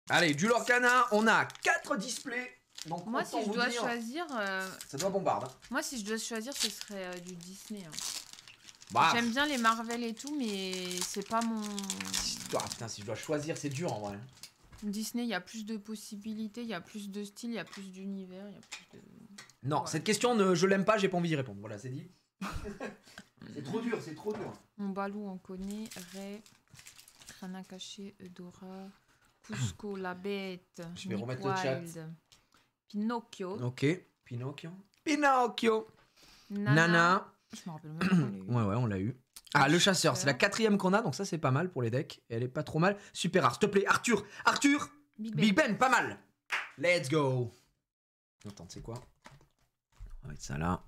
Allez, du Lorcana, on a 4 displays. Donc, Moi, si je dois choisir. Ça doit bombarder. Moi, si je dois choisir, ce serait du Disney. Hein. Bah. J'aime bien les Marvel et tout, mais c'est pas mon. Ah putain, si je dois choisir, c'est dur en vrai. Disney, il y a plus de possibilités, il y a plus de style, il y a plus d'univers, il y a plus de. Non, ouais. Cette question, je l'aime pas, j'ai pas envie d'y répondre. Voilà, c'est dit. C'est trop dur, c'est trop dur. Mon Balou, on connaît. Ray, Rana Caché, Eudora, Cusco, la bête. Je vais Nick remettre le chat. Wilde, Pinocchio. Ok, Pinocchio. Pinocchio. Nana. Nana. Je me rappelle même pas qu'on l'a eu. Ouais, on l'a eu. Ah, le chasseur, c'est la 4e qu'on a, donc ça c'est pas mal pour les decks. Elle est pas trop mal. Super rare, s'il te plaît, Arthur. Big Ben, pas mal. Let's go. Attends, tu sais quoi? On va mettre ça là.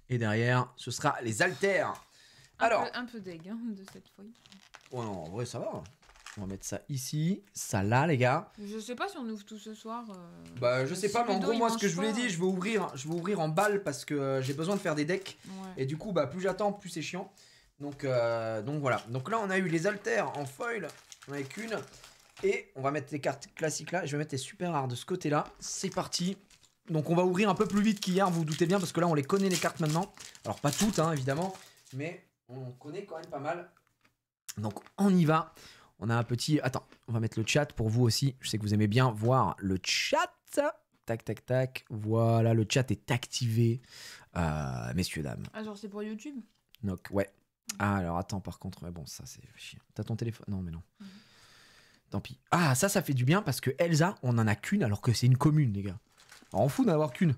Et derrière, ce sera les haltères. Alors. Un peu deg hein, de cette feuille. Oh non, en vrai, ça va. On va mettre ça ici, ça là, les gars. Je sais pas si on ouvre tout ce soir. Bah, je sais pas, mais en gros, moi, ce que je vous l'ai dit, je je vais ouvrir en balle parce que j'ai besoin de faire des decks. Ouais. Et du coup, bah, plus j'attends, plus c'est chiant. Donc voilà. Donc là, on a eu les haltères en foil. On en a qu'une. Et on va mettre les cartes classiques là. Je vais mettre les super rares de ce côté-là. C'est parti. Donc on va ouvrir un peu plus vite qu'hier, vous vous doutez bien, parce que là, on les connaît les cartes maintenant. Alors, pas toutes, hein, évidemment. Mais on connaît quand même pas mal. Donc, on y va. On a un petit... Attends, on va mettre le chat pour vous aussi. Je sais que vous aimez bien voir le chat. Tac, tac, tac. Voilà, le chat est activé. Messieurs, dames. Ah, genre c'est pour YouTube? Donc, ouais. Ah, alors attends, par contre, ouais, bon, ça c'est chiant. T'as ton téléphone? Non, mais non. Tant pis. Ah, ça fait du bien parce que Elsa, on en a qu'une alors que c'est une commune, les gars. Alors, on fout d'en avoir qu'une.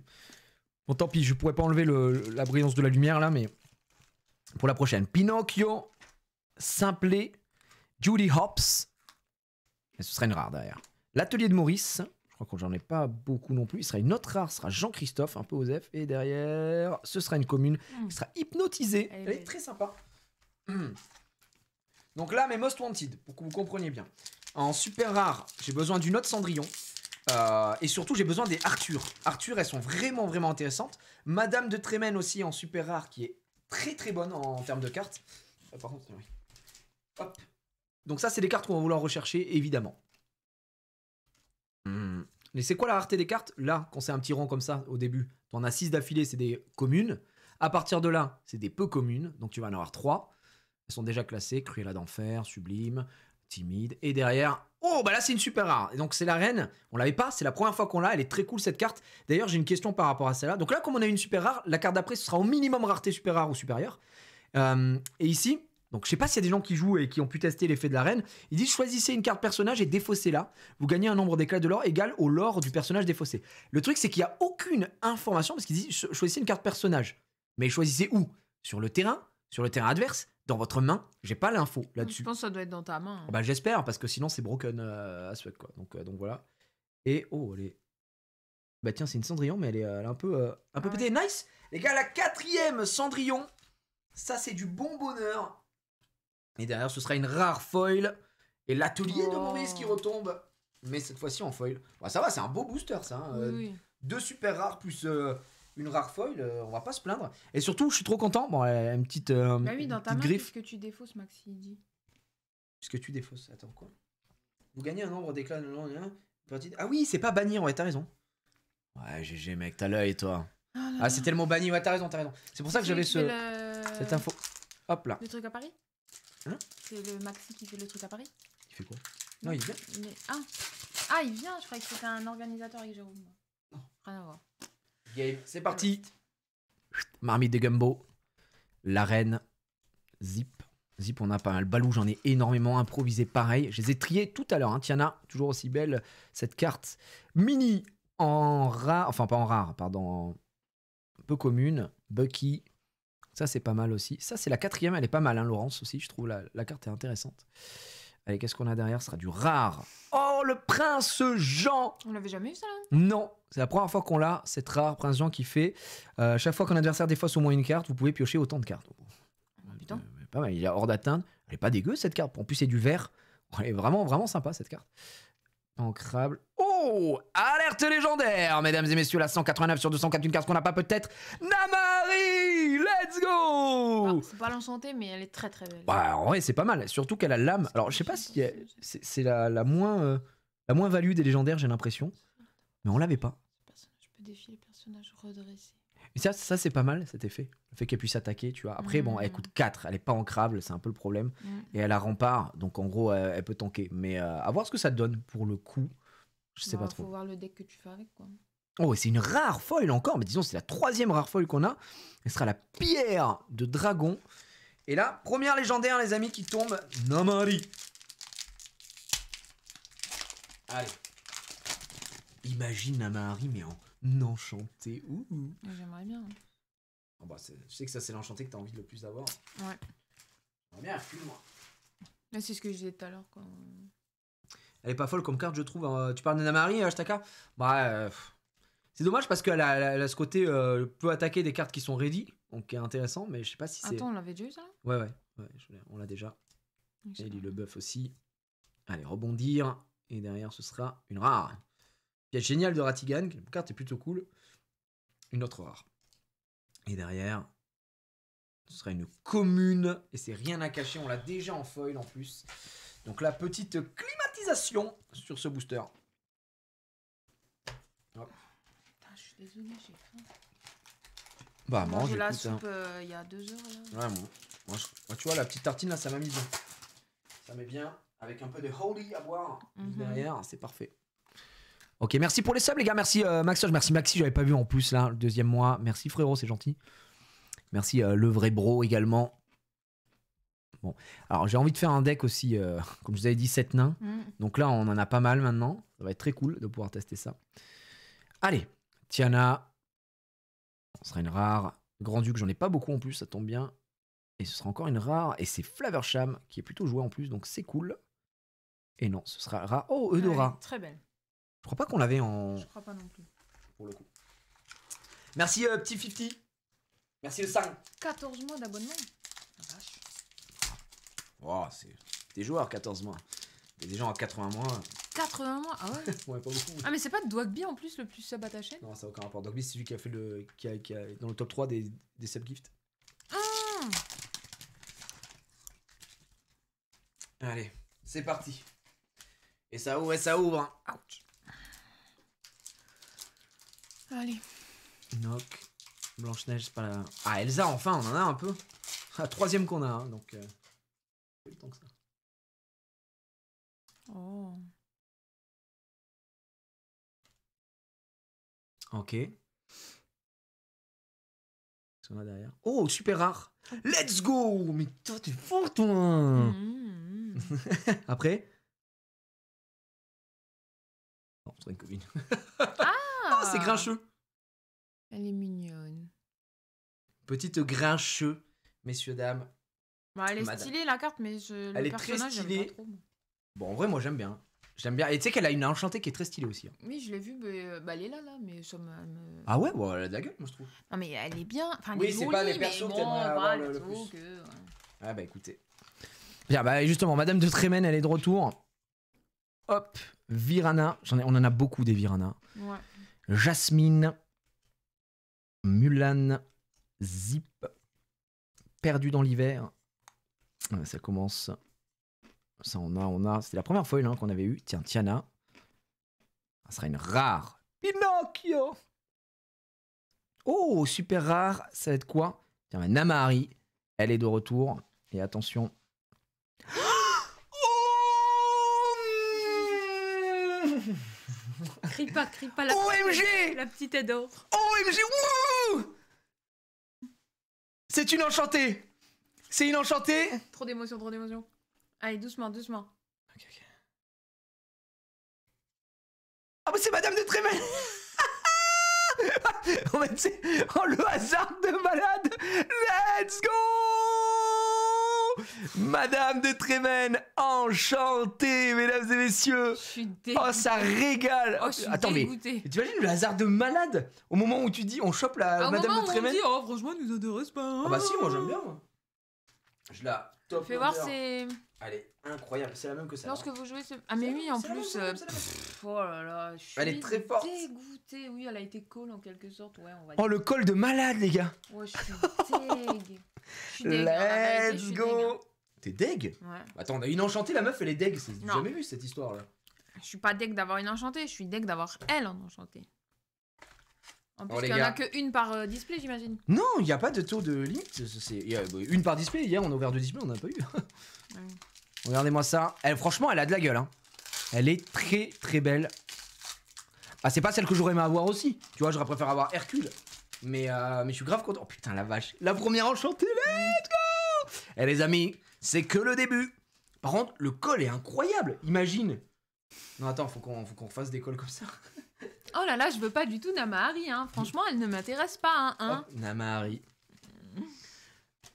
Bon, tant pis, je pourrais pas enlever la brillance de la lumière là, mais pour la prochaine. Pinocchio, Simplet, Judy Hopps. Et ce sera une rare derrière. L'atelier de Maurice. Je crois que j'en ai pas beaucoup non plus. Il sera une autre rare, ce sera Jean-Christophe, un peu Osef. Et derrière, ce sera une commune qui sera hypnotisée. Elle est très sympa. Donc là, mes Most Wanted, pour que vous compreniez bien. En super rare, j'ai besoin d'une autre Cendrillon. Et surtout, j'ai besoin des Arthur. Arthur, elles sont vraiment, vraiment intéressantes. Madame de Trémène aussi en super rare, qui est très, très bonne en termes de cartes. Par contre, oui. Hop. Donc ça, c'est des cartes qu'on va vouloir rechercher, évidemment. Mais c'est quoi la rareté des cartes? Là, quand c'est un petit rang comme ça, au début, tu en as 6 d'affilée, c'est des communes. À partir de là, c'est des peu communes. Donc tu vas en avoir 3. Elles sont déjà classées. Cruella d'enfer, Sublime, Timide. Et derrière, oh, bah là, c'est une super rare. Et donc c'est la reine. On l'avait pas, c'est la première fois qu'on l'a. Elle est très cool, cette carte. D'ailleurs, j'ai une question par rapport à celle-là. Donc là, comme on a une super rare, la carte d'après, ce sera au minimum rareté super rare ou supérieure. Et ici... Donc je sais pas s'il y a des gens qui jouent et qui ont pu tester l'effet de la reine. Ils disent choisissez une carte personnage et défaussez-la. Vous gagnez un nombre d'éclats de l'or égal au lore du personnage défaussé. Le truc c'est qu'il n'y a aucune information parce qu'ils disent choisissez une carte personnage. Mais choisissez où? Sur le terrain adverse? Dans votre main? J'ai pas l'info là-dessus. Je pense que ça doit être dans ta main. Hein. Bah j'espère parce que sinon c'est broken as fuck quoi. Donc voilà. Et oh elle est... Bah tiens c'est une Cendrillon mais elle est un peu pétée. Nice. Les gars la 4e Cendrillon. Ça c'est du bon bonheur. Et derrière, ce sera une rare foil. Et l'atelier de Maurice qui retombe. Mais cette fois-ci en foil. Bon, ça va, c'est un beau booster, ça. Hein. Oui. 2 super rares plus une rare foil. On va pas se plaindre. Et surtout, je suis trop content. Bon, elle a une petite, bah oui, dans ta main, griffe. qu'est-ce que tu défausses, Maxi dit. Qu'est-ce que tu défausses? Attends, quoi? Vous gagnez un nombre d'éclats de l'an. Ah oui, c'est pas bannir. Ouais, t'as raison. Ouais, GG, mec, t'as l'œil, toi. Ah, c'est tellement banni. Ouais, t'as raison, t'as raison. C'est pour ça que j'avais cette info. Hop là. Le truc à Paris? Hein? C'est le Maxi qui fait le truc à Paris? Il fait quoi? Non, il vient. Mais... Ah, il vient. Je croyais que c'était un organisateur avec Jérôme. Non. Rien à voir. Game. C'est parti. Marmite de Gumbo. La reine. Zip. Zip, on a pas mal. Balou, j'en ai énormément improvisé pareil. Je les ai triés tout à l'heure. Hein. Tiana, toujours aussi belle. Cette carte mini en rare. Enfin, pas en rare, pardon. Un peu commune. Bucky. Ça, c'est pas mal aussi. Ça, c'est la 4e. Elle est pas mal, hein, Laurence aussi. Je trouve la carte est intéressante. Allez, qu'est-ce qu'on a derrière? Ce sera du rare. Oh, le Prince Jean! On l'avait jamais eu, ça, là? Non, c'est la première fois qu'on l'a. Cette rare Prince Jean qui fait chaque fois qu'un adversaire défausse au moins une carte, vous pouvez piocher autant de cartes. Putain. Pas mal. Il est hors d'atteinte. Elle est pas dégueu, cette carte. En plus, c'est du vert. Elle est vraiment, vraiment sympa, cette carte. Ancrable. Oh! Alerte légendaire, mesdames et messieurs, la 189 sur 204, une carte qu'on n'a pas peut-être. Namari! Let's go! C'est pas l'enchantée, mais elle est très très belle. Bah, en vrai, c'est pas mal. Surtout qu'elle a l'âme. Alors, je sais pas si c'est la moins La moins-value des légendaires, j'ai l'impression. Mais on l'avait pas. Je peux défier le personnage redressé. Et ça c'est pas mal cet effet. Le fait qu'elle puisse attaquer, tu vois. Après, bon, elle coûte 4. Elle est pas ancrable, c'est un peu le problème. Et elle a rempart, donc en gros, elle peut tanker. Mais à voir ce que ça te donne pour le coup. Je sais pas trop. Faut voir le deck que tu fais avec, quoi. Oh, et c'est une rare foil encore. Mais disons, c'est la 3e rare foil qu'on a. Elle sera la pierre de dragon. Et là, première légendaire, les amis, qui tombe. Namari. Allez. Imagine Namari, mais en enchanté. Ouh. J'aimerais bien. Oh bah je sais que ça, c'est l'enchanté que t'as envie de le plus d'avoir. Ouais. J'aimerais bien moi. Là, c'est ce que je disais tout à l'heure, quoi. Elle est pas folle comme carte, je trouve. Tu parles de Namari, Ashtaka? Bah, c'est dommage parce qu'elle a ce côté peut attaquer des cartes qui sont ready, donc qui est intéressant, mais je sais pas si c'est. Attends, on l'avait déjà eu ça? Ouais, on l'a déjà. Et il le buff aussi. Allez, rebondir. Et derrière, ce sera une rare. Piège génial de Ratigan. La carte est plutôt cool. Une autre rare. Et derrière, ce sera une commune. Et c'est rien à cacher. On l'a déjà en foil en plus. Donc la petite climatisation sur ce booster. Hop. Putain, je suis désolée, j'ai faim. Bah, mange. J'ai la soupe il y a 2 heures. Là. Ouais, bon. Moi, tu vois, la petite tartine là, ça m'a mis bien. Ça met bien. Avec un peu de holy à boire derrière, c'est parfait. Ok, merci pour les subs, les gars. Merci Maxoche, merci Maxi, j'avais pas vu en plus là, le 2e mois. Merci frérot, c'est gentil. Merci le vrai bro également. Bon, alors j'ai envie de faire un deck aussi, comme je vous avais dit, 7 nains. Donc là, on en a pas mal maintenant. Ça va être très cool de pouvoir tester ça. Allez, Tiana. Ce sera une rare. Grand-Duc, j'en ai pas beaucoup en plus, ça tombe bien. Et ce sera encore une rare. Et c'est Flaversham qui est plutôt joué en plus, donc c'est cool. Et non, ce sera rare. Oh, Eudora. Ouais, très belle. Je crois pas qu'on l'avait en. Je crois pas non plus. Pour le coup. Merci, petit 50. Merci le 5. 14 mois d'abonnement. La vache. Oh, c'est des joueurs, 14 mois. Il y a des gens à 80 mois. 80 mois? Ah ouais? Ouais, pas beaucoup. Ah, mais c'est pas Dwagby en plus le plus sub à ta chaîne? Non, ça n'a aucun rapport. Dogby, c'est celui qui a fait le. Qui est dans le top 3 des subgifts. Allez, c'est parti. Et ça ouvre, hein. Ouch. Allez. Noc. Blanche-Neige, c'est pas la. Ah, Elsa, enfin, on en a un peu. La 3e qu'on a, hein, donc. Pas eu le temps que ça. Oh. Ok. Qu'est-ce qu'on a derrière? Oh, super rare. Let's go! Mais toi, t'es fort, toi! Après? Non, c'est une copine. Ah! Oh, c'est grincheux. Elle est mignonne. Petite grincheux, messieurs, dames. Bah, elle est Madame. stylée la carte, mais Elle le est très personnage, j'aime stylée. pas trop. Bon, en vrai, moi, j'aime bien. J'aime bien. Et tu sais qu'elle a une enchantée qui est très stylée aussi. Hein. Oui, je l'ai vue, mais bah, elle est là, mais ça me... Ah ouais, bon, elle a de la gueule, moi, je trouve. Non, mais elle est bien. Enfin, Oui, elle est c'est pas jolie, les persos mais que bon, t'aimerais avoir voilà, le faut plus. que... Ah bah, écoutez. Bien, bah, justement, Madame de Trémen, elle est de retour. Hop, Virana. On en a beaucoup des Virana. Ouais. Jasmine. Mulan. Zip. Perdu dans l'hiver. Ça commence. Ça, on a. C'était la première foil hein, qu'on avait eue. Tiens, Tiana. Ça sera une rare. Pinocchio. Oh, super rare. Ça va être quoi? Tiens, Namari. Elle est de retour. Et attention. Crie pas la, OMG. la petite Adore. OMG. Wouh. C'est une enchantée. C'est une enchantée. Trop d'émotion, trop d'émotion. Allez, doucement, doucement. Ok. Ah bah c'est Madame de Trémen. Oh, mais oh, le hasard de malade. Let's go. Madame de Trémen, enchantée, mesdames et messieurs. Je suis dégoûtée. Oh, ça régale. Oh, je suis Attends, dégoûtée. mais t'imagines le hasard de malade au moment où tu dis on chope la Madame de Trémen. On dit, oh, franchement, elle nous intéresse pas. Ah bah si, moi j'aime bien. Moi. Je la top. Fais voir, c'est... Elle est incroyable, c'est la même que ça. Lorsque vous jouez... Ah mais oui, en plus... oh là là, je suis elle est très forte. dégoûtée. Oui, elle a été call en quelque sorte. Ouais, on va dire. Oh, le call de malade, les gars. Ouais, je suis deg. Je suis deg. Let's go. T'es deg? Ouais. Attends, on a une enchantée, la meuf, elle est deg. J'ai Non. jamais vu cette histoire-là. Je suis pas deg d'avoir une enchantée, je suis deg d'avoir elle en enchantée. En plus, Oh, les il y en a gars. qu'une par display, j'imagine. Non, il n'y a pas de taux de limite. Il y a une par display. Hier, on a ouvert 2 displays, on n'a pas eu. Ouais. Regardez-moi ça. Franchement, elle a de la gueule. Hein. Elle est très très belle. Ah, c'est pas celle que j'aurais aimé avoir aussi. Tu vois, j'aurais préféré avoir Hercule. Mais je suis grave content. Oh putain, la vache. La première enchantée, let's go. Eh les amis, c'est que le début. Par contre, le col est incroyable. Imagine. Non, attends, faut qu'on fasse des cols comme ça. Oh là là, je veux pas du tout Namahari, hein. Franchement, elle ne m'intéresse pas, hein. Oh, Namahari.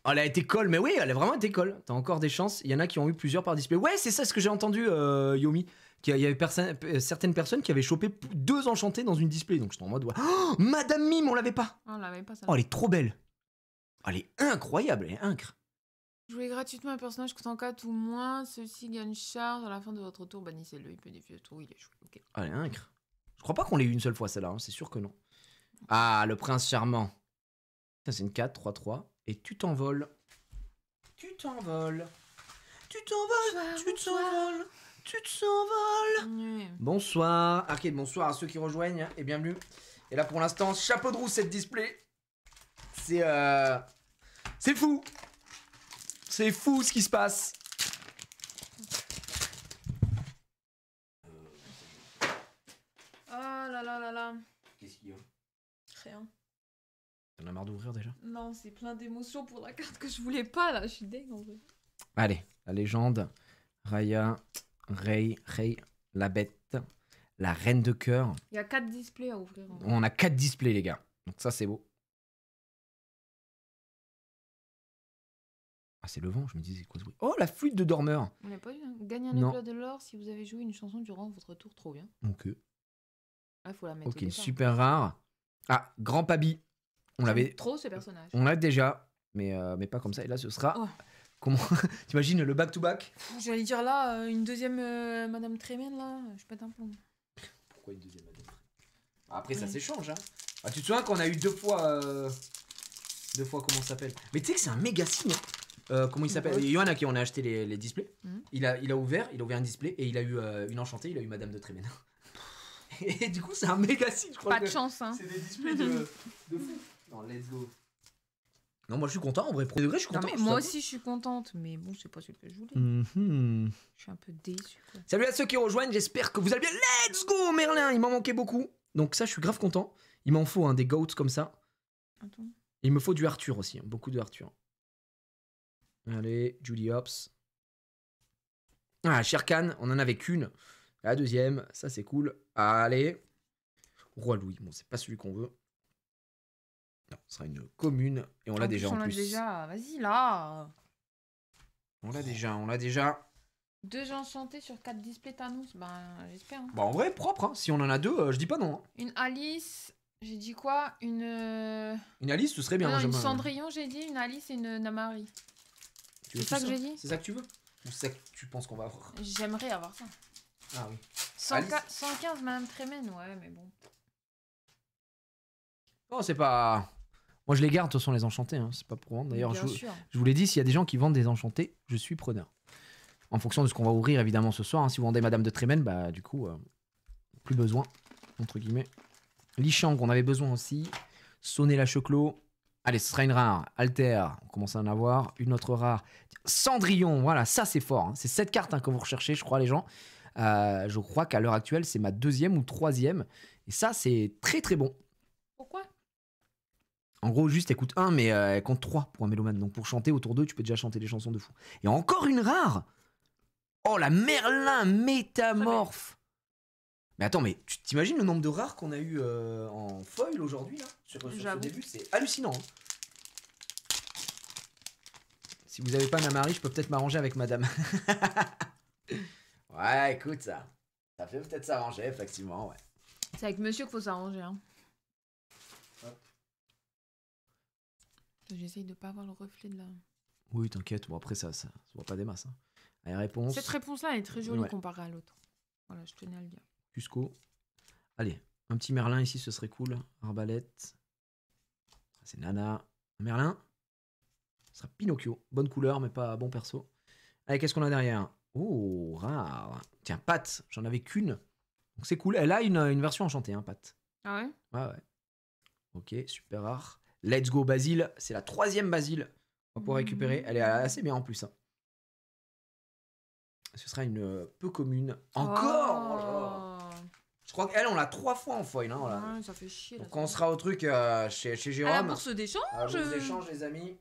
Oh, elle a été colle, mais oui, elle a vraiment été colle. T'as encore des chances. Il y en a qui ont eu plusieurs par display. Ouais, c'est ça ce que j'ai entendu, Yomi. Il y avait certaines personnes qui avaient chopé 2 enchantés dans une display. Donc j'étais en mode, ouais. Oh, Madame Mime, on l'avait pas. On l'avait pas ça. Oh, elle est trop belle. Oh, elle est incroyable, elle est incre. Jouez gratuitement un personnage coûtant 4 ou moins. Ceci gagne charge. À la fin de votre tour, bannissez-le. Il peut défier le tour. Il est joué. Ok. Oh, elle est incre. Je crois pas qu'on l'ait eu une seule fois celle-là, hein, c'est sûr que non. Ah, le prince charmant. Ça, c'est une 4, 3, 3. Et tu t'envoles. Tu t'envoles. Tu t'envoles. Tu t'envoles. Tu t'envoles. Ouais. Bonsoir. Arcade, bonsoir à ceux qui rejoignent et bienvenue. Et là, pour l'instant, chapeau de roue cette display. C'est fou. C'est fou ce qui se passe. Oh là là là là. Qu'est-ce qu'il y a? Rien. T'en as marre d'ouvrir déjà? Non, c'est plein d'émotions pour la carte que je voulais pas là. Je suis deg en vrai. Allez, la légende. Raya, Rei, la bête, la reine de cœur. Il y a 4 displays à ouvrir. En vrai. On a 4 displays, les gars. Donc ça, c'est beau. Ah, c'est le vent, je me disais, c'est quoi ce bruit? Oh, la flûte de dormeur. On n'a pas eu. Hein. Gagnez un Non. éclat de l'or si vous avez joué une chanson durant votre tour. Trop bien. Ok. Ah, faut la mettre. Ok, au départ. super rare. Ah, Grand Pabi. On J'aime l'avait. trop ce personnage. On l'a déjà, mais pas comme ça. Et là, ce sera. Oh. Comment? T'imagines le back-to-back? J'allais dire là, une deuxième Madame Trémène là. Je pète un plomb. Pourquoi une deuxième madame? Après, ça Oui. s'échange. Hein. Ah, tu te souviens qu'on a eu 2 fois. 2 fois, comment ça s'appelle? Mais tu sais que c'est un méga signe. Comment il s'appelle? Ouais. Il y en a qui on a acheté les displays. Mhm. Il a ouvert un display et il a eu une enchantée, il a eu Madame de Trémène. Et du coup, c'est un méga signe, je crois. Pas de que chance, hein. c'est des displays de fou. Non, let's go. Non, moi je suis content, en vrai, premier degré, je suis Non, content. mais je moi t'avoue. aussi je suis contente, mais bon, c'est pas ce que je voulais. Mhm. Je suis un peu déçue quoi. Salut à ceux qui rejoignent, j'espère que vous allez bien. Let's go, Merlin, il m'en manquait beaucoup. Donc, ça, je suis grave content. Il m'en faut des goats comme ça. Attends. Il me faut du Arthur aussi, hein, beaucoup de Arthur. Allez, Julie Hopps. Ah, Sherkan, on en avait qu'une. La deuxième, ça c'est cool. Allez. Roi Louis, bon, c'est pas celui qu'on veut. Non, ce sera une commune. Et on l'a déjà en On l'a plus. déjà, vas-y là. On l'a déjà. 2 enchantés sur 4 displays Thanos, ben j'espère. Hein. Bon, en vrai, propre. Hein. Si on en a 2, je dis pas non. Hein. Une Alice, j'ai dit quoi? Une. Une Alice, ce serait bien. Non, moi, une j'aime, Cendrillon, j'ai dit, une Alice et une Namahari. Tu veux c'est ça tout que j'ai dit. C'est ça que tu veux? Ou c'est ça que tu penses qu'on va avoir? J'aimerais avoir ça. Ah oui. 115 Madame Trémène, ouais, mais bon. Oh, c'est pas. Moi, je les garde, de toute façon, les enchantés. Hein. C'est pas pour vendre. D'ailleurs, Bien sûr. je vous l'ai dit, s'il y a des gens qui vendent des enchantés, je suis preneur. En fonction de ce qu'on va ouvrir, évidemment, ce soir. Hein. Si vous vendez Madame de Trémène, bah, du coup, plus besoin, entre guillemets. Lichang, on avait besoin aussi. Sonner la Checlos. Allez, ce sera une rare. Alter, on commence à en avoir. Une autre rare. Cendrillon, voilà, ça c'est fort. Hein. C'est cette carte que vous recherchez, je crois, les gens. Je crois qu'à l'heure actuelle, c'est ma 2e ou 3e. Et ça, c'est très très bon. Pourquoi? En gros, juste, elle coûte 1, mais elle compte 3 pour un mélomane. Donc pour chanter autour d'eux, tu peux déjà chanter des chansons de fou. Et encore une rare. Oh, la Merlin métamorphe. Mais attends, mais tu t'imagines le nombre de rares qu'on a eu en foil aujourd'hui là, sur ce début, c'est hallucinant. Hein. Si vous avez pas Namahari, je peux peut-être m'arranger avec madame. Ouais, écoute, ça fait peut-être s'arranger, effectivement, ouais. C'est avec monsieur qu'il faut s'arranger, hein. Hop. J'essaye de pas avoir le reflet de la... Oui, t'inquiète, bon après ça se voit pas des masses. Hein. Allez, réponse. Cette réponse-là est très jolie Ouais. comparée à l'autre. Voilà, je tenais à le dire. Cusco. Allez, un petit Merlin ici, ce serait cool. Arbalète. C'est Nana. Un Merlin. Ce sera Pinocchio. Bonne couleur, mais pas bon perso. Allez, qu'est-ce qu'on a derrière? Oh, rare. Tiens, Pat, j'en avais qu'une. Donc c'est cool. Elle a une version enchantée, hein, Pat. Ah ouais? Ouais. Ok, super rare. Let's go, Basile. C'est la 3e Basile. On va pouvoir récupérer. Elle est assez bien en plus. Hein. Ce sera une peu commune. Encore oh là là. Je crois qu'elle, on l'a 3 fois en foil. Hein, voilà. Ouais, ça fait chier. Donc quand on sera au truc chez Jérôme. À la bourse d'échange. À la bourse d'échange, les amis.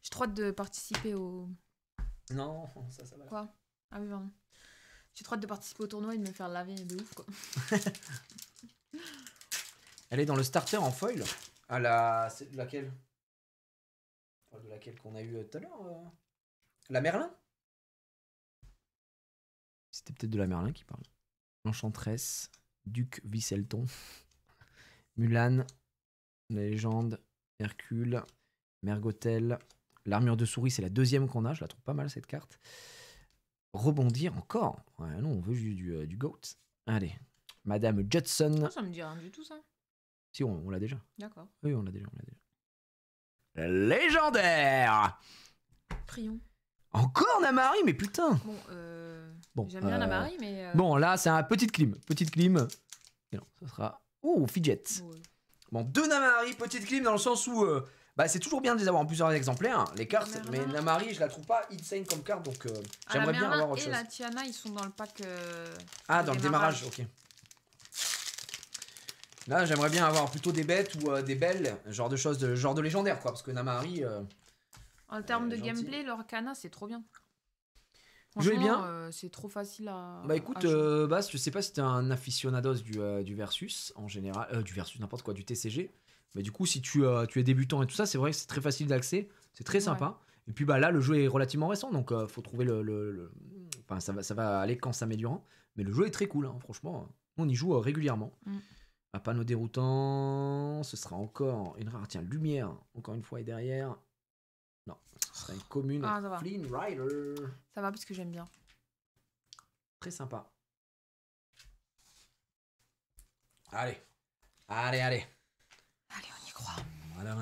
J'ai trop hâte de participer au... Non, ça va. Quoi? Ah oui, pardon. J'ai trop hâte de participer au tournoi et de me faire laver de ouf, quoi. Elle est dans le starter en foil. À la... C'est de laquelle? De laquelle qu'on a eu tout à l'heure La Merlin? C'était peut-être de la Merlin qui parle. L'Enchantresse, Duc Visselton, Mulan, la légende, Hercule, Mergotel. L'armure de souris, c'est la 2e qu'on a. Je la trouve pas mal cette carte. Rebondir encore. Ouais, non, on veut du GOAT. Allez. Madame Judson. Oh, ça me dit rien du tout, ça. Si, on l'a déjà. D'accord. Oui, on l'a déjà. Légendaire. Prions. Encore Namari, mais putain. Bon, j'aime bien Namari, mais... Bon, là, c'est un petite clim. Et non, ça sera... Oh, Fidget. Ouais. Bon, 2 Namari, petite clim, dans le sens où... c'est toujours bien de les avoir en plusieurs exemplaires, hein, les cartes. Mais Namari, je la trouve pas insane comme carte, donc j'aimerais bien avoir autre chose. Et la Tiana, ils sont dans le pack... dans le démarrage, ok. Là, j'aimerais bien avoir plutôt des bêtes ou des belles, genre de choses, genre de légendaire, quoi. Parce que Namari... en termes de gentil. gameplay, l'Orcana, c'est trop bien. Jouez bien. C'est trop facile à... Bah écoute, Bas, je sais pas si t'es un aficionados du Versus, en général. Du Versus, n'importe quoi, du TCG. Mais du coup, si tu es débutant et tout ça, c'est vrai que c'est très facile d'accès. C'est très sympa. Et puis bah là, le jeu est relativement récent, donc faut trouver Enfin, ça va aller quand s'améliorant. Mais le jeu est très cool, hein, franchement. On y joue régulièrement. Un panneau déroutant, ce sera encore une rare. Tiens, lumière, encore une fois, est derrière. Non, ce sera une commune. Flynn Rider. Ça va parce que j'aime bien. Très sympa. Allez, on y croit. Voilà.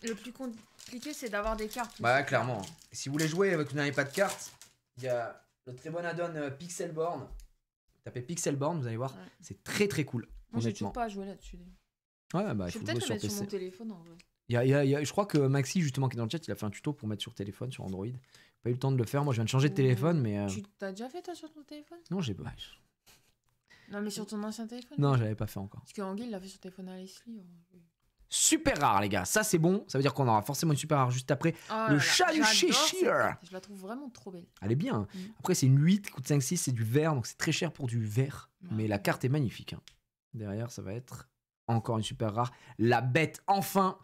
Le plus compliqué, c'est d'avoir des cartes. Bah, clairement. Si vous voulez jouer et que vous n'avez pas de cartes, il y a le très bon add-on Pixelborn. Tapez Pixelborn, vous allez voir. Ouais. C'est très très cool. Moi, j'ai toujours pas à jouer là-dessus. Ouais, bah, il faut jouer sur PC. Sur mon téléphone, en vrai. Je crois que Maxi, justement, qui est dans le chat, il a fait un tuto pour mettre sur téléphone, sur Android. Pas eu le temps de le faire. Moi, je viens de changer de téléphone, mais. Tu t'as déjà fait, toi, sur ton téléphone? Non, j'ai pas. Non, mais sur ton ancien téléphone? Non, j'avais pas fait encore. Parce qu'Anguille l'a fait sur téléphone à Leslie. Super rare, les gars. Ça, c'est bon. Ça veut dire qu'on aura forcément une super rare juste après. Le chat du Cheshire. Je la trouve vraiment trop belle. Elle est bien. Après, c'est une 8, coûte 5-6, c'est du vert, donc c'est très cher pour du vert. Mais la carte est magnifique. Hein. Derrière, ça va être encore une super rare. La bête, enfin.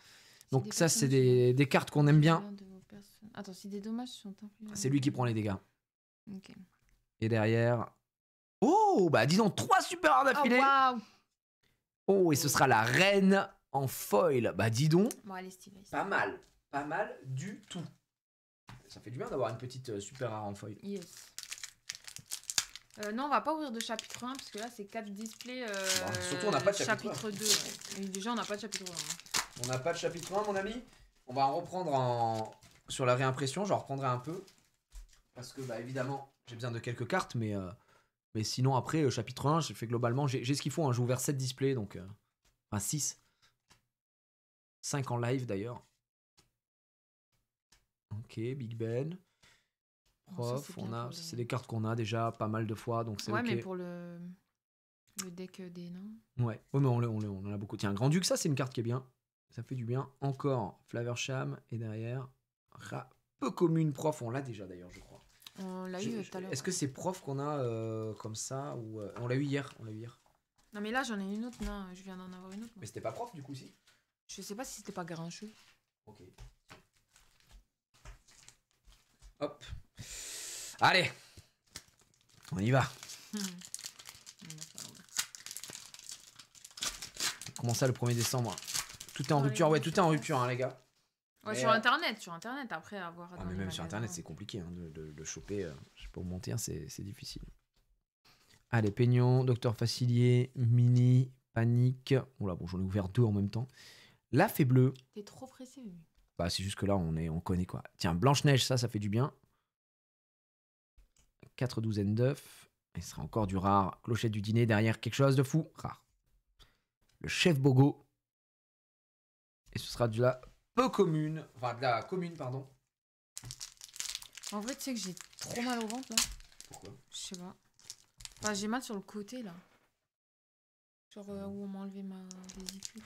Donc ça, c'est des cartes qu'on aime bien. Attends, si des dommages sont infligés. C'est lui qui prend les dégâts. Ok. Et derrière... Oh, bah disons 3 super rares d'affilée. Oh, et ce sera la reine en foil. Bah dis donc. Bon, allez, Steve. Pas mal du tout. Ça fait du bien d'avoir une petite super rare en foil. Yes. Non, on va pas ouvrir de chapitre 1 parce que là c'est 4 displays. Surtout on n'a pas de chapitre 2. Ouais. Et déjà on n'a pas de chapitre 1. Hein. On n'a pas de chapitre 1, mon ami. On va en reprendre sur la réimpression. J'en reprendrai un peu. Parce que bah évidemment j'ai besoin de quelques cartes. Mais sinon après chapitre 1 j'ai fait globalement. J'ai ce qu'il faut. Hein. J'ai ouvert 7 displays. Donc enfin 6. 5 en live d'ailleurs. Ok, Big Ben. Prof, c'est des cartes qu'on a déjà pas mal de fois, donc c'est ok. Mais pour le deck des nains. Ouais, mais on en a beaucoup. Tiens, Grand Duc, ça c'est une carte qui est bien. Ça fait du bien. Encore Flaversham et derrière peu commune prof, on l'a déjà d'ailleurs, je crois. On l'a eu tout à l'heure. Est-ce que c'est prof qu'on a comme ça ou on l'a eu hier, Non mais là j'en ai une autre, non, je viens d'en avoir une autre. Mais c'était pas prof du coup si. Je sais pas si c'était pas grincheux. Ok. Hop. Allez, on y va. Comment ça le 1er décembre? Tout est en rupture, ouais, tout est en rupture, hein, les gars. Ouais, sur internet, après avoir. Ah, mais même sur internet, c'est compliqué hein, de choper. Je sais pas où monter, hein, c'est difficile. Allez, Peignon, Docteur Facilier, Mini, Panique. Oula, bon, j'en ai ouvert 2 en même temps. La Fée Bleue. T'es trop pressé. Bah, c'est juste que là, on connaît quoi. Tiens, Blanche-Neige, ça fait du bien. 4 douzaines d'œufs. Et ce sera encore du rare. Clochette du dîner derrière quelque chose de fou. Rare. Le chef Bogo. Et ce sera de la peu commune. Enfin, de la commune, pardon. En vrai, tu sais que j'ai trop mal au ventre là. Pourquoi? Je sais pas. Enfin, j'ai mal sur le côté là. Genre où on m'a enlevé ma vésicule.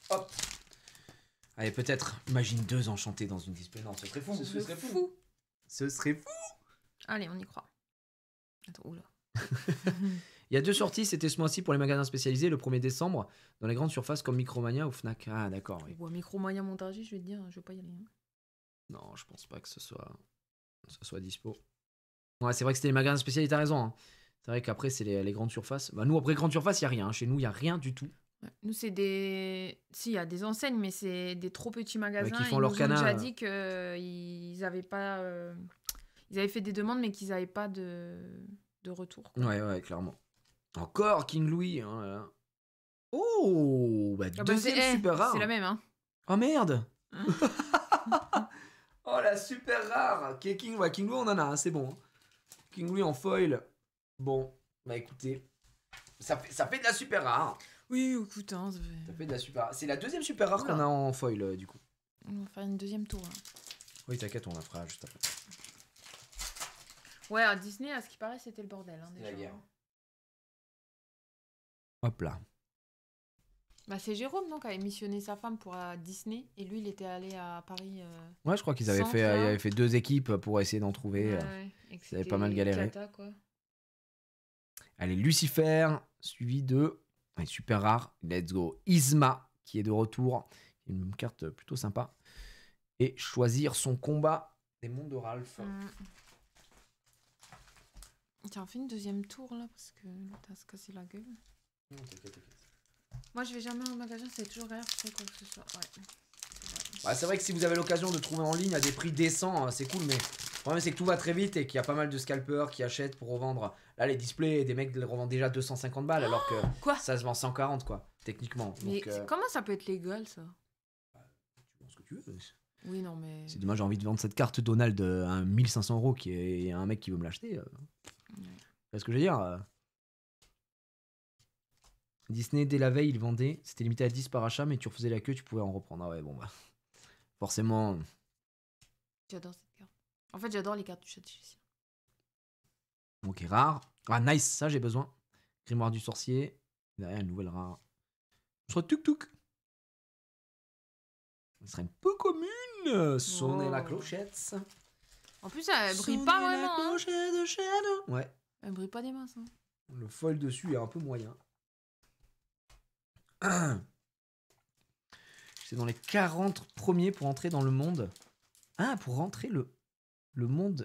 Hop. Allez, peut-être, imagine 2 enchantés dans une display. Non, ce serait fou. Ce serait fou. Ce serait fou. Allez, on y croit. Attends, oula. Il y a 2 sorties, c'était ce mois-ci pour les magasins spécialisés, le 1er décembre, dans les grandes surfaces comme Micromania ou Fnac. Ah, d'accord, oui. Ouais, Micromania Montargis, je vais te dire, je vais pas y aller. Hein. Non, je pense pas que ce soit dispo. Ouais, c'est vrai que c'était les magasins spécialisés, t'as raison. Hein. C'est vrai qu'après, c'est les grandes surfaces. Bah, nous, après grandes surfaces, il n'y a rien. Hein. Chez nous, il n'y a rien du tout. Ouais. Nous, c'est des. Si, il y a des enseignes, mais c'est des trop petits magasins. Qui font ils leur nous ont canard. déjà dit qu'ils avaient pas. Ils avaient fait des demandes, mais qu'ils n'avaient pas de retour. Quoi. Ouais, clairement. Encore King Louis. Hein, là. Oh, bah, deuxième super rare. C'est la même, hein. Oh merde. Oh, la super rare. King Louis, on en a, hein, c'est bon. King Louis en foil. Bon, bah écoutez, ça fait de la super rare. Oui, écoute, hein, Ça fait de la super rare. C'est la deuxième super rare qu'on a en foil, du coup. On va faire une deuxième tour. Hein. Oui, t'inquiète, on la fera juste après. Ouais, à Disney, à ce qui paraît, c'était le bordel. Hein, C'était déjà. la guerre. Hop là. Bah, c'est Jérôme, non, qui avait missionné sa femme pour Disney. Et lui, il était allé à Paris. Ouais, je crois qu'ils avaient centre, avaient fait 2 équipes pour essayer d'en trouver. Et que Ils avaient pas mal galéré. Cata, quoi. Allez, Lucifer, suivi de allez, super rare. Let's go. Isma, qui est de retour. Une carte plutôt sympa. Et choisir son combat des mondes de Ralph. Tiens, on fait une deuxième tour là parce que t'as se cassé la gueule. Non, t'inquiète. Moi, je vais jamais au magasin, c'est toujours galère pour trouver quoi que ce soit. Ouais. Bah, c'est vrai que si vous avez l'occasion de trouver en ligne à des prix décents, c'est cool, mais le problème c'est que tout va très vite et qu'il y a pas mal de scalpers qui achètent pour revendre. Là, les displays, des mecs les revendent déjà 250 balles alors que Quoi ça se vend 140 quoi, techniquement. Mais Donc, comment ça peut être légal ça? tu vends ce que tu veux. Oui, non, mais. Si demain j'ai envie de vendre cette carte Donald à 1500 €, qui est un mec qui veut me l'acheter, Ouais. c'est ce que je veux dire. Disney, dès la veille, il vendait, c'était limité à 10 par achat, mais tu refaisais la queue, tu pouvais en reprendre. Ah ouais, bon bah. Forcément. J'adore cette carte. En fait, j'adore les cartes du chat de Jessie. Ok, rare. Ah, nice, ça j'ai besoin. Grimoire du sorcier. Derrière, une nouvelle rare. Ce sera tuk-tuk. Ce serait un peu commune. Sonner la clochette. En plus, elle brille pas vraiment. La clochette de Shadow. Ouais. Elle brille pas des masses. Hein. Le foil dessus est un peu moyen. C'est dans les 40 premiers pour entrer dans le monde. Ah, pour rentrer le monde.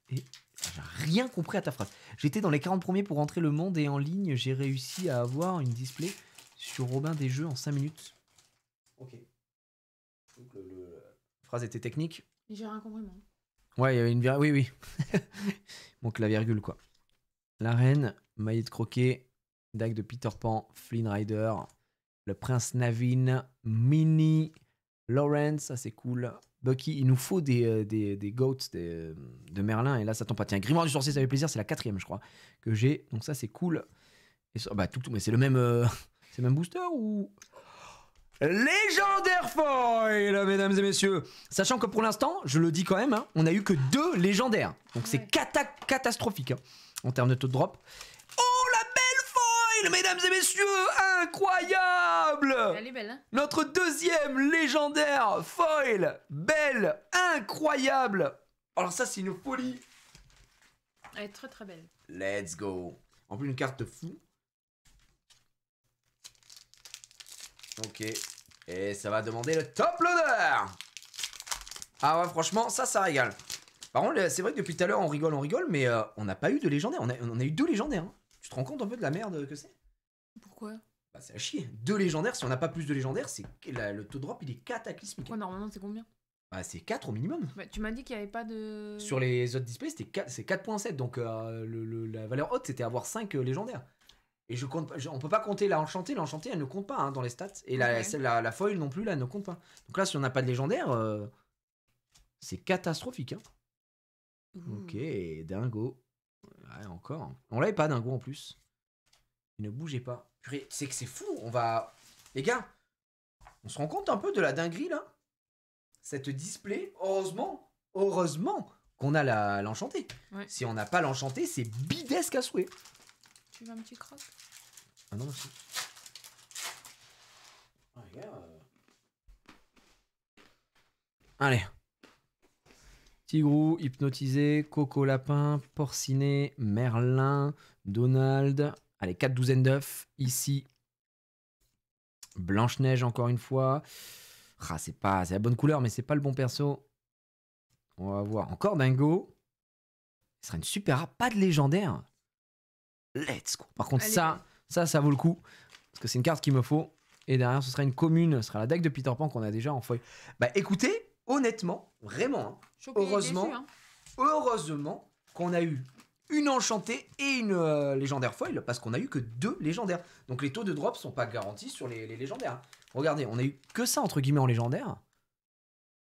Et j'ai rien compris à ta phrase. J'étais dans les 40 premiers pour rentrer le monde et en ligne, j'ai réussi à avoir une display sur Robin des Jeux en 5 minutes. Ok. Donc la phrase était technique. J'ai rien compris, moi. Ouais, il y avait une virgule. Oui. Donc la virgule, quoi. La reine, maillet de croquet, dague de Peter Pan, Flynn Rider, le prince Naveen, Minnie, Lawrence, ça c'est cool. Bucky, il nous faut des goats de Merlin, et là ça tombe pas. Tiens, Grimoire du sorcier, ça fait plaisir, c'est la 4e, je crois, que j'ai, donc ça c'est cool. Et ça, bah, tout, mais c'est le même, c'est le même booster ou. Légendaire foil, mesdames et messieurs. Sachant que pour l'instant, je le dis quand même, hein, on a eu que 2 légendaires. Donc c'est catastrophique hein, en termes de taux de drop. Oh, la belle foil, mesdames et messieurs, incroyable. Elle est belle, hein. Notre 2e légendaire foil, belle, incroyable. Alors ça, c'est une folie. Elle est très très belle. Let's go. En plus, une carte fou. Ok. Et ça va demander le top loader. Ah ouais, franchement, ça régale. Par contre, c'est vrai que depuis tout à l'heure, on rigole, mais on n'a pas eu de légendaire. On a eu 2 légendaires. Hein. Tu te rends compte un peu de la merde que c'est? Pourquoi? Bah, c'est à chier. 2 légendaires, si on n'a pas plus de légendaires, c'est le taux de drop, il est cataclysmique. Pourquoi normalement, c'est combien? Bah, c'est 4 au minimum. Bah, tu m'as dit qu'il n'y avait pas de. Sur les autres displays, c'est 4.7. Donc, la valeur haute, c'était avoir 5 légendaires. Et je compte, on peut pas compter la enchantée. L'enchantée, elle ne compte pas hein, dans les stats. Et Ok. la foil non plus, là, elle ne compte pas. Donc là, si on n'a pas de légendaire, c'est catastrophique. Hein. Ok, Ouh. dingo. Ouais, encore. On l'avait pas, dingo, en plus. Il ne bougeait pas. Purée, c'est que c'est fou. On va... Les gars, on se rend compte un peu de la dinguerie, là. Cette display, heureusement qu'on a l'enchanté. Ouais. Si on n'a pas l'enchanté, c'est bidesque à souhait. Tu veux un petit croc? Ah non, merci. Ah, les gars, allez. Tigrou, hypnotisé, Coco Lapin, Porcinet, Merlin, Donald. Allez, 4 douzaines d'œufs. Ici, Blanche-Neige encore une fois. Ah, c'est la bonne couleur, mais c'est pas le bon perso. On va voir. Encore Dingo. Ce sera une super rare. Pas de légendaire. Let's go. Par contre, Allez, ça vaut le coup. Parce que c'est une carte qu'il me faut. Et derrière, ce sera une commune. Ce sera la deck de Peter Pan qu'on a déjà en feuille. Bah écoutez, honnêtement, vraiment, hein, Choqué et heureusement, déçu, hein. heureusement qu'on a eu une enchantée et une légendaire foil. Parce qu'on a eu que 2 légendaires. Donc les taux de drop sont pas garantis sur les légendaires. Regardez, on a eu que ça entre guillemets en légendaire.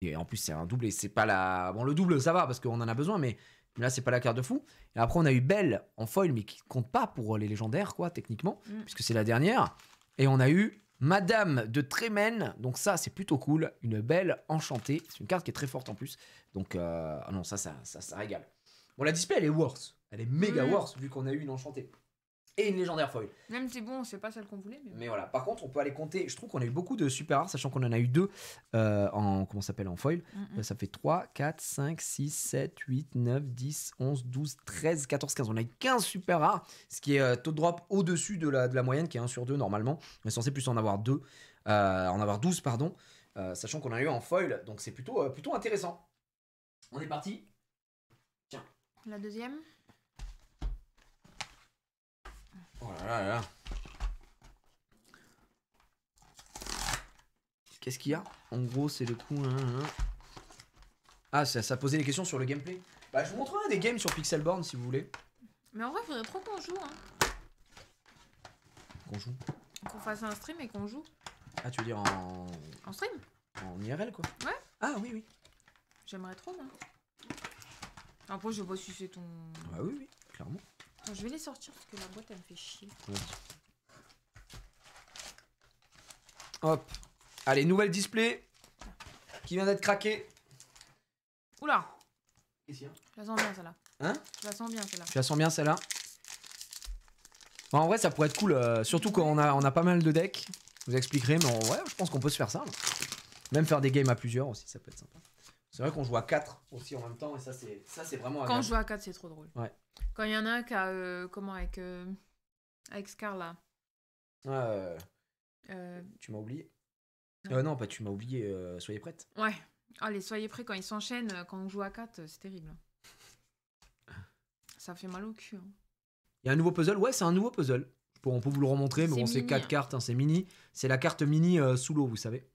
Et en plus, c'est un double et c'est pas la. Bon, le double, ça va parce qu'on en a besoin, mais là, c'est pas la carte de fou. Et après, on a eu Belle en foil, mais qui compte pas pour les légendaires, quoi, techniquement, puisque c'est la dernière. Et on a eu Madame de Trémen. Donc, ça, c'est plutôt cool. Une belle enchantée. C'est une carte qui est très forte en plus. Donc, ah non, ça régale. Bon, la display, elle est worse. Elle est méga worse, vu qu'on a eu une enchantée. Et une légendaire foil. Même si bon, c'est pas celle qu'on voulait. Mais voilà, par contre, on peut aller compter. Je trouve qu'on a eu beaucoup de super rares, sachant qu'on en a eu 2 en, comment ça s'appelle, en foil. Ça fait 3, 4, 5, 6, 7, 8, 9, 10, 11, 12, 13, 14, 15. On a eu 15 super rares, ce qui est taux de drop au-dessus de la moyenne, qui est 1 sur 2 normalement. On est censé plus en avoir 2, en avoir 12, pardon, sachant qu'on a eu en foil, donc c'est plutôt intéressant. On est parti. Tiens. La deuxième. Oh là là là. Qu'est-ce qu'il y a? En gros, c'est le coup. Ah, ça posait des questions sur le gameplay. Bah, je vous montrerai des games sur Pixelborn si vous voulez. Mais en vrai, faudrait trop qu'on joue, hein. Qu'on joue. Qu'on fasse un stream et qu'on joue. Ah, tu veux dire en En stream? IRL quoi? Ouais. Ah, oui, oui. J'aimerais trop, moi. Après, je sais pas si c'est ton. Bah, oui, oui, clairement. Attends, je vais les sortir parce que la boîte, elle me fait chier. Hop. Allez, nouvelle display qui vient d'être craquée. Oula! Qu'est-ce qu'il y a? Je la sens bien, celle-là. Hein? Je la sens bien, celle-là. Tu la sens bien celle-là? Bon, en vrai, ça pourrait être cool, surtout quand on a pas mal de decks. Je vous expliquerai, mais ouais, je pense qu'on peut se faire ça. Là. Même faire des games à plusieurs aussi, ça peut être sympa. C'est vrai qu'on joue à 4 aussi en même temps, et ça, c'est vraiment agréable. Quand je joue à 4, c'est trop drôle. Ouais. Quand il y en a un qui a. Comment, avec Scar, là. Tu m'as oublié. Non, pas tu m'as oublié, soyez prête. Ouais. Allez, soyez prêts, quand ils s'enchaînent, quand on joue à 4, c'est terrible. Ça fait mal au cul. Hein. Il y a un nouveau puzzle, ouais, c'est un nouveau puzzle. On peut vous le remontrer, mais C'est bon, c'est mini, 4 hein. cartes, hein, c'est mini. C'est la carte mini sous l'eau, vous savez.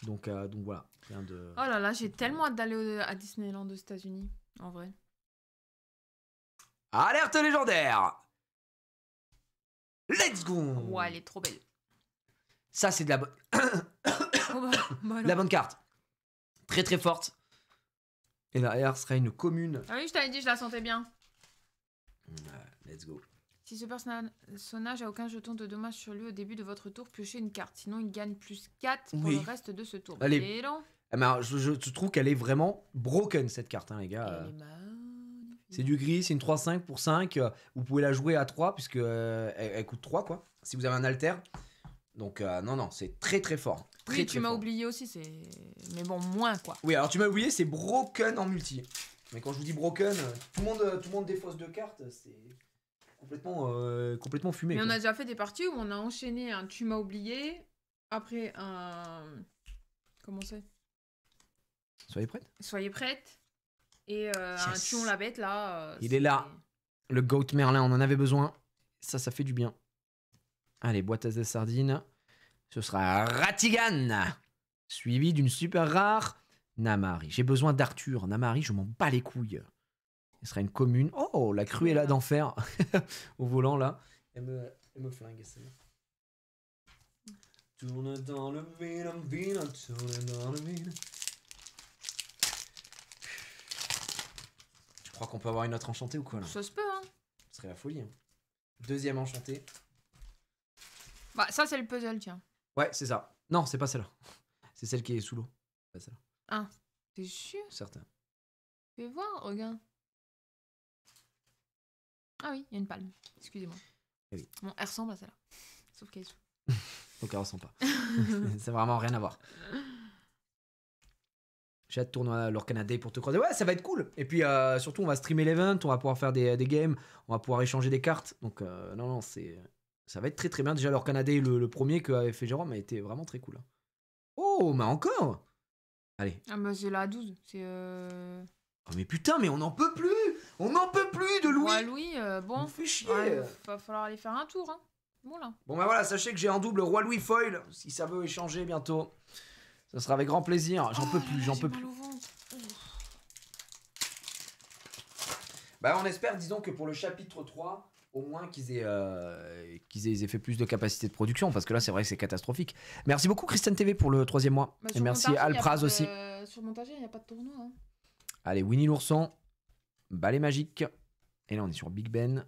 Donc voilà. Rien de... Oh là là, j'ai tellement hâte d'aller à Disneyland aux États-Unis, en vrai. Alerte légendaire! Let's go! Ouais, elle est trop belle. Ça, c'est de la bonne. Oh bah La bonne carte. Très très forte. Et derrière sera une commune. Ah oui, je t'avais dit, je la sentais bien. Let's go. Si ce personnage a aucun jeton de dommage sur lui au début de votre tour, piochez une carte. Sinon, il gagne plus 4 pour Oui. le reste de ce tour. Allez. Et non. Ah, mais alors, je trouve qu'elle est vraiment broken cette carte, hein, les gars. Elle est magnifique. C'est du gris, c'est une 3-5 pour 5. Vous pouvez la jouer à 3 puisque elle coûte 3 quoi. Si vous avez un alter. Donc non, c'est très très fort. Très, Oui, très tu m'as fort. oublié aussi, c'est. Mais bon, moins quoi. Oui, alors tu m'as oublié, c'est broken en multi. Mais quand je vous dis broken, tout le monde défausse 2 cartes, c'est complètement fumé. Mais quoi. on a déjà fait des parties où on a enchaîné un tu m'as oublié, après un. Comment c'est? Soyez prêtes. Soyez prête. Et un tuon la bête là. Il est là. Le Goat Merlin, on en avait besoin. Ça fait du bien. Allez, boîte à des sardines. Ce sera Ratigan. Suivi d'une super rare Namari. J'ai besoin d'Arthur. Namari, je m'en bats les couilles. Ce sera une commune. Oh, la Cruella d'enfer. Au volant là. Elle Elle me flingue, celle-là. Tourne dans le vide, tourne dans le vide. Je crois qu'on peut avoir une autre enchantée ou quoi là? Ça se peut, hein. Ce serait la folie. Hein. Deuxième enchantée. Bah, ça, c'est le puzzle, tiens. Ouais, c'est ça. Non, c'est pas celle-là. C'est celle qui est sous l'eau. Pas celle-là. Ah, t'es sûr? Certain. Fais voir, regarde. Ah oui, il y a une palme. Excusez-moi. Eh oui. Bon, elle ressemble à celle-là. Sauf qu'elle est sous. Donc elle ressemble pas. C'est vraiment rien à voir. J'ai hâte de tourner l'Orcana Day pour te croiser. Ouais, ça va être cool. Et puis surtout, on va streamer l'event, on va pouvoir faire des games, on va pouvoir échanger des cartes. Donc non, ça va être très très bien. Déjà, l'Orcana Day, le premier qu'avait fait Jérôme, a été vraiment très cool. Oh, mais encore. Allez. Ah bah c'est la 12. C'est Oh mais putain, mais on n'en peut plus. On n'en peut plus de Louis. Ouais, Louis, bon. On fait chier. Ouais, va falloir aller faire un tour, hein. Bon là. Bon bah voilà, sachez que j'ai en double Roi Louis foil. Si ça veut échanger bientôt, ça sera avec grand plaisir. J'en peux plus, j'en peux plus. Bah on espère, disons que pour le chapitre 3, au moins qu'ils aient fait plus de capacité de production, parce que là c'est vrai que c'est catastrophique. Merci beaucoup Christiane TV pour le 3e mois. Bah, et merci Alpraz aussi. Sur Montager, il n'y a pas de tournoi. Hein. Allez, Winnie l'ourson, Balai magique. Et là on est sur Big Ben,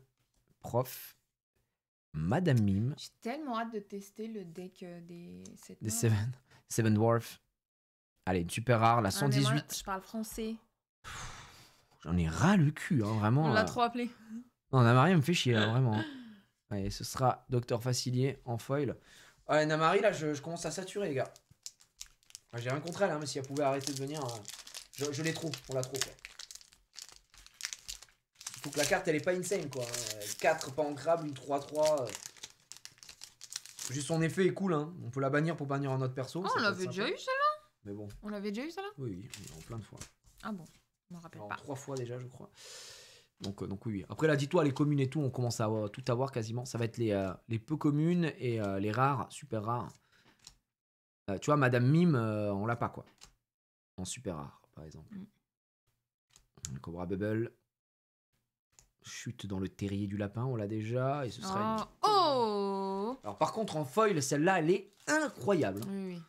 Prof, Madame Mime. J'ai tellement hâte de tester le deck des Seven Dwarf. Allez, une super rare, la 118. Moi, je parle français. J'en ai ras le cul, hein, vraiment. On l'a trop appelé. Non, Namari, elle me fait chier, là, vraiment. Allez, ce sera Docteur Facilier en foil. Ouais, Namari, là, je commence à saturer, les gars. J'ai rien contre elle, hein, mais si elle pouvait arrêter de venir, je l'ai trop, on l'a trop, quoi. Faut que la carte, elle est pas insane, quoi. 4 pas ancrable, une 3-3. Juste son effet est cool, hein. On peut la bannir pour bannir un autre perso. Oh, on l'avait déjà eu, celle-là. Mais bon. On l'avait déjà eu, celle-là. Oui, en plein de fois. Ah bon, je me rappelle Alors, pas. 3 fois déjà, je crois. Donc oui. Après là, dis-toi, les communes et tout, on commence à tout avoir quasiment. Ça va être les peu communes et les rares, super rares. Tu vois, Madame Mime, on l'a pas, quoi. En super rare, par exemple. Cobra Bubble. Chute dans le terrier du lapin, on l'a déjà. Et ce sera Oh. Alors par contre, en foil, celle-là, elle est incroyable. Oui.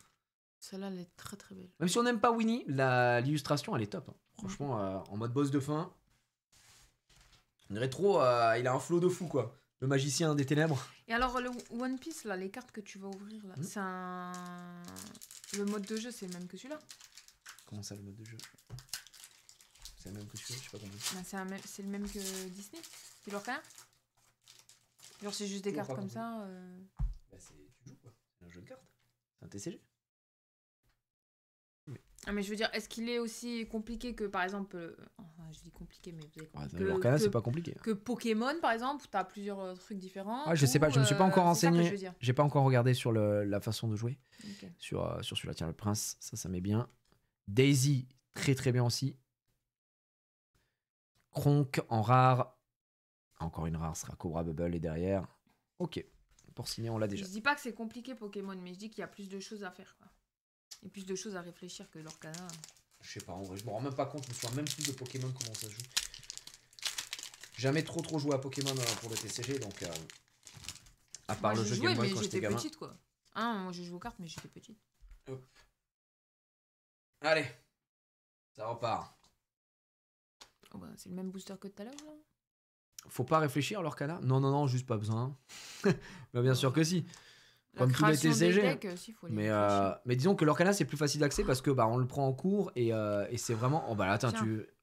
Celle-là, elle est très très belle. Même si on n'aime pas Winnie, l'illustration, elle est top. Hein. Franchement, en mode boss de fin. On dirait trop, il a un flow de fou, quoi. Le magicien des ténèbres. Et alors, le One Piece, là, les cartes que tu vas ouvrir, là, c'est le mode de jeu, c'est le même que celui-là. Comment ça, le mode de jeu? C'est le même que celui-là, je sais pas compris. Bah, c'est le même que Disney. C'est l'Orcana. Genre, c'est juste des cartes comme ça. Bah, tu joues, quoi. C'est un jeu de cartes. C'est un TCG. Ah, mais je veux dire, est-ce qu'il est aussi compliqué que, par exemple... Enfin, je dis compliqué, mais vous avez compris. L'Orcana, c'est pas compliqué. Que Pokémon, par exemple, où t'as plusieurs trucs différents. Ah, je sais pas, je me suis pas encore renseigné. J'ai pas encore regardé sur la façon de jouer. Okay. Sur celui-là, tiens, le prince, ça met bien. Daisy, très très bien aussi. Kronk en rare. Encore une rare sera Cobra Bubble et derrière. Ok, pour signer, on l'a déjà. Je dis pas que c'est compliqué Pokémon, mais je dis qu'il y a plus de choses à faire, quoi. Et plus de choses à réfléchir que l'Orcana. Je sais pas, en vrai, je me rends même pas compte, je me souviens même plus de Pokémon, comment ça se joue. Jamais trop joué à Pokémon pour le TCG, donc à part moi, le jeu Game Boy quand j'étais gamin. Petite, quoi. Ah, moi j'ai joué aux cartes, mais j'étais petite. Hop. Allez, ça repart. Oh bah, c'est le même booster que tout à l'heure, là. Faut pas réfléchir l'Orcana? Non, juste pas besoin. Bah, bien sûr que si. Comme tous les TCG. Mais disons que l'Orcana c'est plus facile d'accès parce que bah on le prend en cours et c'est vraiment. Oh bah là, attends,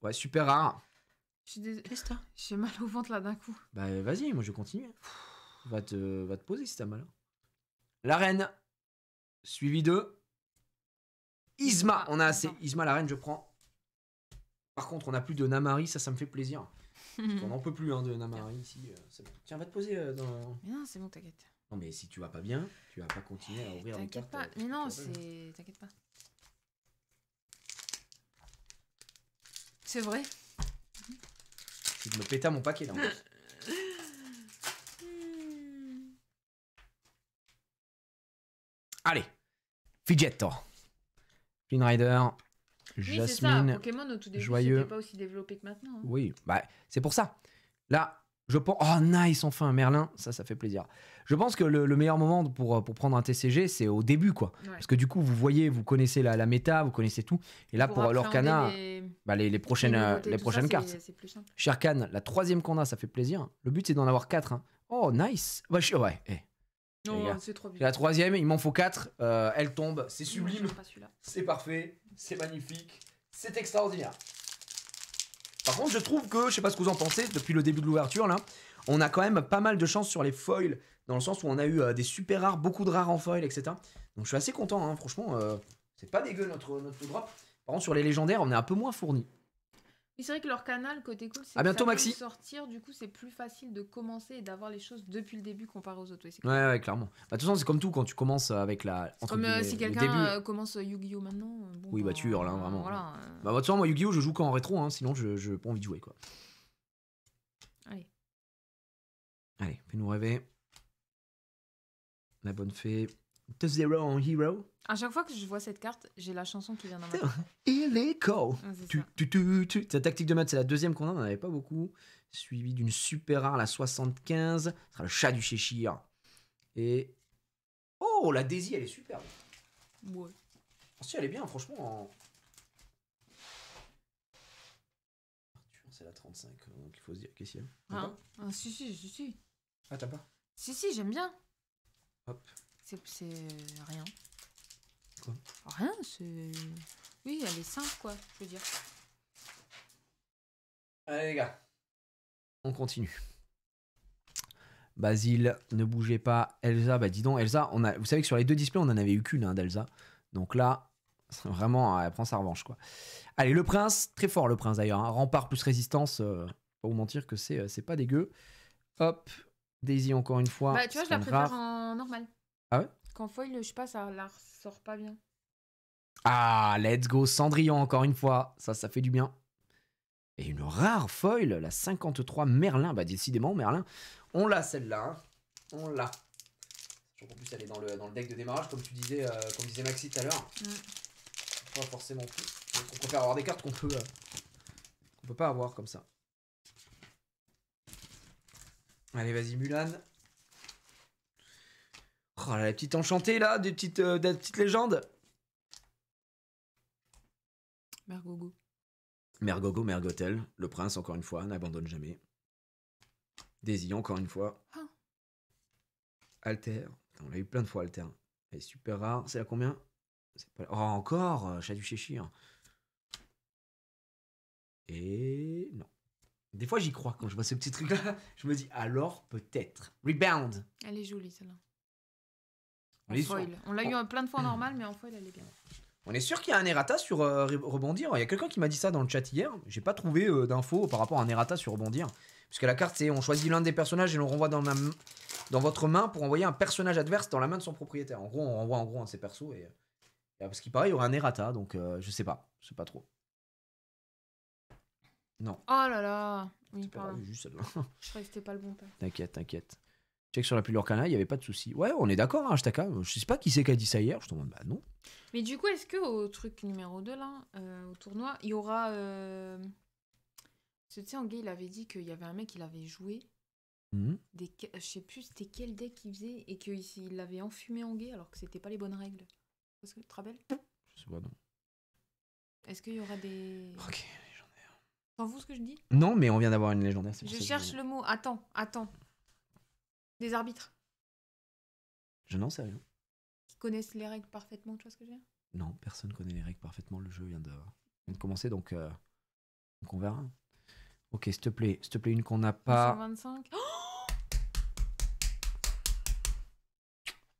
ouais, super rare. J'ai mal au ventre là d'un coup. Bah vas-y, moi je vais continuer. Va te poser si t'as mal. La reine. Suivi de Isma. On a assez. Isma la reine, je prends. Par contre, on a plus de Namari, ça me fait plaisir. On n'en peut plus hein, de Namari ici. Bon. Tiens, va te poser dans. Mais non, c'est bon, t'inquiète. Non mais si tu vas pas bien, tu vas pas continuer à ouvrir les cartes. T'inquiète pas, mais non, c'est... T'inquiète pas. C'est vrai. Tu me pétas mon paquet là en plus. Allez, Fidgetto. Flynn Rider. Oui, Jasmine. c'est ça. Pokémon au tout début, joyeux. c'était pas aussi développé que maintenant. Hein. Oui, bah c'est pour ça. Là, Je pense... Oh, nice, enfin, Merlin. Ça fait plaisir. Je pense que le meilleur moment pour prendre un TCG, c'est au début, quoi. Ouais. Parce que du coup, vous voyez, vous connaissez la méta, vous connaissez tout. Et là, pour l'Orcana, les prochaines cartes. C'est plus simple. Sherkan, la 3e qu'on a, ça fait plaisir. Le but, c'est d'en avoir 4. Hein. Oh, nice. Ouais. Non, c'est trop bien. La 3e, il m'en faut 4. Elle tombe. C'est sublime. Pas celui-là. C'est parfait. C'est magnifique. C'est extraordinaire. Par contre, je trouve que, je sais pas ce que vous en pensez, depuis le début de l'ouverture, là, on a quand même pas mal de chance sur les foils, dans le sens où on a eu des super rares, beaucoup de rares en foil, etc. Donc je suis assez content, hein, franchement, c'est pas dégueu notre drop. Par contre, sur les légendaires, on est un peu moins fourni. Mais c'est vrai que leur canal, côté cool, c'est À que bientôt, ça peut Maxi. sortir, du coup, c'est plus facile de commencer et d'avoir les choses depuis le début comparé aux autres. Ouais, clairement. Bah, de toute façon, c'est comme tout, quand tu commences avec la... Comme si quelqu'un commence Yu-Gi-Oh maintenant. Bon, oui, bah tu hurles, hein, vraiment. Voilà. Bah, de toute façon, moi, Yu-Gi-Oh, je joue qu'en rétro, hein, sinon je pas envie de jouer, quoi. Allez, fais-nous rêver. La bonne fée. The Zero en Hero. À chaque fois que je vois cette carte, j'ai la chanson qui vient dans ma tête. Il est cool. C'est ça. Cette tactique de maths, c'est la 2e qu'on a, on n'en avait pas beaucoup. Suivi d'une super rare, la 75. Ce sera le chat du Cheshire. Et. Oh, la Daisy, elle est superbe. Ouais. Oh, si, elle est bien, franchement. C'est la 35, donc il faut se dire. Qu'est-ce qu'il y a? Si. Ah, t'as pas? Si, j'aime bien. Hop. C'est rien. Quoi? Rien, c'est... Oui, elle est simple, quoi, je veux dire. Allez, les gars. On continue. Basile, ne bougez pas. Elsa, bah dis donc, Elsa, vous savez que sur les 2 displays, on en avait eu qu'une d'Elsa. Donc là, vraiment, elle prend sa revanche, quoi. Allez, le prince, très fort le prince d'ailleurs. Hein. Rempart plus résistance, pas vous mentir que c'est pas dégueu. Hop, Daisy encore une fois. Bah, tu vois, je la préfère en normal. Ah ouais? Qu'en foil, je sais pas, ça la ressort pas bien. Ah, let's go, Cendrillon encore une fois. Ça fait du bien. Et une rare foil, la 53 Merlin. Bah, décidément, Merlin, on l'a celle-là. Hein. On l'a. En plus, elle est dans le deck de démarrage, comme tu disais, comme disait Maxi tout à l'heure. Pas forcément tout. Donc, on préfère avoir des cartes qu'on peut pas avoir comme ça. Allez, vas-y, Mulan. Oh, la petite enchantée, là, des petites légendes. Mergogo, Mergotel. Le prince, encore une fois, n'abandonne jamais. Daisy, encore une fois. Alter. On l'a eu plein de fois, Alter. Elle est super rare. C'est la combien? Pas... Oh, encore chat du Cheshire. Et non. Des fois, j'y crois quand je vois ce petit truc-là. Je me dis, alors peut-être. Rebound. Elle est jolie, celle-là. En foil. On l'a eu plein de fois en normal, mais en foil, elle est bien. On est sûr qu'il y a un errata sur rebondir. Il y a quelqu'un qui m'a dit ça dans le chat hier. J'ai pas trouvé d'infos par rapport à un errata sur rebondir. Parce que la carte, c'est on choisit l'un des personnages et l'on renvoie dans votre main pour envoyer un personnage adverse dans la main de son propriétaire. En gros, on renvoie un de ses persos. Et parce qu'il paraît, il y aurait un errata. Donc, je sais pas. Je sais pas trop. Non. Oh là là. Oui, pardon. Juste celle-là. Je croyais que c'était pas le bon temps. T'inquiète. Check sur l'appli de l'Orcana, il n'y avait pas de souci. Ouais, on est d'accord, hein, Ashtaka. Je sais pas qui c'est qui a dit ça hier. Je te demande, bah non. Mais du coup, est-ce que au truc numéro 2, là, au tournoi, il y aura... Tu sais, Anguille, il avait dit qu'il y avait un mec, il avait joué. Je sais plus c'était quel deck il faisait et qu'il l'avait enfumé Anguille alors que c'était pas les bonnes règles. Parce que tu te rappelles? Je sais pas, non. Est-ce qu'il y aura des... Ok, légendaire. T'en fous ce que je dis? Non, mais on vient d'avoir une légendaire. Je cherche le mot. Attends. Des arbitres. Je n'en sais rien. Qui connaissent les règles parfaitement, tu vois ce que je veux dire? Non, personne connaît les règles parfaitement. Le jeu vient de commencer, donc on verra. Ok, s'il te plaît, une qu'on n'a pas. 125.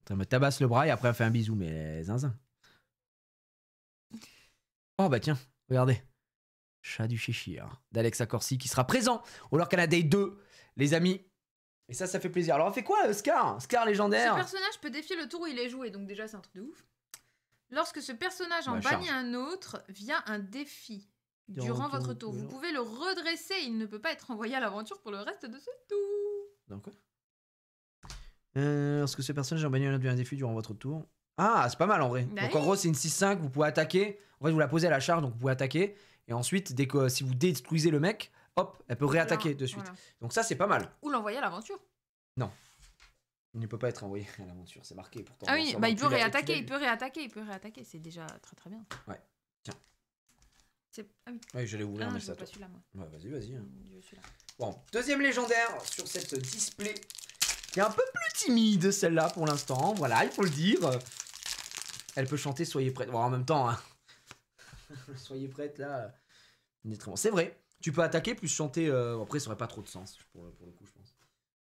Ça me tabasse le bras et après elle fait un bisou, mais zinzin. Oh bah tiens, regardez. Chat du Cheshire d'Alexa Corsi qui sera présent au Lorcana Day 2, les amis. Et ça fait plaisir. Alors, on fait quoi, Scar légendaire? Ce personnage peut défier le tour où il est joué, donc déjà, c'est un truc de ouf. Lorsque ce personnage en bannit un autre, via un défi durant votre tour, vous pouvez le redresser. Il ne peut pas être envoyé à l'aventure pour le reste de ce tour. Donc quoi? Lorsque ce personnage en bannit un autre via un défi durant votre tour. Ah, c'est pas mal en vrai. Bah donc oui. en gros, c'est une 6-5, vous pouvez attaquer. En fait, vous la posez à la charge, donc vous pouvez attaquer. Et ensuite, si vous détruisez le mec, hop, elle peut réattaquer de suite. Voilà. Donc ça, c'est pas mal. Ou l'envoyer à l'aventure. Non. Il ne peut pas être envoyé à l'aventure, c'est marqué pourtant. Ah oui, bah il peut réattaquer, il peut réattaquer, c'est déjà très très bien. Ouais, tiens. Ah oui. Ouais, j'allais ouvrir, mais je ça veux pas celui-là, moi. Ouais, vas-y. Je veux celui-là. Bon, deuxième légendaire sur cette display. Qui est un peu plus timide, celle-là, pour l'instant. Voilà, il faut le dire. Elle peut chanter Soyez prête. Bon, en même temps, hein. Soyez prête, là. C'est vrai. Tu peux attaquer plus chanter. Après, ça aurait pas trop de sens pour le coup, je pense.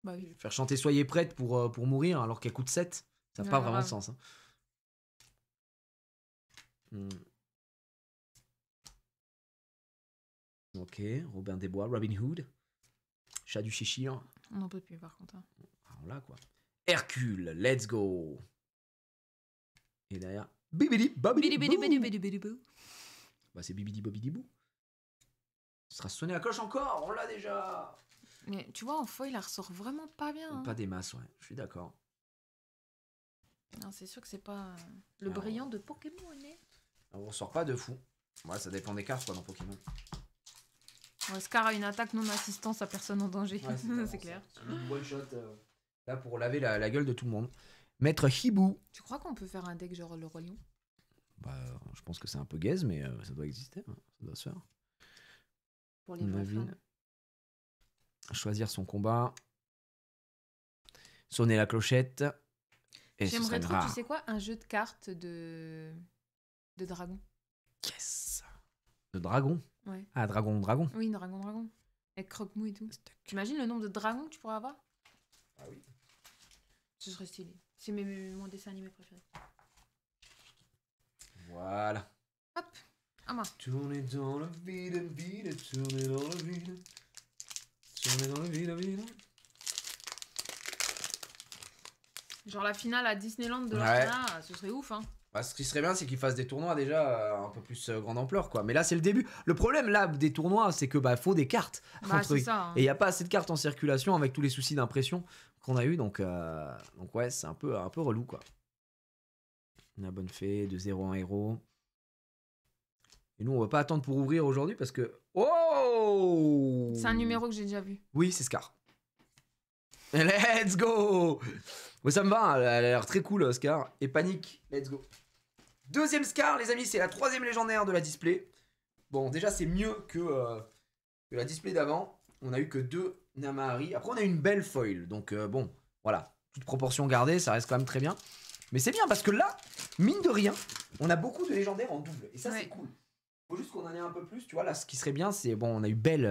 Bah oui. Faire chanter Soyez prête pour mourir alors qu'elle coûte 7, ça n'a pas vraiment de sens. Hein. Ok, Robin des Bois, Robin Hood. Chat du Cheshire. On n'en peut plus par contre. Hein. Alors là, quoi. Hercule, let's go. Et derrière, Bibidi Bobidi Boo. Bah, c'est Bibidi Bobidi Boo. Ce sera sonné à cloche encore, on l'a déjà. Mais tu vois, en foil, elle ressort vraiment pas bien. Hein. Pas des masses, ouais, je suis d'accord. Non, c'est sûr que c'est pas le brillant de Pokémon. On ressort pas de fou. Ouais, ça dépend des cartes, quoi, dans Pokémon. Ouais, Scar a une attaque non-assistance à personne en danger. Ouais, c'est clair. C'est une one shot là pour laver la gueule de tout le monde. Maître Hibou. Tu crois qu'on peut faire un deck genre le Roi Lion? Bah, je pense que c'est un peu gaze, mais ça doit exister. Hein. Ça doit se faire. Pour les fans. Choisir son combat. Sonner la clochette. J'aimerais trop, tu sais quoi, un jeu de cartes de dragon. Yes. De dragon. Ouais. Ah, dragon. Oui, dragon. Avec croque-mou et tout. T'imagines le nombre de dragons que tu pourrais avoir? Ah oui. Ce serait stylé. C'est mon dessin animé préféré. Voilà. Hop, à moi. Tournez dans la ville, tournez dans la ville. Tournez dans la ville. Genre la finale à Disneyland de l'Arcana, ce serait ouf, hein. Bah, ce qui serait bien, c'est qu'ils fassent des tournois déjà un peu plus grande ampleur, quoi. Mais là, c'est le début. Le problème, là, des tournois, c'est que faut des cartes. C'est ça. Hein. Et il n'y a pas assez de cartes en circulation avec tous les soucis d'impression qu'on a eu. Donc ouais, c'est un peu relou, quoi. La bonne fée, de 0 à 1 héros. Et nous, on va pas attendre pour ouvrir aujourd'hui parce que... Oh! C'est un numéro que j'ai déjà vu. Oui, c'est Scar. Let's go! Ouais, ça me va, elle a l'air très cool, Scar. Et panique, let's go. Deuxième Scar, les amis, c'est la troisième légendaire de la display. Bon, déjà, c'est mieux que la display d'avant. On a eu que 2 Namahari. Après, on a eu une belle foil. Donc, bon, voilà. Toute proportion gardée, ça reste quand même très bien. Mais c'est bien parce que là, mine de rien, on a beaucoup de légendaires en double. Et ça, c'est cool. Faut juste qu'on en ait un peu plus. Tu vois, là, ce qui serait bien, c'est... Bon, on a eu Belle,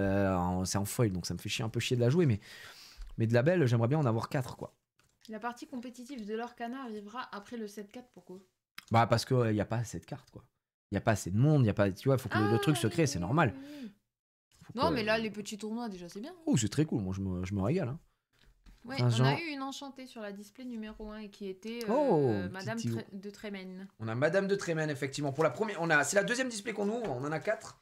c'est en foil, donc ça me fait un peu chier de la jouer. Mais de la Belle, j'aimerais bien en avoir 4, quoi. La partie compétitive de l'Arcana arrivera après le 7-4, pourquoi? Bah, parce qu'il n'y a pas assez de cartes, quoi. Il n'y a pas assez de monde, il y a pas... Tu vois, il faut que le truc se crée, c'est normal. Non, mais là, les petits tournois, déjà, c'est bien. Oh, c'est très cool, moi, je me régale. Hein. Ouais, on a eu une enchantée sur la display numéro 1 et qui était Madame de Trémen. On a Madame de Trémen, effectivement. Pour la première, c'est la deuxième display qu'on ouvre, on en a 4.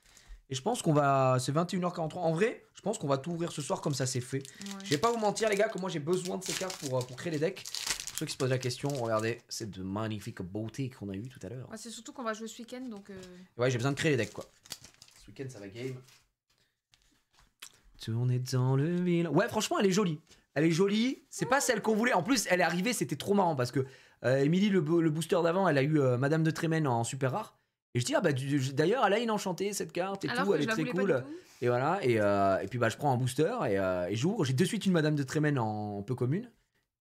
Et je pense qu'on va... C'est 21h43. En vrai, je pense qu'on va tout ouvrir ce soir comme ça c'est fait. Ouais. Je vais pas vous mentir, les gars, que moi j'ai besoin de ces cartes pour créer les decks. Pour ceux qui se posent la question, regardez, c'est de magnifiques beautés qu'on a eu tout à l'heure. Ouais, c'est surtout qu'on va jouer ce week-end, donc... Ouais, j'ai besoin de créer les decks, quoi. Ce week-end, ça va game. Tournez dans le ville. Ouais, franchement, elle est jolie. Elle est jolie. C'est pas celle qu'on voulait. En plus, elle est arrivée, c'était trop marrant parce que Émilie, le booster d'avant, elle a eu Madame de Trémen en super rare. Et je dis, d'ailleurs, elle a une enchantée cette carte et alors tout, elle est très cool. Et voilà, et puis je prends un booster et j'ouvre. J'ai de suite une Madame de Trémen en peu commune.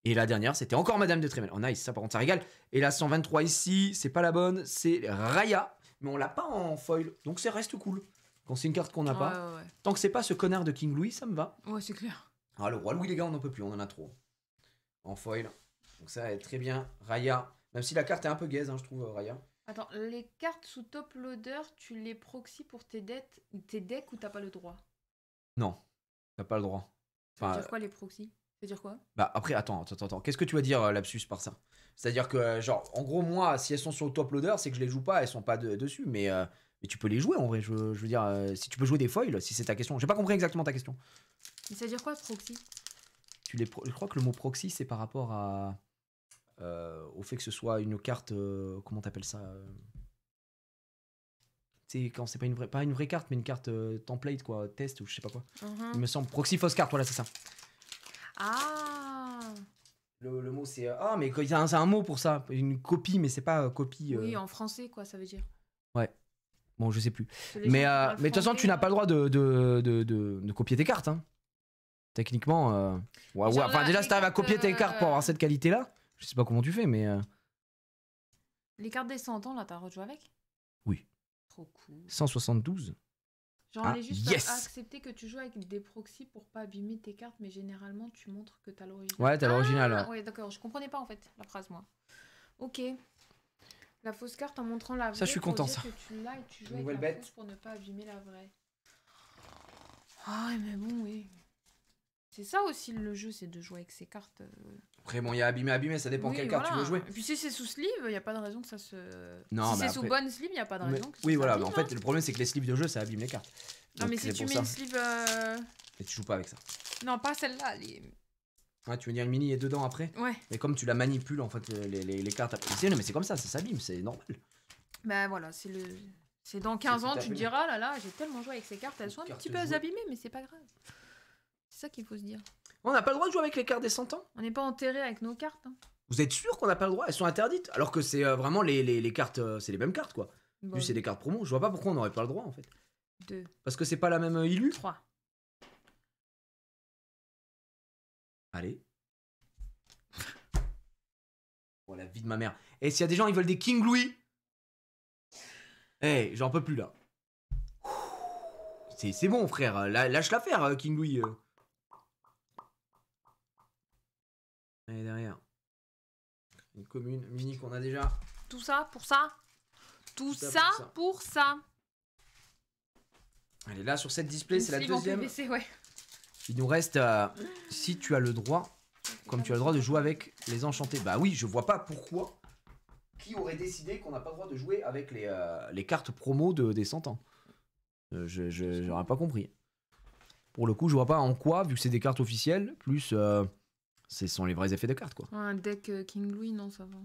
Et la dernière, c'était encore Madame de Trémen. Oh nice, ça par contre, ça régale. Et la 123 ici, c'est pas la bonne, c'est Raya. Mais on l'a pas en foil, donc ça reste cool. Quand c'est une carte qu'on n'a pas. Ouais. Tant que c'est pas ce connard de King Louis, ça me va. Ouais, c'est clair. Ah, le roi Louis, les gars, on n'en peut plus, on en a trop. En foil. Donc ça va être très bien. Raya, même si la carte est un peu gaze, hein, je trouve, Raya. Attends, les cartes sous top loader, tu les proxys pour tes decks ou t'as pas le droit? Non, t'as pas le droit. Ça veut dire quoi les proxys? Ça veut dire quoi? Bah après, attends. Qu'est-ce que tu vas dire, lapsus, par ça? C'est-à-dire que, genre, en gros, moi, si elles sont sur le top loader, c'est que je les joue pas, elles sont pas dessus, mais tu peux les jouer en vrai. Je veux dire, si tu peux jouer des foils, si c'est ta question. J'ai pas compris exactement ta question. Mais ça veut dire quoi, proxy? Je crois que le mot proxy, c'est par rapport au fait que ce soit une carte. Comment t'appelles ça? quand c'est pas une vraie carte, mais une carte template, quoi, test ou je sais pas quoi. Mhm. Il me semble. Proxy fausse carte, voilà, c'est ça. Ah. Le mot, c'est. Ah, mais c'est un mot pour ça. Une copie, mais c'est pas copie. Oui, en français, quoi, ça veut dire. Ouais. Bon, je sais plus. C'est les Mais gens qui de toute façon, tu n'as pas le droit de copier tes cartes. Hein. Techniquement. Ouais, Genre enfin, là, déjà, les si t'arrives à cartes, copier tes cartes pour avoir cette qualité-là, je sais pas comment tu fais, mais. Les cartes des 100 ans, là, t'as rejoué avec? Oui. Trop cool. 172. Genre, Ah, elle est juste yes à accepter que tu joues avec des proxys pour pas abîmer tes cartes, mais généralement, tu montres que t'as l'original. Ouais, t'as l'original. Ah, ouais, d'accord, je comprenais pas en fait la phrase, moi. Ok. La fausse carte en montrant la vraie. Ça, je suis content, pour dire ça. que tu l'as et tu joues Nouvelle avec la bête. fausse pour ne pas abîmer la vraie. Ah, ouais, mais bon, oui. C'est ça aussi le jeu, c'est de jouer avec ses cartes. Après, bon, il y a abîmé, ça dépend Oui, quelle carte tu veux jouer. Et puis si c'est sous sleeve, il n'y a pas de raison que ça se. Non, si mais c'est sous après- bonne sleeve, il n'y a pas de raison que ça Oui, voilà, s'abîme, mais en fait, le problème, c'est que les slips de jeu, ça abîme les cartes. Non, Donc, mais si c'est tu pour mets ça. une sleeve. Et tu joues pas avec ça. Non, pas celle-là. Les... Ouais, tu veux dire le mini est dedans après. Ouais. Mais comme tu la manipules, en fait, les cartes après. Non, mais c'est comme ça s'abîme, c'est normal. Bah voilà, c'est le. C'est dans 15 ans, tout à tu fait te diras, là là, j'ai tellement joué avec ces cartes, elles sont un Cartes petit peu jouées. abîmées, mais c'est pas grave. C'est ça qu'il faut se dire. On n'a pas le droit de jouer avec les cartes des 100 ans. On n'est pas enterré avec nos cartes. Hein. Vous êtes sûr qu'on n'a pas le droit? Elles sont interdites. Alors que c'est vraiment les cartes, c'est les mêmes cartes, quoi. Bon, Juste, c'est des cartes promo. Je vois pas pourquoi on n'aurait pas le droit, en fait. 2, Parce que c'est pas la même illu. 3. Allez. Oh, la vie de ma mère. Et s'il y a des gens, ils veulent des King Louis. Eh, j'en peux plus, là. C'est bon, frère. Lâche l'affaire, King Louis. Allez, derrière. Une commune, mini qu'on a déjà. Tout ça pour ça. Tout ça ça pour ça. pour ça. Allez, là, sur cette display, c'est la Sleeve en deuxième. PVC, ouais. Il nous reste, si tu as le droit, comme tu as le droit de jouer avec les enchantés. Bah oui, je vois pas pourquoi. Qui aurait décidé qu'on n'a pas le droit de jouer avec les cartes promo des 100 ans. J'aurais pas compris. Pour le coup, je vois pas en quoi, vu que c'est des cartes officielles, plus ce sont les vrais effets de cartes, quoi. Un deck King Louis, non, ça va.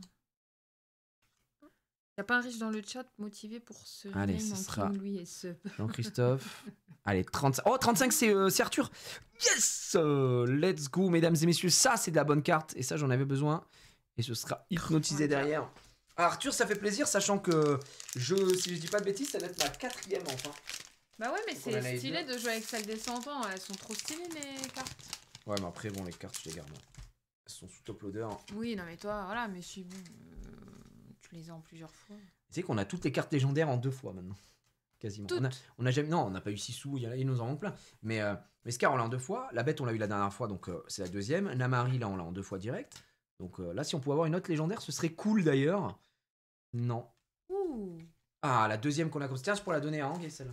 Y a pas un riche dans le chat motivé pour ce Allez, rename ce en sera King Louis et ce. Jean-Christophe. Allez, 35. Oh, 35, c'est Arthur. Yes, let's go, mesdames et messieurs. Ça, c'est de la bonne carte. Et ça, j'en avais besoin. Et ce sera hypnotisé derrière. Ah, Arthur, ça fait plaisir, sachant que si je dis pas de bêtises, ça va être ma 4e enfin. Bah ouais, mais Donc, on en a c'est eu stylé deux. de jouer avec celles des 100 ans. Elles sont trop stylées, les cartes. Ouais, mais après, bon, les cartes, je les garde. Elles sont sous top loader. Oui, non, mais toi, voilà, mais si bon. Tu les as en plusieurs fois. Tu sais qu'on a toutes les cartes légendaires en 2 fois maintenant. Quasiment. Toutes. On a jamais. Non, on n'a pas eu Sissou, il nous en manque plein. Mais Scar, on l'a en 2 fois. La bête, on l'a eu la dernière fois, donc c'est la deuxième. Namari, là, on l'a en 2 fois direct. Donc là, si on pouvait avoir une autre légendaire, ce serait cool d'ailleurs. Non. Ouh. Ah, la deuxième qu'on a comme. Tiens, je pourrais la donner à Ang, celle-là.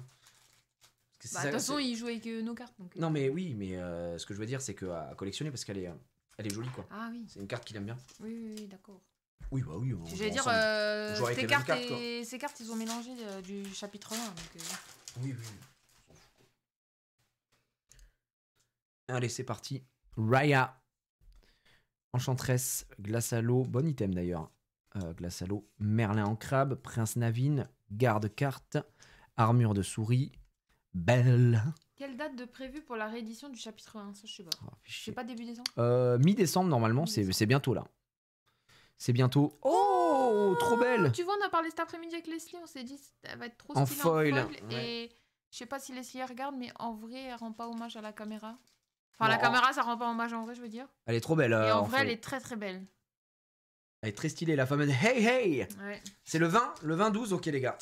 Parce que Bah, de toute façon, il joue avec nos cartes. Donc... Non, mais oui, mais ce que je veux dire, c'est qu'à collectionner, parce qu'elle est jolie, quoi. Ah oui. C'est une carte qu'il aime bien. Oui, d'accord. Oui, bah oui. on J'allais joue dire, ensemble. On joue avec ces les mêmes cartes, cartes, quoi. ces cartes, ils ont mélangé du chapitre 1. Donc, Oui, oui. On s'en fout, quoi. Allez, c'est parti. Raya. Enchantresse, glace à l'eau, bon item d'ailleurs. Glace à l'eau, Merlin en crabe, Prince Navine, garde-carte, armure de souris, belle. Quelle date de prévu pour la réédition du chapitre 1? Ça, je sais pas. Oh, C'est pas début décembre? Mi-décembre normalement, c'est bientôt là. C'est bientôt. Oh, trop belle. Tu vois, on a parlé cet après-midi avec Leslie, on s'est dit elle va être trop En stylée foil, en foil. ouais. Et je sais pas si Leslie elle regarde, mais en vrai, elle rend pas hommage à la caméra. Enfin, Non. la caméra, ça rend pas hommage en vrai, je veux dire. Elle est trop belle. Et en en vrai, fait. elle est très très belle. Elle est très stylée, la fameuse Hey Hey. Ouais. C'est le 20-12, ok les gars.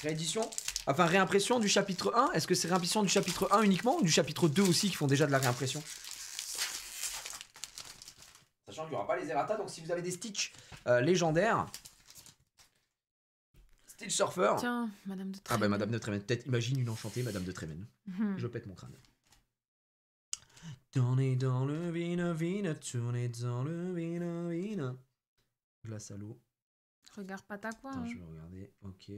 Réédition, enfin réimpression du chapitre 1. Est-ce que c'est réimpression du chapitre 1 uniquement ou du chapitre 2 aussi qui font déjà de la réimpression? Sachant qu'il n'y aura pas les errata, donc si vous avez des Stitch légendaires, Stitch Surfer. Tiens, Madame de Ah Treven. bah Madame de Treven, peut-être imagine une enchantée Madame de Treven. Mhm. Je pète mon crâne. Tournez dans le vine, tournez dans le vine. Glace à l'eau. Regarde pas ta quoi. Attends, Hein. je vais regarder. Ok.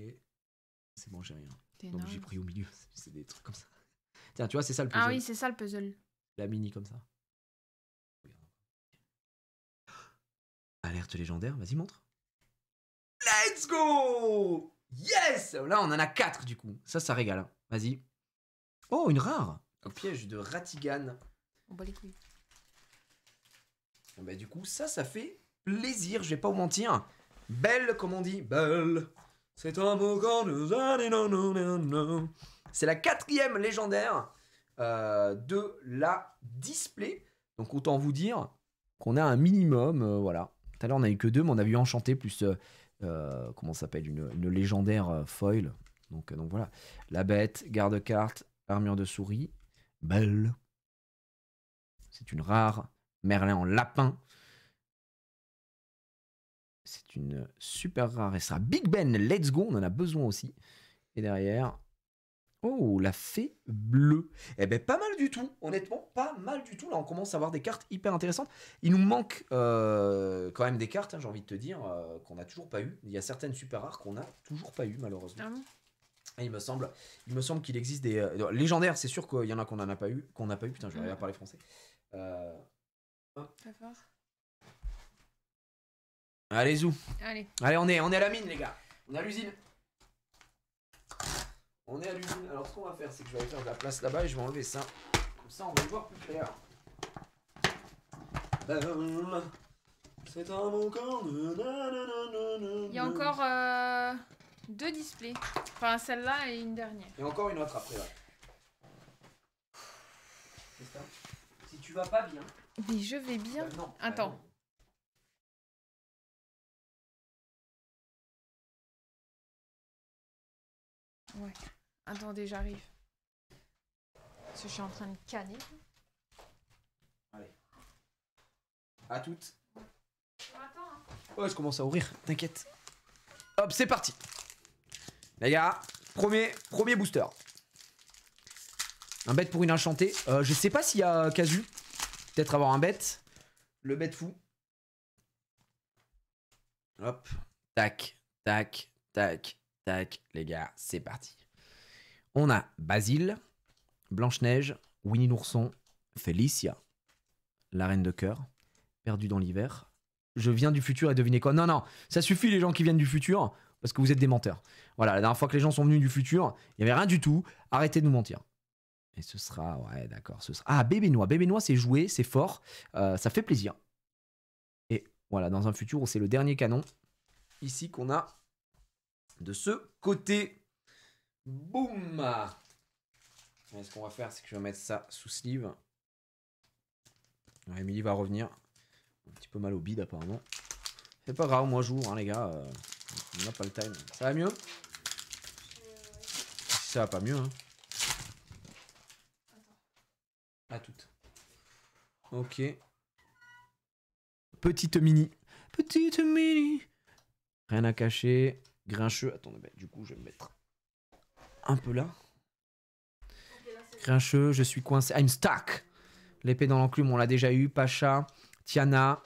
C'est bon, j'ai rien. T'es Donc naze. j'ai pris au milieu. C'est des trucs comme ça. Tiens, tu vois, c'est ça le puzzle. Ah oui, c'est ça le puzzle. La mini comme ça. Alerte légendaire, vas-y montre. Let's go. Yes! Là, on en a 4 du coup. Ça régale. Hein. Vas-y. Oh, une rare. Un piège de Ratigan. On bat les couilles. Bah, du coup, ça fait plaisir, je vais pas vous mentir. Belle, comme on dit. Belle. C'est un beau corps de... C'est la 4e légendaire de la display. Donc, autant vous dire qu'on a un minimum. Voilà. Tout à l'heure, on a eu que 2, mais on a vu enchanté plus... comment ça s'appelle une légendaire foil. Donc voilà. La bête, garde-carte, armure de souris. Belle. C'est une rare. Merlin en lapin. C'est une super rare. Et ça sera Big Ben, let's go. On en a besoin aussi. Et derrière. Oh, la fée bleue. Eh ben, pas mal du tout. Honnêtement, pas mal du tout. Là, on commence à avoir des cartes hyper intéressantes. Il nous manque quand même des cartes, hein, j'ai envie de te dire, qu'on n'a toujours pas eu. Il y a certaines super rares qu'on n'a toujours pas eu, malheureusement. Ah bon? Et il me semble qu'il existe des légendaires. C'est sûr qu'il y en a qu'on n'a pas eu. Putain, je vais arriver à parler français. Très fort. Allez, zou. Allez, on est à la mine, les gars. On est à l'usine. On est à l'usine. Alors, ce qu'on va faire, c'est que je vais aller faire de la place là-bas et je vais enlever ça. Comme ça, on va y voir plus clair. C'est un bon corps. il y a encore 2 displays. Enfin, celle-là et une dernière. Et encore une autre après, ouais. C'est ça. Si tu vas pas bien. Mais je vais bien. Non. Attends. Ouais. Attendez, j'arrive. Parce que je suis en train de canner. Allez. À toutes. Attends, hein. Ouais, je commence à ouvrir, t'inquiète. Hop, c'est parti. Les gars, premier booster. Un bête pour une enchantée. Je sais pas s'il y a casu. Peut-être avoir un bête. Le bête fou. Hop. Tac, tac, tac, tac. Les gars, c'est parti. On a Basile, Blanche-Neige, Winnie l'ourson, Félicia, la reine de cœur, perdue dans l'hiver. Je viens du futur et devinez quoi? Non, ça suffit les gens qui viennent du futur, parce que vous êtes des menteurs. Voilà, la dernière fois que les gens sont venus du futur, il n'y avait rien du tout. Arrêtez de nous mentir. Et ce sera, ouais, d'accord, ce sera... Ah, Bébé Noix. Bébé Noix, c'est joué, c'est fort, ça fait plaisir. Et voilà, dans un futur où c'est le dernier canon, ici qu'on a de ce côté. Boum. Et ce qu'on va faire, c'est que je vais mettre ça sous sleeve. Ouais, Emily va revenir. Un petit peu mal au bide apparemment. C'est pas grave, moi j'ouvre, hein, les gars. On n'a pas le time. Ça va mieux? Ça va pas mieux, hein. À toutes. Ok. Petite mini. Petite mini. Rien à cacher. Grincheux. Attendez, bah, du coup, je vais me mettre un peu là. Grincheux, je suis coincé. I'm stuck. L'épée dans l'enclume, on l'a déjà eu. Pacha, Tiana.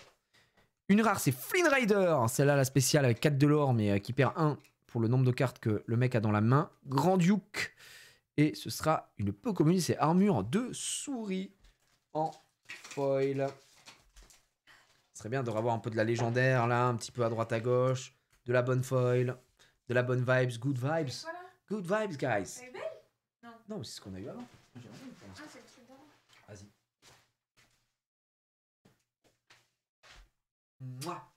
Une rare, c'est Flynn Rider. Celle-là, la spéciale avec 4 de l'or, mais qui perd 1 pour le nombre de cartes que le mec a dans la main. Grand Duke. Et ce sera une peu commune, c'est armure de souris en foil. Ce serait bien de revoir un peu de la légendaire, là, un petit peu à droite à gauche. De la bonne foil. De la bonne vibes. Good vibes. Voilà. Good vibes, guys. Elle est belle? Non. Non, mais c'est ce qu'on a eu avant. Ah, c'est le truc d'avant. Vas-y. Mouah.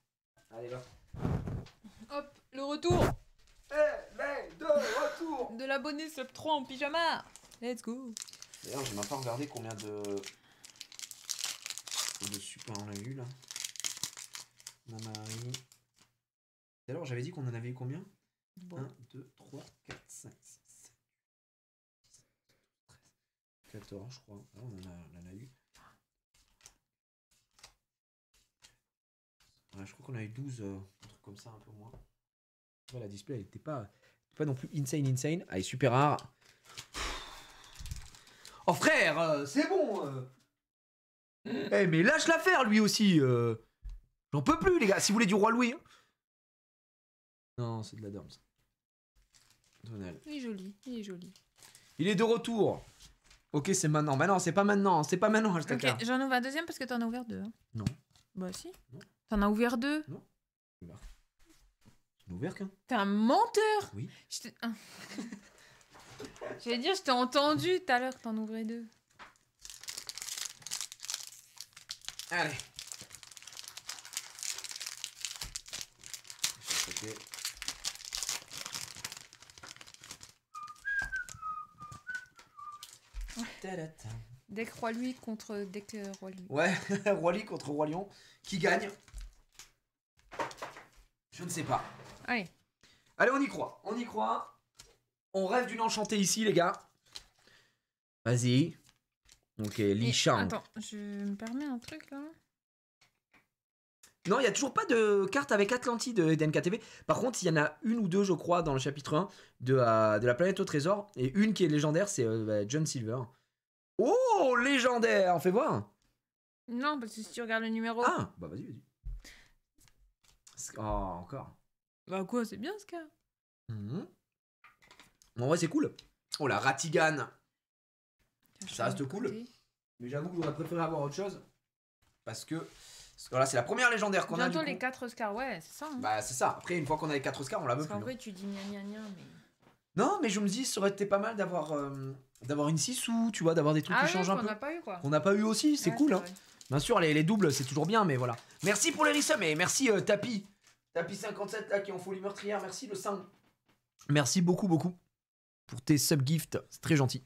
Allez, va. Hop, le retour De retour. de l'abonné sub 3 en pyjama. Let's go. D'ailleurs, j'ai même pas regardé combien de super on a eu, là. Mamari. Alors, j'avais dit qu'on en avait eu combien? Bon. 1, 2, 3, 4, 5, 6, 7, 13, 14, je crois. Ah, on en a eu. Ouais, je crois qu'on a eu 12, un truc comme ça, un peu moins. Ouais, la display, elle était pas non plus insane. Elle est super rare. Oh frère, c'est bon. Eh, mais lâche l'affaire, lui aussi. J'en peux plus, les gars. Si vous voulez du Roi Louis. Hein. Non, c'est de la dorme, ça. Donald. Il est joli, il est joli. Il est de retour. Ok, c'est maintenant. Bah non, c'est pas maintenant. C'est pas maintenant, hashtag. Ok, j'en ouvre un deuxième parce que t'en as ouvert 2. Hein. Non. Bah si. Non. T'en as ouvert 2. Non. Bah. Ouvert qu'un. T'es un menteur. Oui. J'allais dire, je t'ai entendu tout à l'heure que t'en ouvrais 2. Allez. Okay. Deck Roi Louis contre Deck Roi Louis. Ouais, Roi Louis contre Roi Lion. Qui gagne? Je ne sais pas. Allez. Allez, on y croit. On y croit. On rêve d'une enchantée ici, les gars. Vas-y. Ok, Li Shang. Attends, je me permets un truc là. Non, il n'y a toujours pas de carte avec Atlantide d'NKTV. Par contre, il y en a une ou deux, je crois, dans le chapitre 1 de la planète au trésor. Et une qui est légendaire, c'est John Silver. Oh, légendaire! Fais voir. Non, parce que si tu regardes le numéro... Ah, bah vas-y, vas-y. Oh, encore. Bah quoi, c'est bien ce cas. En vrai, c'est cool. Oh, la Ratigan. Ça reste cool. Mais j'avoue que j'aurais préféré avoir autre chose. Parce que... Voilà, c'est la première légendaire qu'on a. Bientôt les 4 Oscars, ouais, c'est ça. Hein. Bah, c'est ça. Après, une fois qu'on a les 4 Oscars, on la veut plus. En vrai, hein. tu dis gna mais. Non, mais je me dis, ça aurait été pas mal d'avoir une 6 ou tu vois, d'avoir des trucs qui changent un peu. Qu'on n'a pas eu, quoi. Qu'on n'a pas eu aussi, c'est cool. Hein. Bien sûr, les doubles, c'est toujours bien, mais voilà. Merci pour les resums et merci Tapi. Tapi57 là qui est en folie meurtrière. Merci le 5. Merci beaucoup, beaucoup pour tes subgifts. C'est très gentil.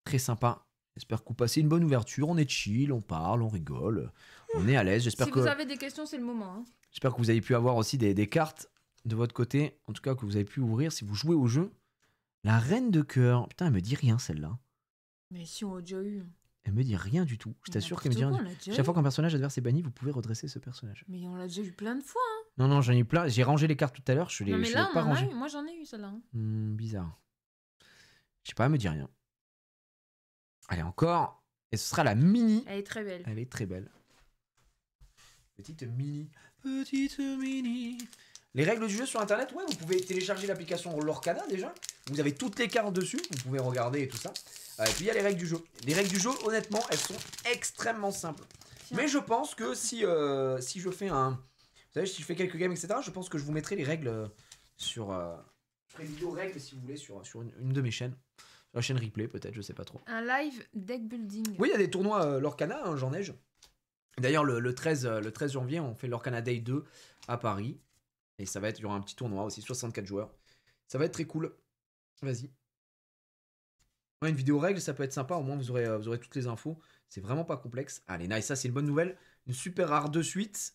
Très sympa. J'espère que vous passez une bonne ouverture. On est chill, on parle, on rigole. On est à l'aise. J'espère si que... vous avez des questions, c'est le moment. Hein. J'espère que vous avez pu avoir aussi des cartes de votre côté. En tout cas, que vous avez pu ouvrir si vous jouez au jeu. La reine de cœur. Putain, elle me dit rien celle-là. Mais si on l'a déjà eu. Elle me dit rien du tout. Je t'assure qu'elle me dit rien. Chaque fois qu'un personnage adverse est banni, vous pouvez redresser ce personnage. Mais on l'a déjà eu plein de fois. Hein. Non, non, j'en ai eu plein. J'ai rangé les cartes tout à l'heure. Je les pas rangées. Moi, j'en ai eu celle-là. Hein. Bizarre. Je sais pas, elle me dit rien. Allez, encore. Et ce sera la mini. Elle est très belle. Elle est très belle. Petite mini. Petite mini. Les règles du jeu sur internet, ouais, vous pouvez télécharger l'application Lorcana déjà. Vous avez toutes les cartes dessus, vous pouvez regarder et tout ça. Et puis il y a les règles du jeu. Les règles du jeu, honnêtement, elles sont extrêmement simples. Tiens. Mais je pense que si je fais un... Vous savez, si je fais quelques games, etc., je pense que je vous mettrai les règles sur... je ferai une vidéo règles, si vous voulez, sur une de mes chaînes. Sur la chaîne replay, peut-être, je sais pas trop. Un live deck building. Oui, il y a des tournois Lorcana, hein, j'en ai. D'ailleurs, le 13 janvier, on fait Lorcana Day 2 à Paris. Et ça va être, il y aura un petit tournoi aussi, 64 joueurs. Ça va être très cool. Vas-y. Ouais, une vidéo règle, ça peut être sympa. Au moins, vous aurez toutes les infos. C'est vraiment pas complexe. Allez, nice, ça c'est une bonne nouvelle. Une super rare de suite.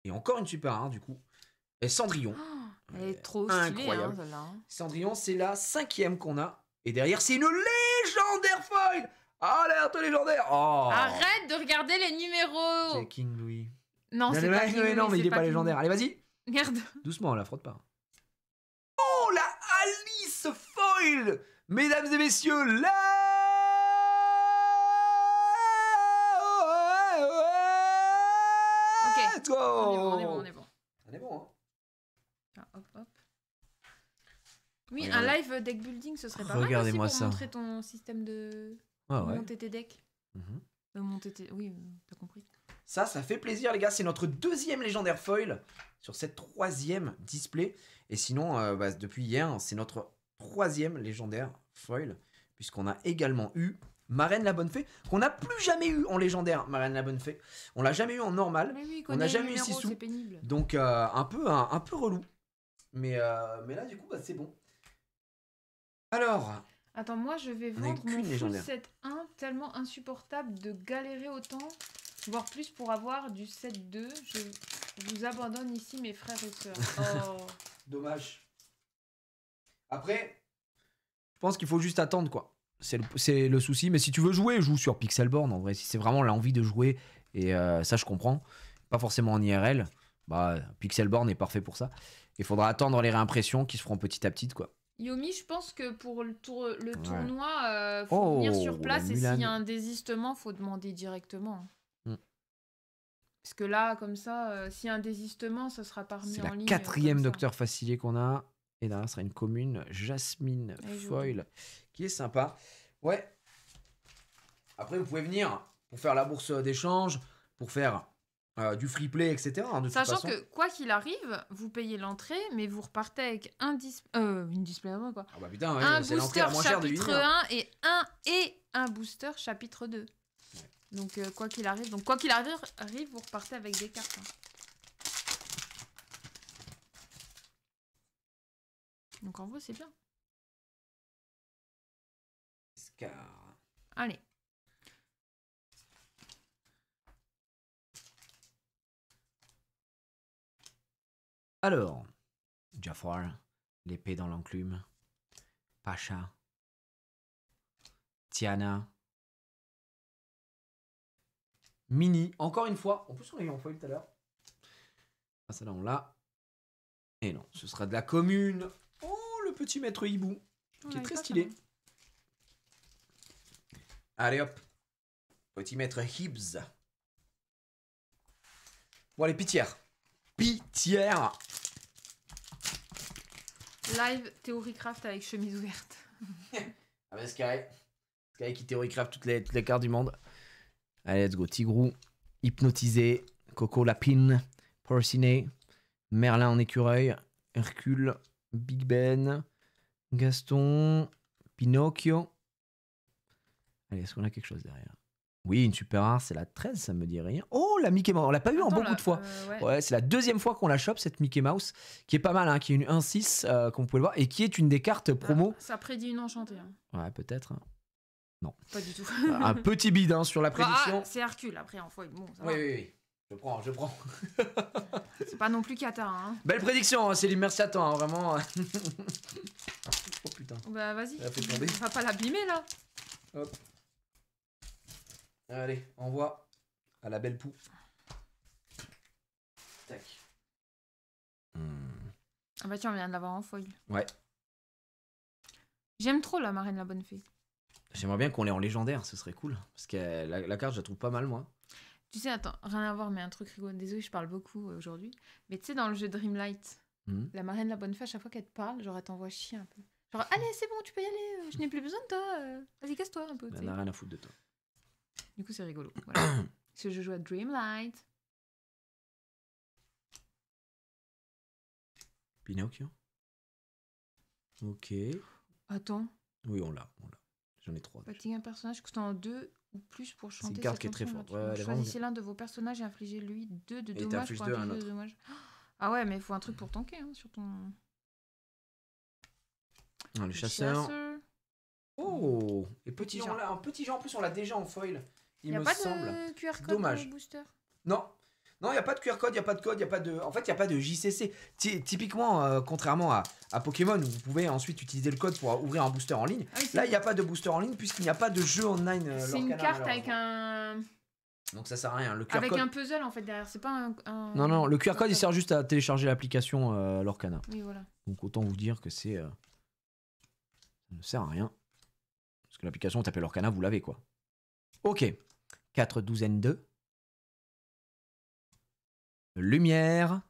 Et encore une super rare, du coup. Et Cendrillon. Oh, elle est trop stylée, incroyable. Hein. Cendrillon, c'est la 5e qu'on a. Et derrière, c'est une légendaire foil. Alerte légendaire. Oh. Arrête de regarder les numéros. C'est King Louis. Non, c'est pas King Louis. Non, mais il est pas légendaire. Allez, vas-y. Merde. Doucement, la frotte pas. Oh, la Alice Foil. Mesdames et messieurs, là. Ok. Let's go. On est bon. On est bon, hein. Ah, hop, hop. Oui, regardez. Un live deck building, ce serait pas mal aussi pour ça. Montrer ton système de monter tes decks. Oui, t'as compris. Ça fait plaisir, les gars. C'est notre 2e légendaire foil sur cette 3e display. Et sinon, depuis hier, c'est notre 3e légendaire foil. Puisqu'on a également eu Marraine la Bonne Fée, qu'on n'a plus jamais eu en légendaire, Marraine la Bonne Fée. On l'a jamais eu en normal. Oui, on n'a jamais eu Sissou. Donc, un peu relou. Mais là, du coup, c'est bon. Alors... Attends, moi, je vais vendre mon full set 1 tellement insupportable de galérer autant, voire plus pour avoir du set 2. Je vous abandonne ici, mes frères et sœurs. Oh. Dommage. Après, je pense qu'il faut juste attendre, quoi. C'est le souci. Mais si tu veux jouer, joue sur Pixelborn, en vrai. Si c'est vraiment l'envie de jouer, et ça, je comprends. Pas forcément en IRL. Pixelborn est parfait pour ça. Il faudra attendre les réimpressions qui se feront petit à petit, quoi. Yomi, je pense que pour le tournoi, faut venir sur place et s'il y a un désistement, faut demander directement. Parce que là, comme ça, s'il y a un désistement, ça sera pas remis en ligne. C'est la 4e docteur facilité qu'on a. Et derrière, ce sera une commune Jasmine Foil qui est sympa. Ouais. Après, vous pouvez venir pour faire la bourse d'échange, pour faire du free play, etc. Hein, de Sachant toute façon. que, quoi qu'il arrive, vous payez l'entrée, mais vous repartez avec une display quoi. Ah bah putain, ouais, Un c'est l'entrée booster la moins chère de chapitre l'univers. 1 et un booster chapitre 2. Ouais. Donc, quoi qu'il arrive, vous repartez avec des cartes. Hein. Donc, en vrai, c'est bien. Scar. Allez. Alors, Jafar, l'épée dans l'enclume, Pacha, Tiana, Mini, encore une fois, en plus on l'a eu en foil tout à l'heure. Ah, ça là on l'a. Et non, ce sera de la commune. Oh, le petit maître hibou, qui est très stylé. Allez hop, petit maître Hibbs. Bon allez, pitière. Pitière. Live Theorycraft avec chemise ouverte. Ah bah Sky qui Theorycraft toutes les cartes du monde. Allez, let's go. Tigrou, Hypnotisé, Coco Lapine, Porcinet, Merlin en écureuil, Hercule, Big Ben, Gaston, Pinocchio. Allez, est-ce qu'on a quelque chose derrière? Oui, une super rare, c'est la 13, ça me dit rien. Oh, la Mickey Mouse, on l'a pas eu en beaucoup de fois. Ouais, c'est la deuxième fois qu'on la chope, cette Mickey Mouse, qui est pas mal, hein, qui est une 1-6, comme vous pouvez le voir, et qui est une des cartes promo. Ça prédit une enchantée. Hein. Ouais, peut-être. Hein. Non. Pas du tout. Un petit bide hein, sur la prédiction. C'est Hercule, après, en foil. Bon, ça oui, va. oui. Je prends. C'est pas non plus Kata. Hein. Belle prédiction, hein, Céline, merci à toi, hein, vraiment. Oh putain. Bah vas-y, on va pas l'abîmer là. Hop. Allez, envoie à la belle poux. Tac. Ah bah tiens, on vient de l'avoir en foil. Ouais. J'aime trop la marraine la bonne fée. J'aimerais bien qu'on l'ait en légendaire, ce serait cool. Parce que la carte, je la trouve pas mal, moi. Tu sais, attends, rien à voir, mais un truc rigolo. Désolée, je parle beaucoup aujourd'hui. Mais tu sais, dans le jeu Dreamlight, la marraine la bonne fée, à chaque fois qu'elle te parle, genre, elle t'envoie chier un peu. Genre, allez, c'est bon, tu peux y aller, je n'ai plus besoin de toi. Vas-y, casse-toi un peu. Elle n'a rien à foutre de toi. Du coup, c'est rigolo. Voilà. Parce que je joue à Dreamlight. Pinocchio. Ok. Attends. Oui, on l'a. J'en ai 3. Fatigue un personnage coûtant 2 ou plus pour chanter. C'est une carte qui est très forte. Ouais, choisissez l'un de vos personnages et infligez-lui 2 de dommages pour infliger 2 de dommages. Ah ouais, mais il faut un truc pour tanker hein, sur ton... Ah, le chasseur. Oh, et petit Jean là, un petit Jean en plus on l'a déjà en foil. Il me semble. Y a pas de QR code dommage. Booster. Non, il n'y a pas de QR code, il n'y a pas de code, il n'y a pas de... En fait, il n'y a pas de JCC. Typiquement, contrairement à Pokémon, où vous pouvez ensuite utiliser le code pour ouvrir un booster en ligne. Ah oui, là, il n'y a pas de booster en ligne puisqu'il n'y a pas de jeu online. C'est une carte avec un... Donc ça sert à rien. Le QR avec code... un puzzle en fait derrière, c'est pas un... Non, le QR code il sert juste à télécharger l'application Lorcana. Oui, voilà. Donc autant vous dire que c'est... ça ne sert à rien. Parce que l'application tapez Lorcana, vous l'avez quoi. Ok. 4 douzaines 2. Lumière.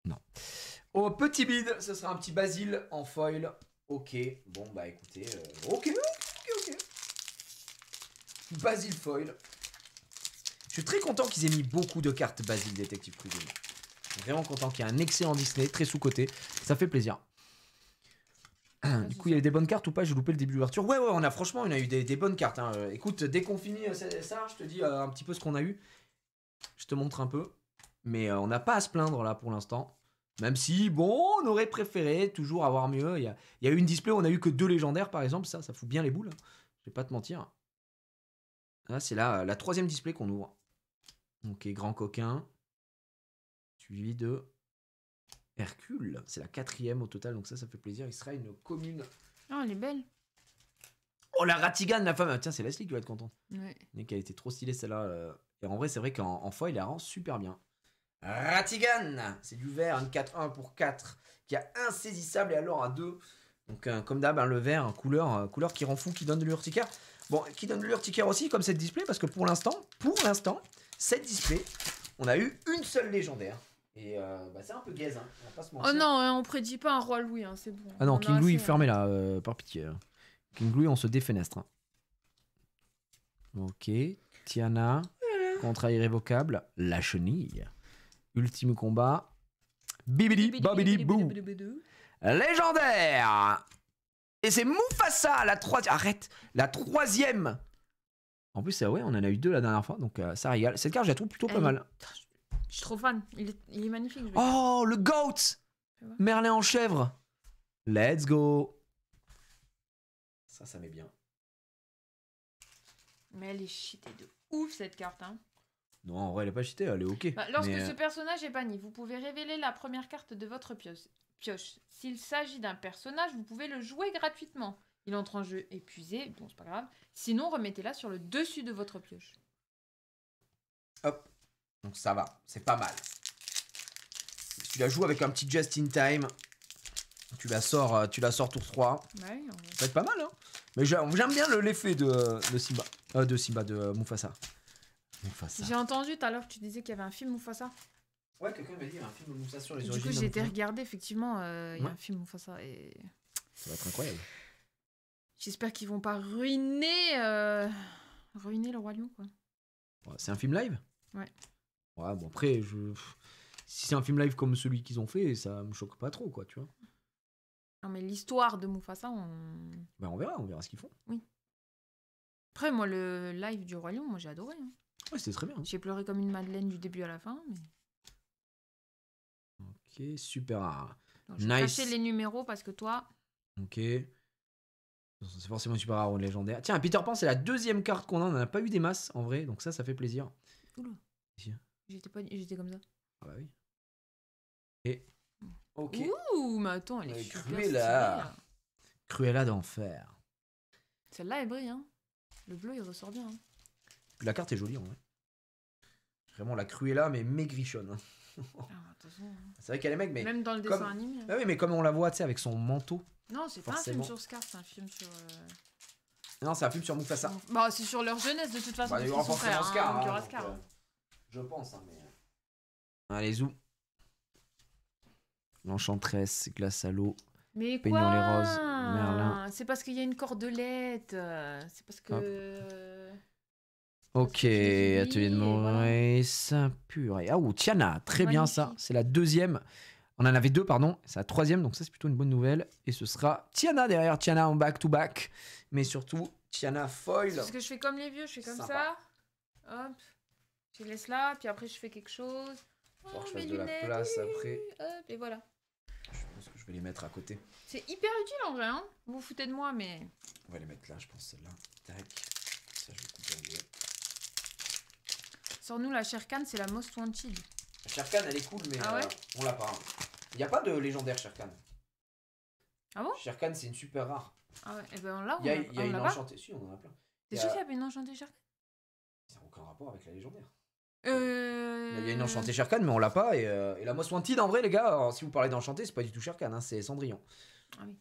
Non. Au petit bide, ce sera un petit Basile en foil. Ok. Bon, bah écoutez. Ok. Basile foil. Je suis très content qu'ils aient mis beaucoup de cartes Basile Détective Prison. Je suis vraiment content qu'il y ait un excellent Disney, très sous-côté. Ça fait plaisir. Du coup, il y a eu des bonnes cartes ou pas? J'ai loupé le début de l'ouverture. Ouais, on a eu des bonnes cartes. Hein. Écoute, dès qu'on finit ça, je te dis un petit peu ce qu'on a eu. Je te montre un peu. Mais on n'a pas à se plaindre là pour l'instant. Même si, bon, on aurait préféré toujours avoir mieux. Il y a eu une display où on a eu que 2 légendaires par exemple. Ça fout bien les boules. Je vais pas te mentir. Là, c'est la 3e display qu'on ouvre. Ok, grand coquin. Suivi de... Hercule, c'est la 4e au total, donc ça fait plaisir. Il sera une commune. Oh, elle est belle. Oh, la Ratigan, la femme. Tiens, c'est Leslie qui va être contente. Ouais. Elle a été trop stylée celle-là. Et en vrai, c'est vrai qu'en foil, il la rend super bien. Ratigan, c'est du vert, une 4-1 pour 4, qui est insaisissable et alors à 2. Donc, comme d'hab, le vert, couleur qui rend fou, qui donne de l'urticaire. Bon, qui donne de l'urticaire aussi, comme cette display, parce que pour l'instant, cette display, on a eu une seule légendaire. Et c'est un peu gaze, hein. On va pas se mentir. Oh non, on prédit pas un roi Louis, hein, c'est bon. Ah non, King Louis, fermez là, par pitié. King Louis, on se défenestre. Hein. Ok. Tiana. Contrat irrévocable. La chenille. Ultime combat. Bibidi babidi bou. Légendaire. Et c'est Mufasa, la troisième. Arrête. La troisième. En plus, ouais, on en a eu 2 la dernière fois, donc ça régale. Cette carte, je la trouve plutôt pas mal. Je suis trop fan. Il est magnifique. Oh, le GOAT. Merlin en chèvre. Let's go. Ça met bien. Mais elle est cheatée de ouf, cette carte. Hein. Non, en vrai, elle est pas cheatée, elle est ok. Bah, lorsque ce personnage est banni, vous pouvez révéler la première carte de votre pioche. S'il s'agit d'un personnage, vous pouvez le jouer gratuitement. Il entre en jeu épuisé, bon, c'est pas grave. Sinon, remettez-la sur le dessus de votre pioche. Hop. Donc ça va, c'est pas mal. Tu la joues avec un petit just in time. Tu la sors tour 3. Ouais, ça va être pas mal, hein. Mais j'aime bien l'effet de Simba. De Mufasa. J'ai entendu tout à l'heure que tu disais qu'il y avait un film Mufasa. Ouais, quelqu'un m'a dit qu'il y a un film Mufasa sur les origines. Du coup, j'ai été regarder, effectivement, il y a un film Mufasa. Et... ça va être incroyable. J'espère qu'ils vont pas ruiner le Roi Lion, quoi. Ouais, c'est un film live ? Ouais. Ouais, bon, après, si c'est un film live comme celui qu'ils ont fait, ça me choque pas trop, quoi, tu vois. Non, mais l'histoire de Mufasa, Ben, on verra ce qu'ils font. Oui. Après, moi, le live du Roi Lion, moi, j'ai adoré. Hein. Ouais, c'était très bien. J'ai pleuré comme une madeleine du début à la fin. Mais... ok, super rare. Je vais cacher les numéros parce que toi... Ok. C'est forcément super rare ou légendaire. Tiens, Peter Pan, c'est la deuxième carte qu'on a. On n'en a pas eu des masses, en vrai. Donc ça fait plaisir. Oula. J'étais comme ça. Ah bah oui. Et... ok. Ouh, mais attends, elle est super Cruella. Cruella d'enfer. Celle-là, elle brille, hein. Le bleu, il ressort bien. Hein. La carte est jolie, en vrai. Vraiment, la Cruella, mais maigrichonne. Hein. C'est vrai qu'elle est maigre, mais... même dans le dessin animé. Hein. Ah oui, mais comme on la voit, tu sais, avec son manteau. Non, c'est pas un film sur Scar, c'est un film sur... Non, c'est un film sur Mufasa. Bah, c'est sur leur jeunesse, de toute façon. Bah, il y aura forcément Scar. Il y aura Scar. Je pense, hein, mais... allez, zou. L'enchantresse, glace à l'eau. Mais Peignons quoi les roses, Merlin. C'est parce qu'il y a une cordelette. C'est parce que... ok, atelier de Maurice. Voilà. Purée. Ah, Tiana, très magnifique. Bien ça. C'est la deuxième. On en avait 2, pardon. C'est la troisième, donc ça, c'est plutôt une bonne nouvelle. Et ce sera Tiana derrière. Tiana en back-to-back. Mais surtout, Tiana foil. Parce que je fais comme les vieux, je fais comme ça. Hop. Je laisse là, puis après, je fais quelque chose. Faut que je fasse de la place après. Hop, et voilà. Je pense que je vais les mettre à côté. C'est hyper utile en vrai, hein. Vous vous foutez de moi, mais... on va les mettre là, je pense, celle-là. Tac. Ça, je vais couper en deux. Sors-nous la Sherkan, c'est la Most Wanted. La Sherkan, elle est cool, mais ouais on l'a pas. Il n'y a pas de légendaire Sherkan. Ah bon? Sherkan, c'est une super rare. Ah ouais, et ben là, il y a une enchantée. Si, on en a plein. T'es sûr qu'il y avait une enchantée Sherkan? Ça n'a aucun rapport avec la légendaire. Il y a une enchantée Sherkan, mais on l'a pas. Et la Most Wanted, en vrai, les gars, alors, si vous parlez d'enchanté, c'est pas du tout Sherkan, hein, c'est Cendrillon. Ah oui.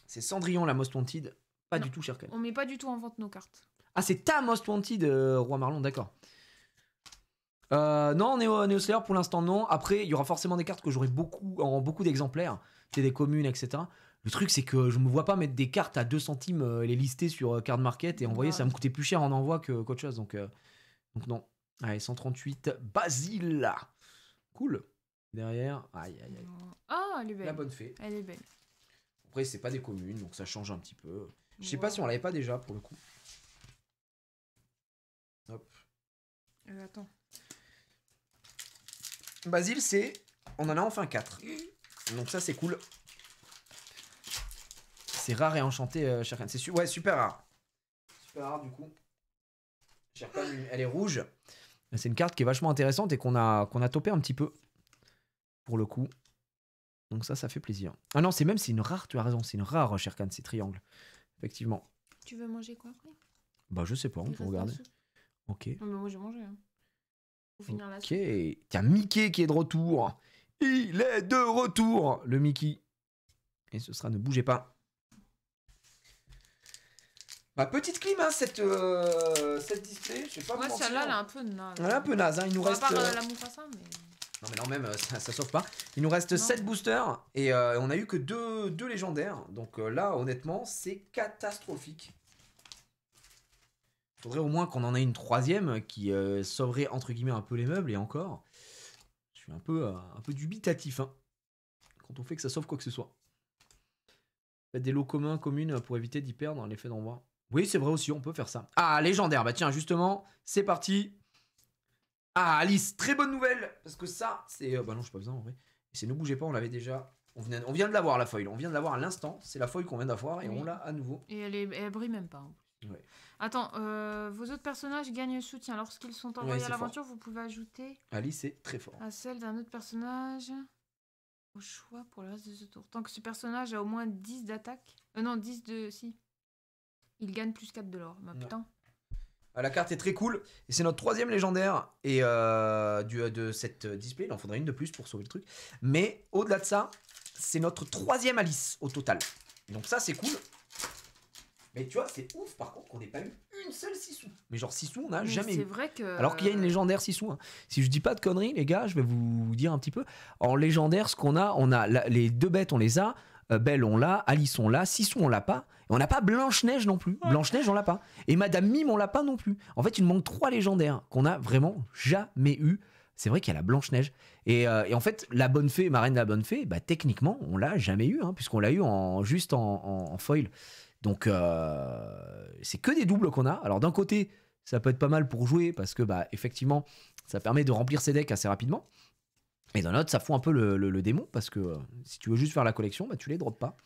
C'est Cendrillon, la Most Wanted, pas du tout Sherkan. On met pas du tout en vente nos cartes. Ah, c'est ta Most Wanted, Roi Marlon, d'accord. Non, Neo Slayer pour l'instant non. Après, il y aura forcément des cartes que j'aurai beaucoup d'exemplaires. C'est des communes, etc. Le truc, c'est que je me vois pas mettre des cartes à 2 centimes, les lister sur Card Market et envoyer. Ça me coûtait plus cher en envoi qu'autre chose. Donc non. Allez, 138. Basile. Cool. Derrière. Aïe. Ah, elle est belle. La bonne fée. Elle est belle. Après, c'est pas des communes, donc ça change un petit peu. Je sais pas si on l'avait pas déjà pour le coup. Hop. Attends. Basile, on en a enfin 4. Donc ça, c'est cool. C'est rare et enchanté, Sherkan. C'est super rare. Super rare, du coup. Sherkan, elle est rouge. C'est une carte qui est vachement intéressante et qu'on a topé un petit peu. Pour le coup. Donc ça fait plaisir. Ah non, c'est une rare, tu as raison. C'est une rare, Sherkan, c'est triangle. Effectivement. Tu veux manger quoi après? Bah, je sais pas, on peut regarder. Ok. Non, mais moi, j'ai mangé. Hein. Ok, t'as Mickey qui est de retour. Il est de retour, le Mickey. Et ce sera ne bougez pas. Bah, petite clim, hein, cette display. Je sais pas. Ouais, celle-là, elle est un peu naze. Elle est un peu naze, hein. Il nous reste. À part la Mufasa, mais. Non, même ça sauve pas. Il nous reste 7 boosters et on a eu que 2 légendaires. Donc là, honnêtement, c'est catastrophique. Faudrait au moins qu'on en ait une troisième qui sauverait entre guillemets un peu les meubles et encore. Je suis un peu dubitatif hein, quand on fait que ça sauve quoi que ce soit. Faites des lots communs, communes pour éviter d'y perdre l'effet d'envoi. Oui, c'est vrai aussi, on peut faire ça. Ah, légendaire, bah tiens, justement, c'est parti. Ah, Alice, très bonne nouvelle. Parce que ça, c'est... bah non, j'ai pas besoin en vrai. Et c'est ne bougez pas, on l'avait déjà... On vient de l'avoir la foil, on vient de l'avoir à l'instant. C'est la foil qu'on vient d'avoir et on l'a à nouveau. Et elle brille même pas. En plus. Ouais. Attends, vos autres personnages gagnent soutien. Lorsqu'ils sont envoyés à l'aventure, vous pouvez ajouter... Alice est très fort. À celle d'un autre personnage... Au choix pour le reste de ce tour. Tant que ce personnage a au moins 10 d'attaque... non, 10 de... Si. Il gagne plus 4 de l'or. Bah putain. La carte est très cool. Et c'est notre troisième légendaire. Et de cette display, il en faudrait une de plus pour sauver le truc. Mais au-delà de ça, c'est notre troisième Alice au total. Donc ça, c'est cool. Mais tu vois, c'est ouf par contre qu'on n'ait pas eu une seule Sissou. Mais genre Sissou, on n'a jamais eu. C'est vrai que... Alors qu'il y a une légendaire Sissou. Hein. Si je dis pas de conneries, les gars, je vais vous dire un petit peu. En légendaire, ce qu'on a, les deux bêtes, on les a. Belle, on l'a. Alice, on l'a. Sissou, on l'a pas. Et on n'a pas Blanche-Neige non plus. Blanche-Neige, on l'a pas. Et Madame Mime, on l'a pas non plus. En fait, il nous manque 3 légendaires qu'on a vraiment jamais eu. C'est vrai qu'il y a la Blanche-Neige. Et en fait, la Bonne Fée, Marraine de la Bonne Fée, bah, techniquement, on l'a jamais eu, hein, puisqu'on l'a eu juste en foil. Donc, c'est que des doubles qu'on a. Alors, d'un côté, ça peut être pas mal pour jouer, parce que, bah, effectivement, ça permet de remplir ses decks assez rapidement. Et d'un autre, ça fout un peu le démon, parce que si tu veux juste faire la collection, bah, tu les drops pas.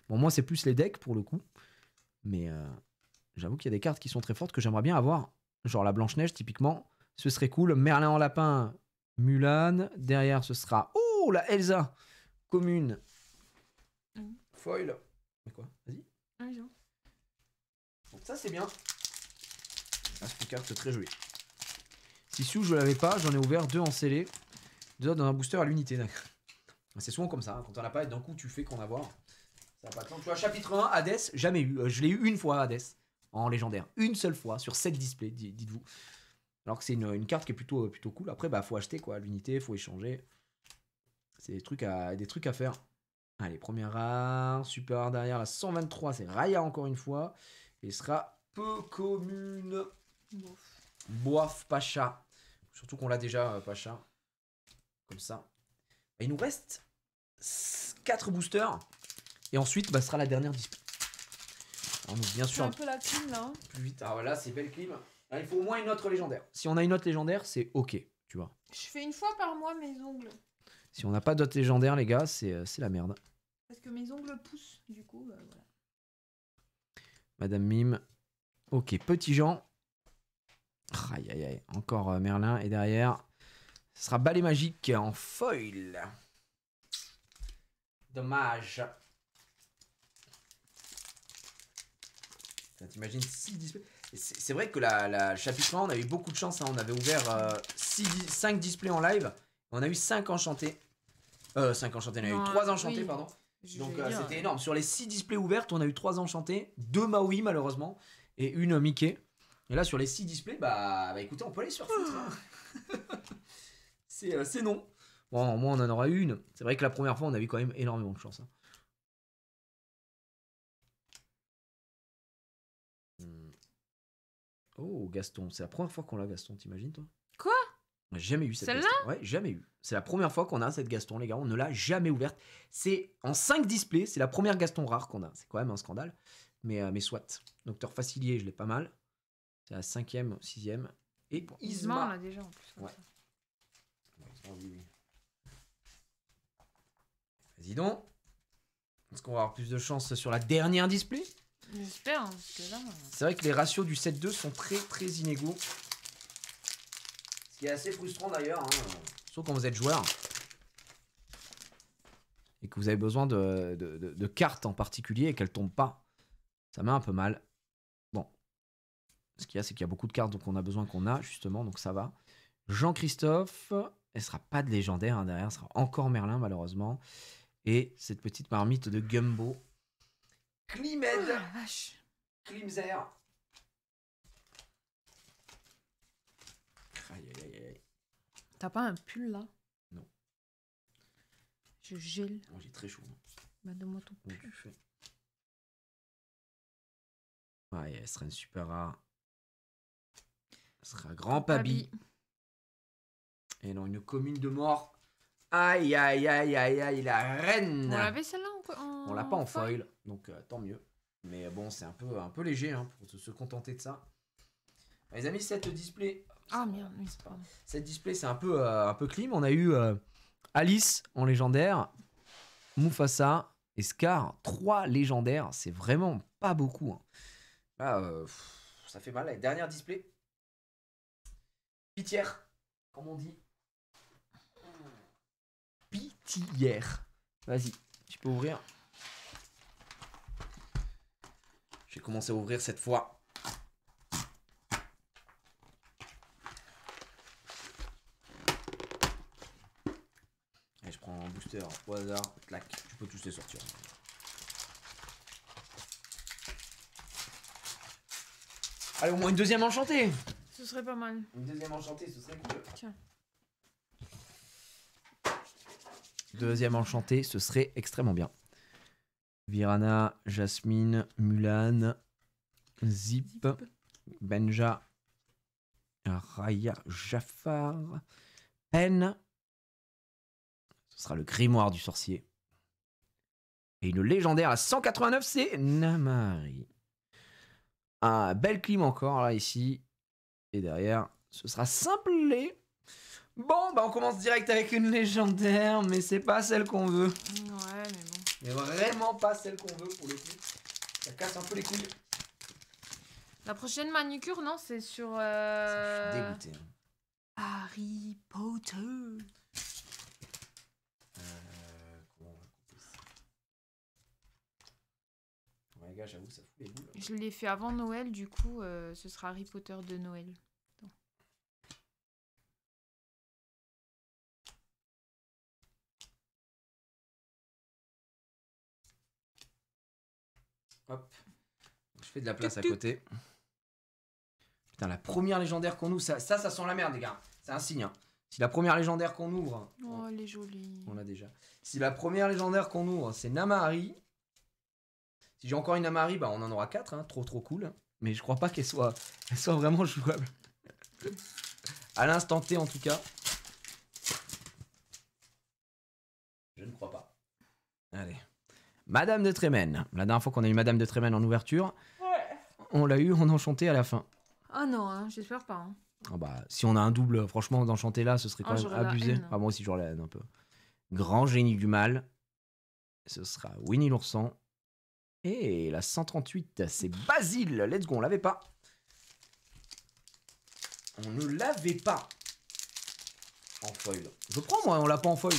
Bon, moi, c'est plus les decks, pour le coup. Mais j'avoue qu'il y a des cartes qui sont très fortes que j'aimerais bien avoir. Genre la Blanche-Neige, typiquement. Ce serait cool. Merlin en lapin, Mulan. Derrière, ce sera... Oh, la Elsa commune. Foil. Mais quoi? Vas-y. Donc ça, c'est bien. Ah, c'est une carte très jolie. Sissou, je l'avais pas. J'en ai ouvert 2 en scellé. 2 autres dans un booster à l'unité. C'est souvent comme ça. Hein. Quand on n'a pas, et d'un coup, tu fais qu'on a voir. Ça va pas tant. Tu vois, chapitre 1, Hades, jamais eu. Je l'ai eu une fois, Hades, en légendaire. Une seule fois, sur 7 displays, dites-vous. Alors que c'est une carte qui est plutôt cool. Après, bah, faut acheter quoi, l'unité, faut échanger. C'est des trucs à faire. Allez, première rare, super rare derrière, la 123, c'est Raya encore une fois. Et sera peu commune. Bof, Pacha. Surtout qu'on l'a déjà, Pacha. Comme ça. Et il nous reste 4 boosters. Et ensuite, bah, ce sera la dernière display. Alors, donc, bien sûr. C'est un peu la clim là. Hein. Plus vite. Ah voilà, c'est belle clim. Là, il faut au moins une autre légendaire. Si on a une autre légendaire, c'est ok, tu vois. Je fais une fois par mois mes ongles. Si on n'a pas d'autre légendaire, les gars, c'est la merde. Parce que mes ongles poussent, du coup, voilà. Madame Mime. Ok, Petit Jean. Aïe, aïe, aïe. Encore Merlin. Et derrière, ce sera Balai Magique en foil. Dommage. T'imagines 6 displays. C'est vrai que la chapitre 1, on a eu beaucoup de chance. Hein. On avait ouvert 5 displays en live. On a eu 5 enchantés. 5 enchantés, on a eu 3 enchantés, pardon. Donc c'était énorme. Sur les 6 displays ouvertes, on a eu 3 enchantés, 2 Maui malheureusement, et une Mickey. Et là, sur les 6 displays, bah écoutez, on peut aller se faire foutre. Hein. C'est non. Bon, moi, on en aura une. C'est vrai que la première fois, on a eu quand même énormément de chance. Hein. Oh, Gaston. C'est la première fois qu'on l'a, Gaston, t'imagines, toi? Quoi? On n'a jamais eu cette Celle-là? Gaston. Ouais, jamais eu. C'est la première fois qu'on a cette Gaston, les gars. On ne l'a jamais ouverte. C'est en 5 displays. C'est la première Gaston rare qu'on a. C'est quand même un scandale. Mais soit. Docteur Facilier, je l'ai pas mal. C'est la 5e, 6e. Et Isma. On l'a déjà en plus. Ouais. Oui. Vas-y donc. Est-ce qu'on va avoir plus de chance sur la dernière display? J'espère, hein, parce que là... C'est vrai que les ratios du 7-2 sont très très inégaux. Ce qui est assez frustrant d'ailleurs, hein, surtout quand vous êtes joueur. Et que vous avez besoin de cartes en particulier et qu'elles tombent pas. Ça met un peu mal. Bon. Ce qu'il y a, c'est qu'il y a beaucoup de cartes donc on a besoin qu'on a, justement, donc ça va. Jean-Christophe, elle sera pas de légendaire hein, derrière, ce sera encore Merlin malheureusement. Et cette petite marmite de Gumbo. Klimed. Oh la vache. Klimzer. Aïe, aïe, aïe. T'as pas un pull là? Non. Je gèle. Oh, j'ai très chaud. Bah donne-moi ton pull. Ouais, elle serait une super rare. Ce sera Grand Pabi. Et non, une commune de mort. Aïe, aïe, aïe, aïe, aïe, la reine. On l'avait celle-là On l'a pas en foil, donc tant mieux. Mais bon, c'est un peu léger hein, pour se contenter de ça. Les amis, cette display... Ah merde, oui. Cette display, c'est un peu clean. On a eu Alice en légendaire, Mufasa et Scar. 3 légendaires, c'est vraiment pas beaucoup. Hein. Là, ça fait mal. La dernière display. Pitière, comme on dit. Pitière. Vas-y, tu peux ouvrir. J'ai commencé à ouvrir cette fois. Et je prends un booster au hasard. Clac, tu peux tous les sortir. Allez, au moins une deuxième enchantée. Ce serait pas mal. Une deuxième enchantée, ce serait cool. Tiens. Deuxième enchantée, ce serait extrêmement bien. Virana, Jasmine, Mulan, Zip, Benja, Raya, Jafar, Pen. Ce sera le grimoire du sorcier. Et une légendaire à 189, c'est Namari. Un bel clim encore là ici. Et derrière, ce sera Simplet. Bon, bah on commence direct avec une légendaire, mais c'est pas celle qu'on veut. Ouais, mais bon. Mais vraiment pas celle qu'on veut pour le coup. Ça casse un peu les couilles. La prochaine manucure, non, c'est sur... Je suis dégoûté. Hein. Harry Potter. Comment on va couper ça? Ouais, les gars, j'avoue, ça fout les boules. Je l'ai fait avant Noël, du coup, ce sera Harry Potter de Noël. Attends. Hop. Je fais de la place à côté. Putain, la première légendaire qu'on ouvre, ça sent la merde, les gars. C'est un signe. Hein. Si la première légendaire qu'on ouvre... Oh, elle est jolie. On l'a déjà. Si la première légendaire qu'on ouvre, c'est Namari. Si j'ai encore une Namari, bah on en aura 4. Hein. Trop cool. Mais je crois pas qu'elle soit vraiment jouable. À l'instant T, en tout cas. Je ne crois pas. Allez. Madame de Trémène. La dernière fois qu'on a eu Madame de Trémène en ouverture, on l'a eu en enchanté à la fin. Ah non, hein, j'espère pas. Hein. Ah bah, si on a un double, franchement, d'enchanté là, ce serait quand même abusé. Ah, moi aussi, j'aurais la haine un peu. Grand génie du mal. Ce sera Winnie l'ourson. Et la 138, c'est Basile. Let's go, on l'avait pas. On ne l'avait pas. En foil. Je prends, moi, on l'a pas en foil.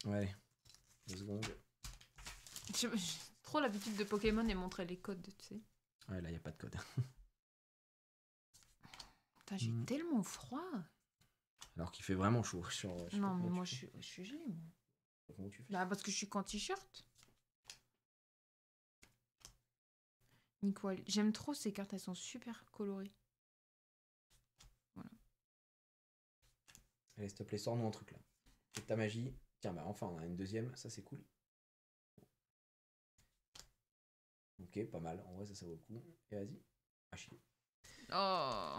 Ouais. 2 secondes. J'ai trop l'habitude de Pokémon et montrer les codes, tu sais. Ouais, là, il n'y a pas de code. Putain, j'ai tellement froid. Alors qu'il fait vraiment chaud. Non, mais moi, je suis gelée, moi. Comment tu fais? Là, parce que je suis qu'en t-shirt. Nickel. J'aime trop ces cartes, elles sont super colorées. Voilà. Allez, s'il te plaît, sors-nous un truc là. Fais ta magie. Tiens, bah enfin, on a une deuxième, ça c'est cool. Ok, pas mal, en vrai ça vaut le coup. Et vas-y, ah chier. Oh.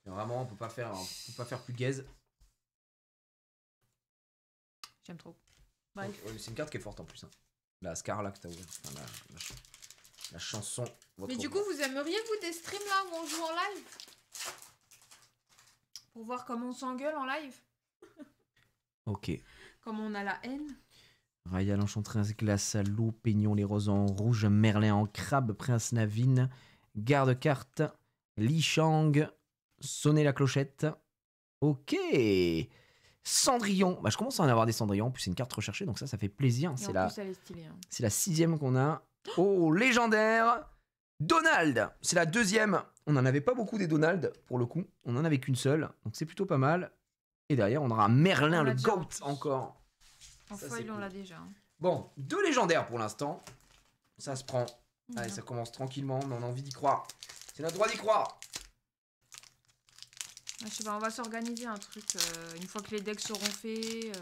Vraiment, on peut pas faire plus gaze. J'aime trop. Bref. Ouais, c'est une carte qui est forte en plus. Hein. La Scar là que t'as ouvert. Enfin, la chanson. Mais du coup, vous aimeriez vous des streams là où on joue en live? Pour voir comment on s'engueule en live? Ok. Comme on a la haine. Raya l'enchanteresse, glace à l'eau, Peignon les roses en rouge, Merlin en crabe, Prince Navine, garde-carte, Li Shang, sonner la clochette. Ok. Cendrillon. Bah, je commence à en avoir des Cendrillons. En plus, c'est une carte recherchée, donc ça fait plaisir. C'est la 6e qu'on a. Oh, légendaire. Donald. C'est la 2e. On n'en avait pas beaucoup des Donald, pour le coup. On en avait qu'une seule, donc c'est plutôt pas mal. Et derrière, on aura Merlin, le GOAT, encore. En foil, on l'a déjà. Hein. Bon, 2 légendaires pour l'instant. Ça se prend. Allez, ça commence tranquillement, mais on a envie d'y croire. C'est notre droit d'y croire. Ah, je sais pas, on va s'organiser un truc. Une fois que les decks seront faits,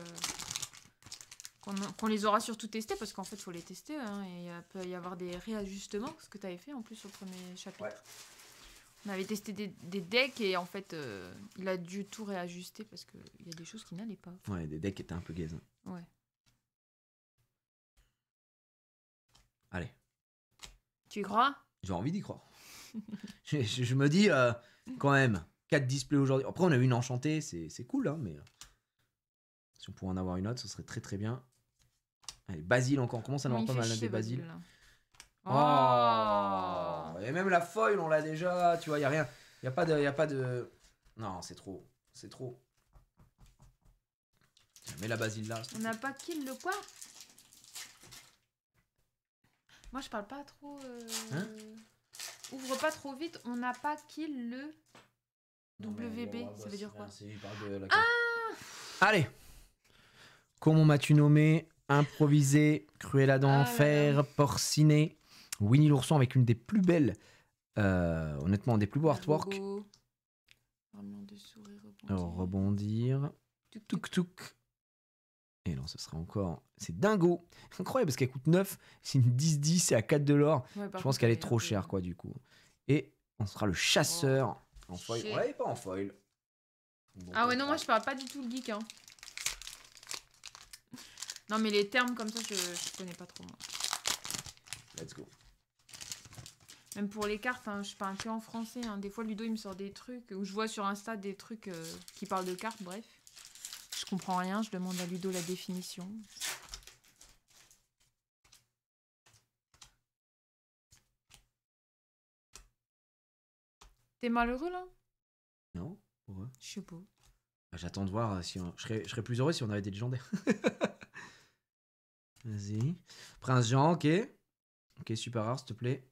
qu'on qu'on les aura surtout testés, parce qu'en fait, il faut les tester. Hein, et il peut y avoir des réajustements, ce que tu avais fait en plus au premier chapitre. Ouais. On avait testé des decks et en fait, il a dû tout réajuster parce qu'il y a des choses qui n'allaient pas. Ouais, des decks étaient un peu gaze. Ouais. Allez. Tu y crois? J'ai envie d'y croire. je me dis, quand même, 4 displays aujourd'hui. Après, on a eu une enchantée, c'est cool, hein, mais si on pouvait en avoir une autre, ce serait très très bien. Allez, Basile encore. On commence à en avoir pas mal des Basile. Oh. Et même la foil, on l'a déjà. Tu vois, il n'y a rien. Il n'y a pas de. Non, c'est trop. C'est trop. Mets la Basile là. On n'a pas kill le quoi? Moi, je parle pas trop. Hein? Ouvre pas trop vite. On n'a pas kill le WB. Ça veut dire quoi? Allez. Comment m'as-tu nommé? Improvisé, Cruella d'enfer, Porciné, Winnie l'ourson avec une des plus belles, honnêtement, des plus beaux artworks. Rebondir. Tuk tuk. Et non, ce sera encore. C'est dingo. Incroyable parce qu'elle coûte 9. C'est une 10-10, c'est à 4 de l'or. Ouais, je pense qu'elle est trop chère, quoi, du coup. Et on sera le chasseur en foil. On l'avait pas en foil. Bon, ah ouais, non, moi je parle pas du tout le geek. Hein. Non, mais les termes comme ça, je connais pas trop, moi. Let's go. Même pour les cartes, hein, je parle que en français. Hein. Des fois, Ludo, il me sort des trucs, ou je vois sur Insta des trucs qui parlent de cartes, bref. Je comprends rien, je demande à Ludo la définition. T'es malheureux, là? Non, pourquoi? Je sais pas. J'attends de voir si on... je serais plus heureux si on avait des légendaires. Vas-y. Prince Jean, ok. Ok, super rare, s'il te plaît.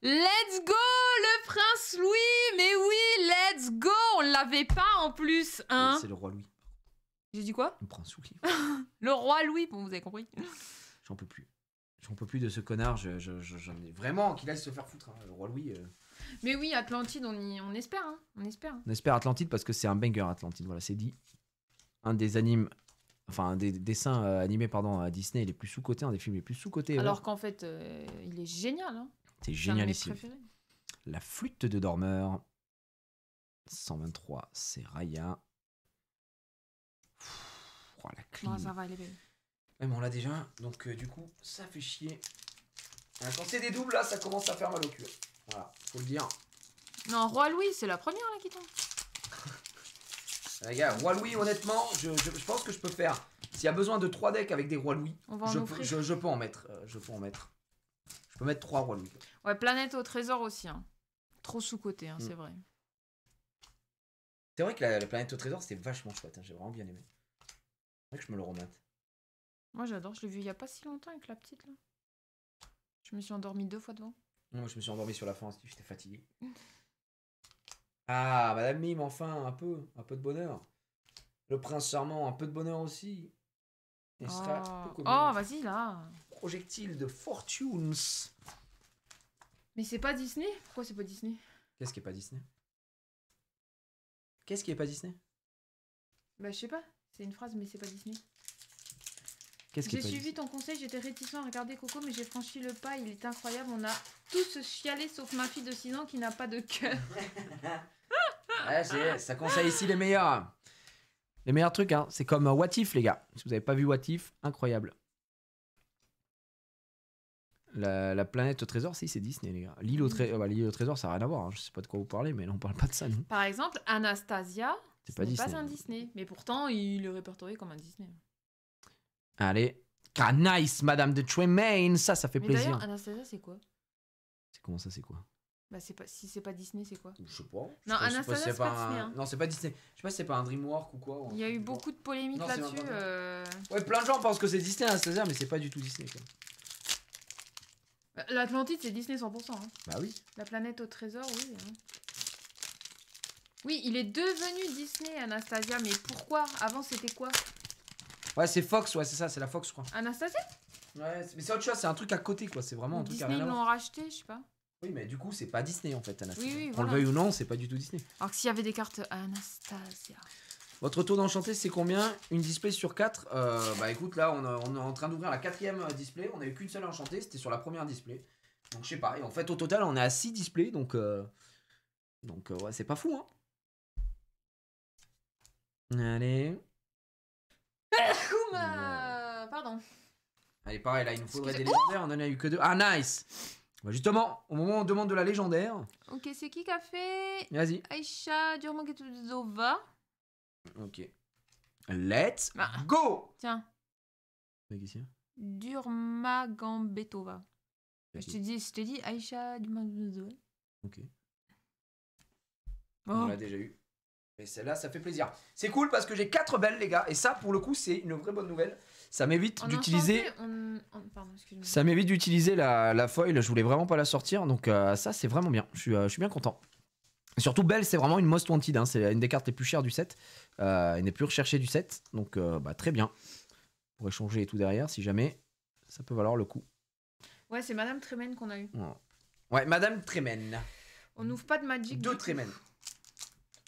Let's go, le Prince Louis. Mais oui, let's go. On l'avait pas en plus, hein. C'est le roi Louis. J'ai dit quoi? Le Prince Louis. Le roi Louis, bon, vous avez compris. J'en peux plus. J'en peux plus de ce connard. J'en ai vraiment qu'il aille se faire foutre. Hein. Le roi Louis. Mais oui, Atlantide, on espère. Hein. On espère. On espère Atlantide parce que c'est un banger, Atlantide. Voilà, c'est dit. Un des animes. Enfin, un des dessins animés pardon, à Disney les plus sous-cotés, un des films les plus sous-cotés. Alors qu'en fait, il est génial. Hein. C'est génialissime. La flûte de dormeur. 123, c'est Raya. Oh, la clim. Non, ça va, elle est belle. Ouais, mais on l'a déjà, donc du coup, ça fait chier. Quand c'est des doubles, là, ça commence à faire mal au cul. Voilà, faut le dire. Non, Roi Louis, c'est la première là qui tombe. Les gars, Roi Louis, honnêtement, je pense que je peux faire. S'il y a besoin de 3 decks avec des Rois Louis, je peux en mettre. Je peux mettre 3 Rois Louis. Ouais, Planète au Trésor aussi. Hein. Trop sous-côté, hein, c'est vrai. C'est vrai que la Planète au Trésor, c'était vachement chouette. Hein, j'ai vraiment bien aimé. C'est vrai que je me le remette. Moi, j'adore. Je l'ai vu il y a pas si longtemps avec la petite, là. Je me suis endormie 2 fois devant. Non, moi, je me suis endormi sur la fin. J'étais fatigué. Ah, Madame Mime, enfin, un peu de bonheur. Le Prince Charmant, un peu de bonheur aussi. Oh, vas-y, là. Projectile de Fortunes. Mais c'est pas Disney? Pourquoi c'est pas Disney? Qu'est-ce qui est pas Disney? Qu'est-ce qui est pas Disney? Bah, je sais pas. C'est une phrase, mais c'est pas Disney. J'ai suivi ton conseil, j'étais réticent à regarder Coco, mais j'ai franchi le pas, il est incroyable. On a tous chialé sauf ma fille de 6 ans qui n'a pas de cœur. Ouais, ça conseille ici les meilleurs. Les meilleurs trucs, hein. C'est comme What If, les gars. Si vous n'avez pas vu What If, incroyable. La planète au trésor, si, c'est Disney, les gars. L'île au trésor, ça n'a rien à voir. Hein. Je sais pas de quoi vous parlez, mais là, on parle pas de ça, non. Par exemple, Anastasia, c'est pas un Disney. Mais pourtant, il est répertorié comme un Disney. Allez. Ah, nice, Madame de Tremaine. Ça fait plaisir. D'ailleurs, Anastasia, c'est quoi? C'est comment ça, c'est quoi? Bah, si c'est pas Disney, c'est quoi? Je sais pas. Non, Anastasia, c'est pas Disney. Hein. Non, c'est pas Disney. Je sais pas si c'est pas un DreamWorks ou quoi. Il y a eu beaucoup de polémiques là-dessus. Ouais, plein de gens pensent que c'est Disney, Anastasia, mais c'est pas du tout Disney, quoi. L'Atlantide, c'est Disney 100%. Hein. Bah oui. La planète au trésor, oui. Hein. Oui, il est devenu Disney, Anastasia, mais pourquoi? Avant, c'était quoi? Ouais, c'est Fox, ouais, c'est ça, c'est la Fox, je crois. Anastasia? Ouais, mais c'est autre chose, c'est un truc à côté, quoi. C'est vraiment un truc à rien à voir. Disney, ils l'ont racheté, je sais pas. Oui, mais du coup, c'est pas Disney, en fait, Anastasia. Oui, qu'on le veuille ou non, c'est pas du tout Disney. Alors que s'il y avait des cartes Anastasia. Votre taux d'enchanté, c'est combien? Une display sur 4? Bah écoute, là, on est en train d'ouvrir la 4ème display. On n'a eu qu'une seule enchantée, c'était sur la première display. Donc je sais pas. Et en fait, au total, on est à 6 displays. Donc ouais, c'est pas fou, hein. Allez. Pardon. Allez, pareil, là, il nous faudrait des légendaires. On en a eu que 2. Ah, nice. Bah, justement, au moment où on demande de la légendaire. Ok, c'est qui a fait? Vas-y. Aïcha Durmaghetova. Ok. Let's go. Tiens. Durmagambetova. Je t'ai dit Aïcha Durmaghetova. Ok. Oh. On l'a déjà eu. Et celle-là, ça fait plaisir. C'est cool parce que j'ai 4 belles, les gars. Et ça, pour le coup, c'est une vraie bonne nouvelle. Ça m'évite d'utiliser. Pardon, excuse-moi. Ça m'évite d'utiliser la foil. Je voulais vraiment pas la sortir. Donc, ça, c'est vraiment bien. Je suis bien content. Et surtout, Belle, c'est vraiment une most wanted. Hein. C'est une des cartes les plus chères du set. Elle n'est plus recherchée du set. Donc, bah, très bien. Pour échanger et tout derrière, si jamais, ça peut valoir le coup. Ouais, c'est Madame Tremen qu'on a eu. Ouais, Madame Tremen. On n'ouvre pas de Magic. 2 Tremen.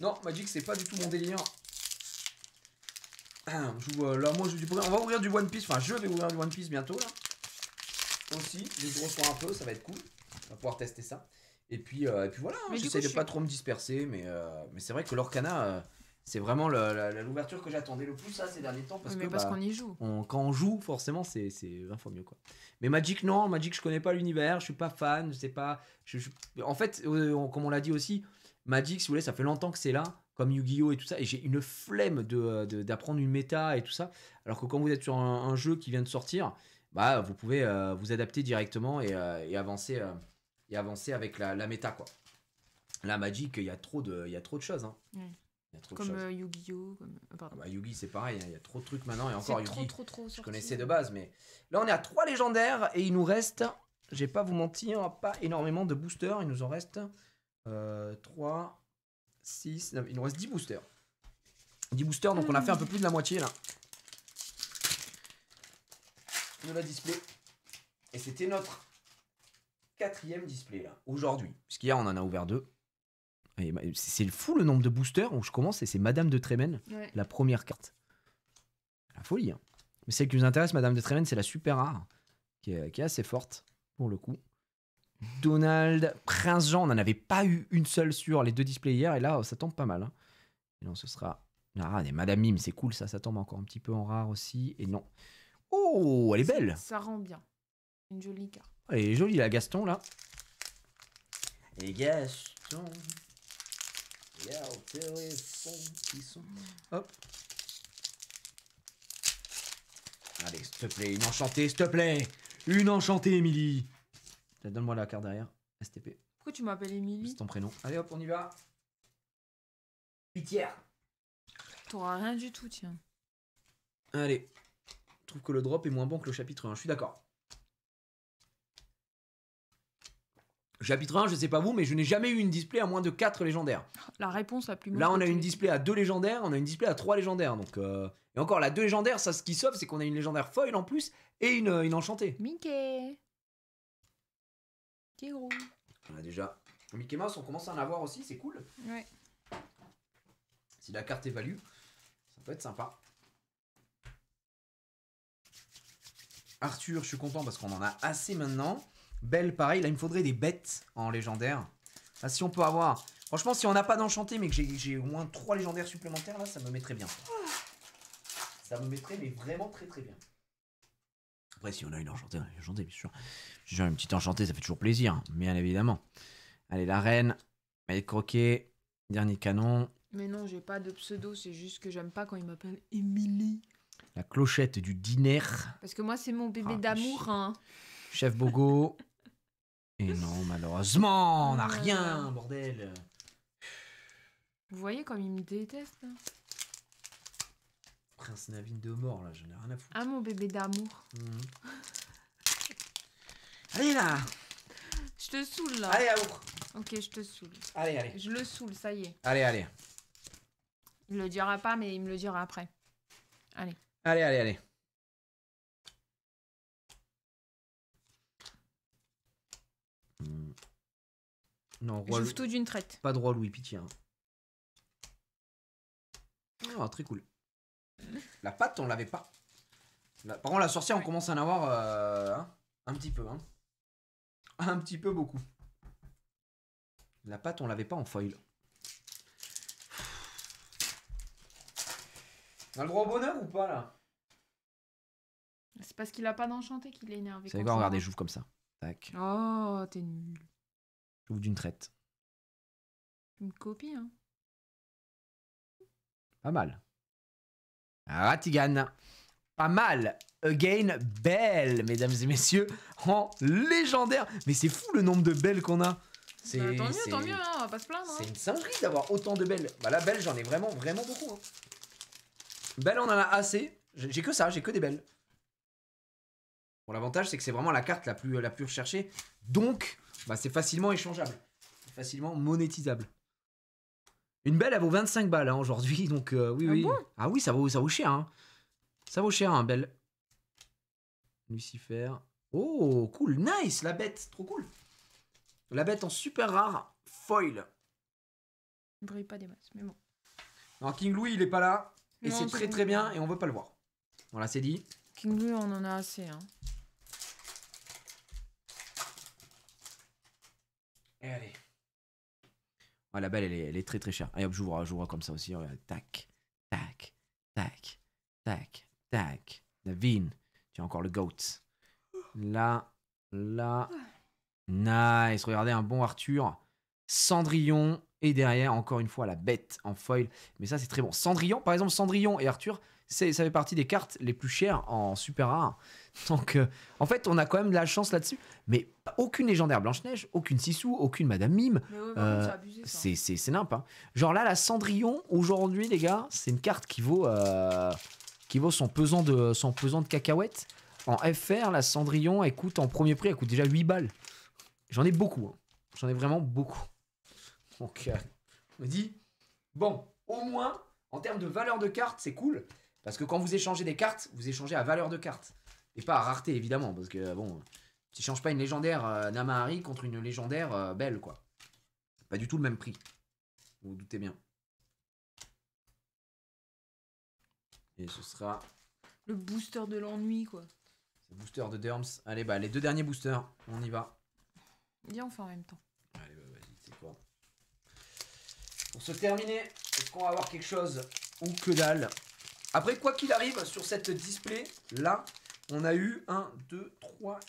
Non, Magic, c'est pas du tout mon délire. Là, moi, on va ouvrir du One Piece. Enfin, je vais ouvrir du One Piece bientôt, là. Aussi, je reçois un peu, ça va être cool. On va pouvoir tester ça. Et puis voilà, hein, j'essaie de pas trop me disperser. Mais c'est vrai que l'Orcana, c'est vraiment l'ouverture que j'attendais le plus, ça, ces derniers temps. Parce qu'on y joue. Quand on joue, forcément, c'est 20 fois mieux, quoi. Mais Magic, non. Magic, je connais pas l'univers. Je suis pas fan. Je sais pas. En fait, comme on l'a dit aussi, Magic, si vous voulez, ça fait longtemps que c'est là, comme Yu-Gi-Oh! Et tout ça, et j'ai une flemme d'apprendre une méta et tout ça, alors que quand vous êtes sur un jeu qui vient de sortir, bah, vous pouvez vous adapter directement et avancer avec la méta, quoi. Là, Magic, il y a trop de choses, hein. Il y a trop de choses. Yu-Gi-Oh! Yu-Gi, c'est pareil, il y a trop de trucs maintenant, et encore Yu-Gi, trop je connaissais de base, mais là, on est à 3 légendaires, et il nous reste, je vais pas vous mentir, pas énormément de boosters, il nous en reste 3, 6, il nous reste 10 boosters. 10 boosters, donc on a fait un peu plus de la moitié là. De la display. Et c'était notre 4ème display là, aujourd'hui. Puisqu'hier on en a ouvert 2. C'est fou le nombre de boosters où je commence et c'est Madame de Tremen, la première carte. La folie, hein. Mais celle qui nous intéresse, Madame de Tremen, c'est la super rare, qui est assez forte pour le coup. Donald, Prince Jean, on n'en avait pas eu une seule sur les 2 displays hier, et là ça tombe pas mal, hein. Et non, ce sera la rare. Et Madame Mime, c'est cool, ça tombe encore un petit peu en rare aussi. Et non. Oh, elle est belle. Ça rend bien. Une jolie carte. Elle est jolie, la Gaston, là. Et Gaston. Hop. Allez, s'il te plaît, une enchantée, s'il te plaît. Une enchantée, Émilie. Donne-moi la carte derrière. STP. Pourquoi tu m'appelles Émilie? C'est ton prénom. Allez hop, on y va. Pitière. T'auras rien du tout, tiens. Allez. Je trouve que le drop est moins bon que le chapitre 1. Je suis d'accord. Chapitre 1, je sais pas vous, mais je n'ai jamais eu une display à moins de 4 légendaires. La réponse la plus... Là, on a une display à 2 légendaires, on a une display à 3 légendaires. Donc, et encore, la 2 légendaires, ça, ce qui sauve, c'est qu'on a une légendaire foil en plus et une enchantée. Mickey. Kiro. On a déjà Mickey Mouse, on commence à en avoir aussi, c'est cool. Ouais. Si la carte est value, ça peut être sympa. Arthur, je suis content parce qu'on en a assez maintenant. Belle, pareil, là il me faudrait des bêtes en légendaire. Là, si on peut avoir... Franchement, si on n'a pas d'enchanté, mais que j'ai au moins 3 légendaires supplémentaires, là, ça me mettrait bien. Ça me mettrait, mais vraiment très très bien. Après, si on a une enchantée, bien sûr. J'ai une petite enchantée, ça fait toujours plaisir, bien évidemment. Allez, la reine, elle croquet, dernier canon. Mais non, j'ai pas de pseudo, c'est juste que j'aime pas quand il m'appelle Émilie. La clochette du dîner. Parce que moi, c'est mon bébé d'amour, hein. Chef Bogo. Et non, malheureusement, on n'a rien, bordel. Vous voyez comme il me déteste, là. Prince Navine de mort, là, j'en ai rien à foutre. Ah, mon bébé d'amour. Allez, là. Je te saoule, là. Allez, Aour. Ok, je te saoule. Allez. Je le saoule, ça y est. Allez. Il le dira pas, mais il me le dira après. Allez. Allez. Non, roi J'ouvre tout d'une traite. Pas de roi Louis, pitié. Hein. Oh, très cool. La pâte, on l'avait pas. Par contre, la sorcière, on commence à en avoir un petit peu. Hein. Un petit peu beaucoup. La pâte, on l'avait pas en foil. On a le droit au bonheur ou pas, là? C'est parce qu'il a pas d'enchanté qu'il est énervé. C'est quoi, regardez, j'ouvre comme ça. Tac. Oh, t'es nul. J'ouvre d'une traite. Une copie, hein. Pas mal. Ratigan. Pas mal. Again, belle, mesdames et messieurs, en légendaire. Mais c'est fou le nombre de belles qu'on a. Bah, tant mieux, hein, on va pas se plaindre. C'est une singerie d'avoir autant de belles. Bah la belle, j'en ai vraiment beaucoup. Hein. Belle, on en a assez. J'ai que ça, j'ai que des belles. Bon, l'avantage, c'est que c'est vraiment la carte la plus recherchée. Donc, bah, c'est facilement échangeable. Facilement monétisable. Une belle, elle vaut 25 balles hein, aujourd'hui. Donc, oui. Bon Ah oui, ça vaut cher. Hein. Ça vaut cher, hein, belle. Lucifer. Oh, cool. Nice, la bête. Trop cool. La bête en super rare. Foil. Il brille pas des masses, mais bon. Alors, King Louis, il est pas là. Et Non, c'est très très bien. Et on veut pas le voir. Voilà, c'est dit. King Louis, on en a assez. Hein. Et allez. Ouais, la belle, elle est très très chère. Allez hop, j'ouvre comme ça aussi. Regarde. Tac, tac, tac, tac, tac. Naveen, tu as encore le goat. Là. Nice. Regardez, un bon Arthur. Cendrillon. Et derrière, encore une fois, la bête en foil. Mais ça, c'est très bon. Cendrillon, par exemple, Cendrillon et Arthur, ça fait partie des cartes les plus chères en super rare. Donc, en fait, on a quand même de la chance là-dessus. Mais aucune légendaire Blanche-Neige, aucune Sissou, aucune Madame Mime. Mais ouais, vraiment, c'est abusé, ça. C'est nimp. Hein. Genre là, la Cendrillon, aujourd'hui, les gars, c'est une carte qui vaut son pesant de cacahuètes. En FR, la Cendrillon, elle coûte en premier prix, elle coûte déjà 8 balles. J'en ai beaucoup. Hein. J'en ai vraiment beaucoup. Donc, on me dit, bon, au moins, en termes de valeur de carte, c'est cool. Parce que quand vous échangez des cartes, vous échangez à valeur de carte. Et pas à rareté, évidemment. Parce que, bon, tu n'échanges pas une légendaire Namahari contre une légendaire belle, quoi. Pas du tout le même prix. Vous vous doutez bien. Et ce sera... Le booster de l'ennui, quoi. C'est booster de Derms. Allez, bah, les 2 derniers boosters. On y va. Viens, on fait en même temps. Allez, bah, vas-y, c'est quoi? Pour se terminer, est-ce qu'on va avoir quelque chose ou que dalle? Après, quoi qu'il arrive, sur cette display, là, on a eu 1, 2, 3,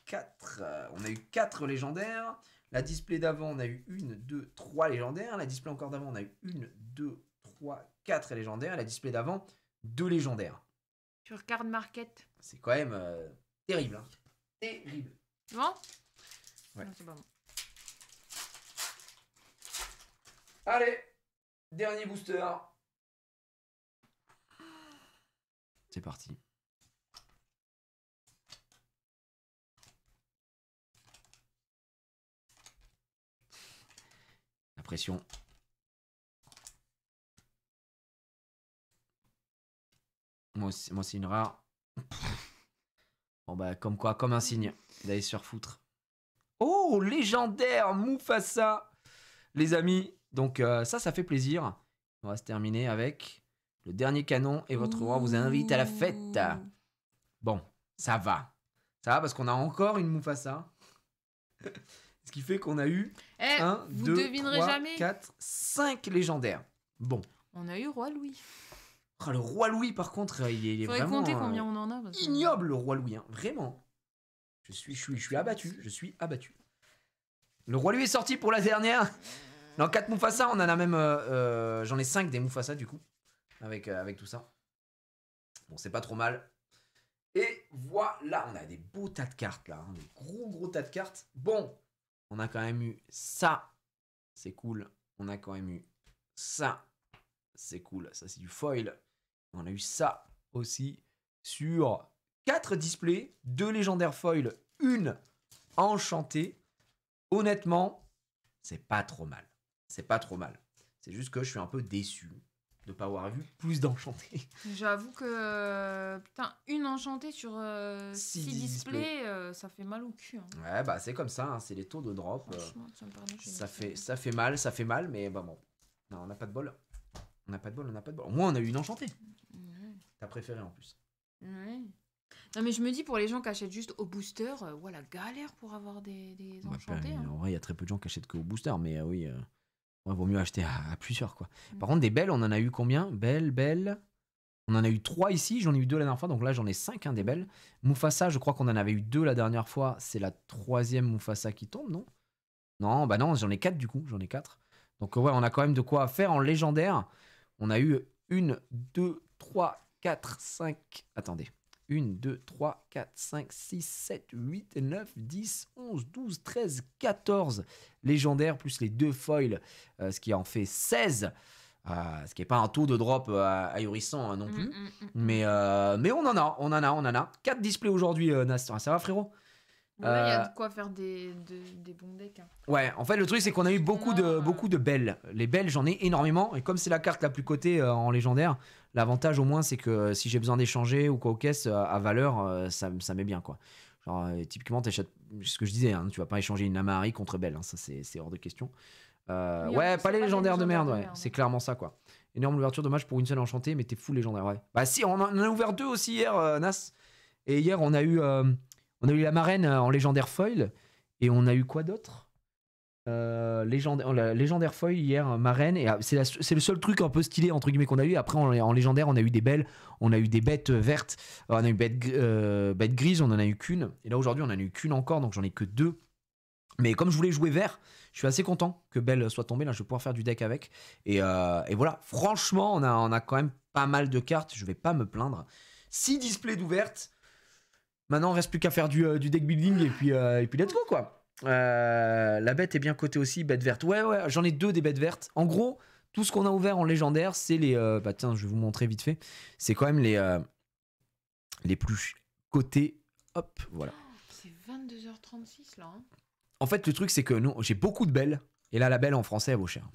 4. On a eu 4 légendaires. La display d'avant, on a eu 1, 2, 3 légendaires. La display encore d'avant, on a eu 1, 2, 3, 4 légendaires. La display d'avant, 2 légendaires. Sur Card Market. C'est quand même terrible. Hein. Terrible. Bon? Ouais. Non, c'est pas bon. Allez, dernier booster. C'est parti. La pression. Moi aussi une rare. Bon bah comme quoi, comme un signe d'aller se faire foutre. Oh, légendaire Mufasa, les amis. Donc ça fait plaisir. On va se terminer avec le dernier canon et votre roi vous invite à la fête. Bon, ça va. Ça va parce qu'on a encore une Mufasa. Ce qui fait qu'on a eu 1, 2, 3, 4, 5 légendaires. Bon. On a eu Roi Louis. Oh, le Roi Louis, par contre, il est faudrait vraiment... compter combien on en a. Parce que... ignoble, le Roi Louis. Hein. Vraiment. Je suis abattu. Je suis abattu. Le Roi Louis est sorti pour la dernière. Dans 4 Mufasa, on en a même... j'en ai 5 des Mufasa, du coup. Avec tout ça. Bon, c'est pas trop mal. Et voilà, on a des beaux tas de cartes, là. Hein, des gros tas de cartes. Bon, on a quand même eu ça. C'est cool. On a quand même eu ça. C'est cool. Ça, c'est du foil. On a eu ça aussi sur 4 displays, 2 légendaires foil, 1 enchantée. Honnêtement, c'est pas trop mal. C'est pas trop mal. C'est juste que je suis un peu déçu de ne pas avoir vu plus d'enchantés. J'avoue que putain, une enchantée sur 6 displays, ça fait mal au cul. Hein. Ouais, bah c'est comme ça, hein, c'est les taux de drop. Franchement, ça me ça fait mal, mais bah bon. Non, on n'a pas de bol. On n'a pas de bol, on n'a pas de bol. Au moins, on a eu une enchantée. Ouais. T'as préféré en plus. Ouais. Non, mais je me dis, pour les gens qui achètent juste au booster, voilà, galère pour avoir des enchantés. En vrai, il y a très peu de gens qui achètent qu'au booster, mais oui, ouais, vaut mieux acheter à plusieurs, quoi. Par contre, des belles, on en a eu combien? Belles. On en a eu 3 ici, j'en ai eu 2 la dernière fois, donc là, j'en ai 5, des belles. Mufasa, je crois qu'on en avait eu 2 la dernière fois. C'est la 3e Mufasa qui tombe, non? Non, bah non, j'en ai 4 du coup, j'en ai 4. Donc ouais, on a quand même de quoi faire en légendaire. On a eu 1, 2, 3, 4, 5... Attendez. 1, 2, 3, 4, 5, 6, 7, 8, 9, 10, 11, 12, 13, 14 légendaires, plus les 2 foils, ce qui en fait 16. Ce qui n'est pas un taux de drop ahurissant non plus. Mais on en a. 4 displays aujourd'hui, Nas. Ça va, frérot? Ouais, il y a de quoi faire des bons decks. Hein. Ouais, en fait, le truc, c'est qu'on a eu beaucoup de belles. Les belles, j'en ai énormément. Et comme c'est la carte la plus cotée en légendaire, l'avantage au moins, c'est que si j'ai besoin d'échanger ou quoi aux caisses à valeur, ça met bien, quoi. Genre, typiquement, t'achètes ce que je disais, hein, tu vas pas échanger une Amahari contre belle. Hein, ça, c'est hors de question. Oui, ouais, pas les légendaires de merde, ouais. C'est clairement ça, quoi. Énorme ouverture, dommage pour une seule enchantée, mais t'es full légendaire, ouais. Bah si, on en a ouvert 2 aussi hier, Nas. Et hier, on a eu la marraine en légendaire foil. Et on a eu quoi d'autre? Légendaire foil hier, marraine. Et c'est le seul truc un peu stylé, entre guillemets, qu'on a eu. Après, en légendaire, on a eu des belles. On a eu des bêtes vertes. On a eu bêtes grises, on en a eu qu'une. Et là, aujourd'hui, on en a eu qu'une encore, donc j'en ai que 2. Mais comme je voulais jouer vert, je suis assez content que Belle soit tombée. Là, je vais pouvoir faire du deck avec. Et voilà, franchement, on a quand même pas mal de cartes. Je vais pas me plaindre. 6 displays d'ouvertes. Maintenant, il ne reste plus qu'à faire du deck building et puis let's go, quoi. La bête est bien cotée aussi, bête verte. Ouais, j'en ai 2 des bêtes vertes. En gros, tout ce qu'on a ouvert en légendaire, c'est les... bah tiens, je vais vous montrer vite fait. C'est quand même les plus cotés. Hop, voilà. C'est 22h36, là. Hein. En fait, le truc, c'est que nous, j'ai beaucoup de belles. Et là, la belle en français, elle vaut cher.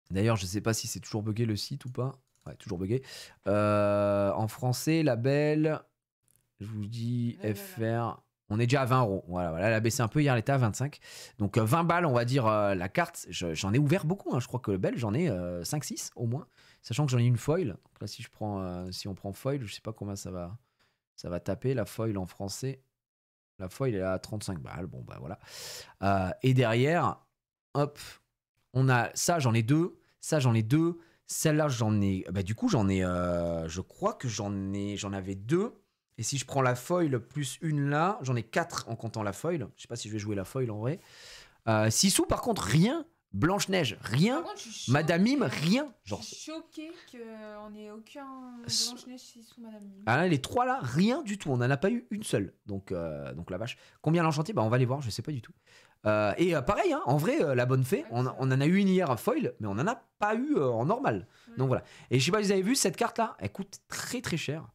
D'ailleurs, je sais pas si c'est toujours bugué le site ou pas. Ouais, toujours bugué. En français, la belle, je vous dis FR. On est déjà à 20 €. Voilà, elle a baissé un peu hier, elle était à 25. Donc 20 balles, on va dire, la carte. J'en ai ouvert beaucoup. Hein. Je crois que le belle, j'en ai 5-6 au moins. Sachant que j'en ai une foil. Donc là, si on prend foil, je sais pas combien ça va taper. La foil en français. La foil, elle est à 35 balles. Bon, bah voilà. Et derrière, hop, on a ça, j'en ai 2. Ça, j'en ai 2. Celle-là, j'en ai... Bah, du coup, j'en ai... je crois que j'en avais 2. Et si je prends la foil plus une là, j'en ai 4 en comptant la foil. Je sais pas si je vais jouer la foil en vrai. Sissou, par contre, rien. Blanche-Neige, rien. Contre, Madame Mime, rien. Genre, je suis choquée qu'on n'ait aucun Blanche-Neige, Sissou, Madame Mime. Ah là, les 3 là, rien du tout. On n'en a pas eu une seule. Donc la vache. Combien l'enchanté? Bah, on va les voir, je sais pas du tout. Et pareil, hein, en vrai, la bonne fée, on en a eu une hier à foil, mais on n'en a pas eu en normal. Donc voilà. Et je sais pas si vous avez vu, cette carte là, elle coûte très très cher.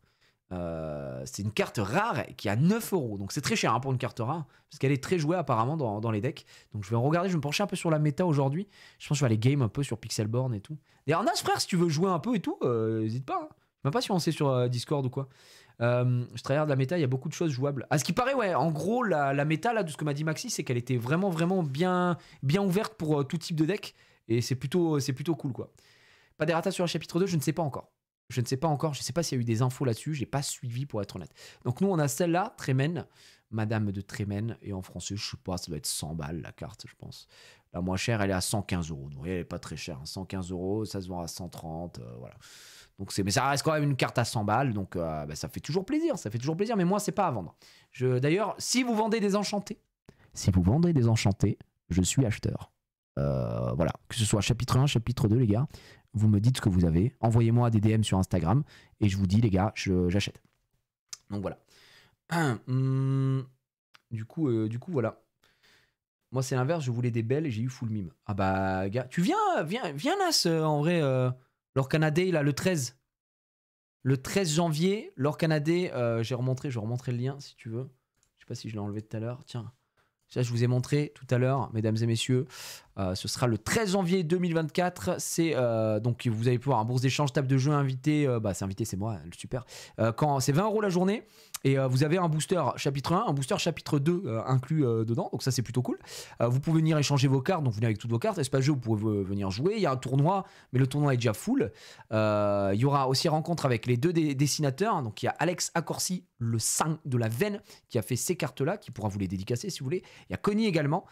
C'est une carte rare qui a 9 €. Donc c'est très cher hein, pour une carte rare. Parce qu'elle est très jouée apparemment dans les decks. Donc je vais regarder, je vais me pencher un peu sur la méta aujourd'hui. Je pense que je vais aller game un peu sur Pixelborn et tout. D'ailleurs, Nas frère, si tu veux jouer un peu et tout, n'hésite pas. Hein. Même pas si on sait sur Discord ou quoi. Je travaille de la méta, il y a beaucoup de choses jouables. À ce qui paraît, ouais, en gros, la méta là, de ce que m'a dit Maxi, c'est qu'elle était vraiment bien ouverte pour tout type de deck. Et c'est plutôt cool quoi. Pas d'errata sur le chapitre 2, je ne sais pas encore. Je ne sais pas s'il y a eu des infos là-dessus, j'ai pas suivi pour être honnête. Donc nous on a celle-là, Trémen, Madame de Trémen, et en français je sais pas, ça doit être 100 balles la carte je pense. La moins chère elle est à 115 €, donc elle est pas très chère, hein. 115 €, ça se vend à 130, voilà. Donc mais ça reste quand même une carte à 100 balles, donc bah, ça fait toujours plaisir, mais moi c'est pas à vendre. D'ailleurs, si vous vendez des enchantés, je suis acheteur. Voilà, que ce soit chapitre 1, chapitre 2 les gars. Vous me dites ce que vous avez. Envoyez-moi des DM sur Instagram et je vous dis, les gars, j'achète. Donc voilà. Du coup, voilà. Moi, c'est l'inverse. Je voulais des belles et j'ai eu full mime. Ah bah, gars, tu viens Nas, en vrai. Lorcana Day, là, le 13. Le 13 janvier, Lorcana Day, je vais remontrer le lien si tu veux. Je sais pas si je l'ai enlevé tout à l'heure. Tiens. Ça, je vous ai montré tout à l'heure, mesdames et messieurs. Ce sera le 13 janvier 2024. C'est donc vous allez pouvoir un bourse d'échange, table de jeu, invité. C'est invité, c'est moi, super. C'est 20 € la journée. Et vous avez un booster chapitre 1, un booster chapitre 2 inclus dedans. Donc ça, c'est plutôt cool. Vous pouvez venir échanger vos cartes. Donc vous venez avec toutes vos cartes. Espace jeu, vous pouvez venir jouer. Il y a un tournoi, mais le tournoi est déjà full. Il y aura aussi rencontre avec les deux dessinateurs. Donc il y a Alex Accorsi, le sang de la veine, qui a fait ces cartes-là, qui pourra vous les dédicacer si vous voulez. Il y a Connie également,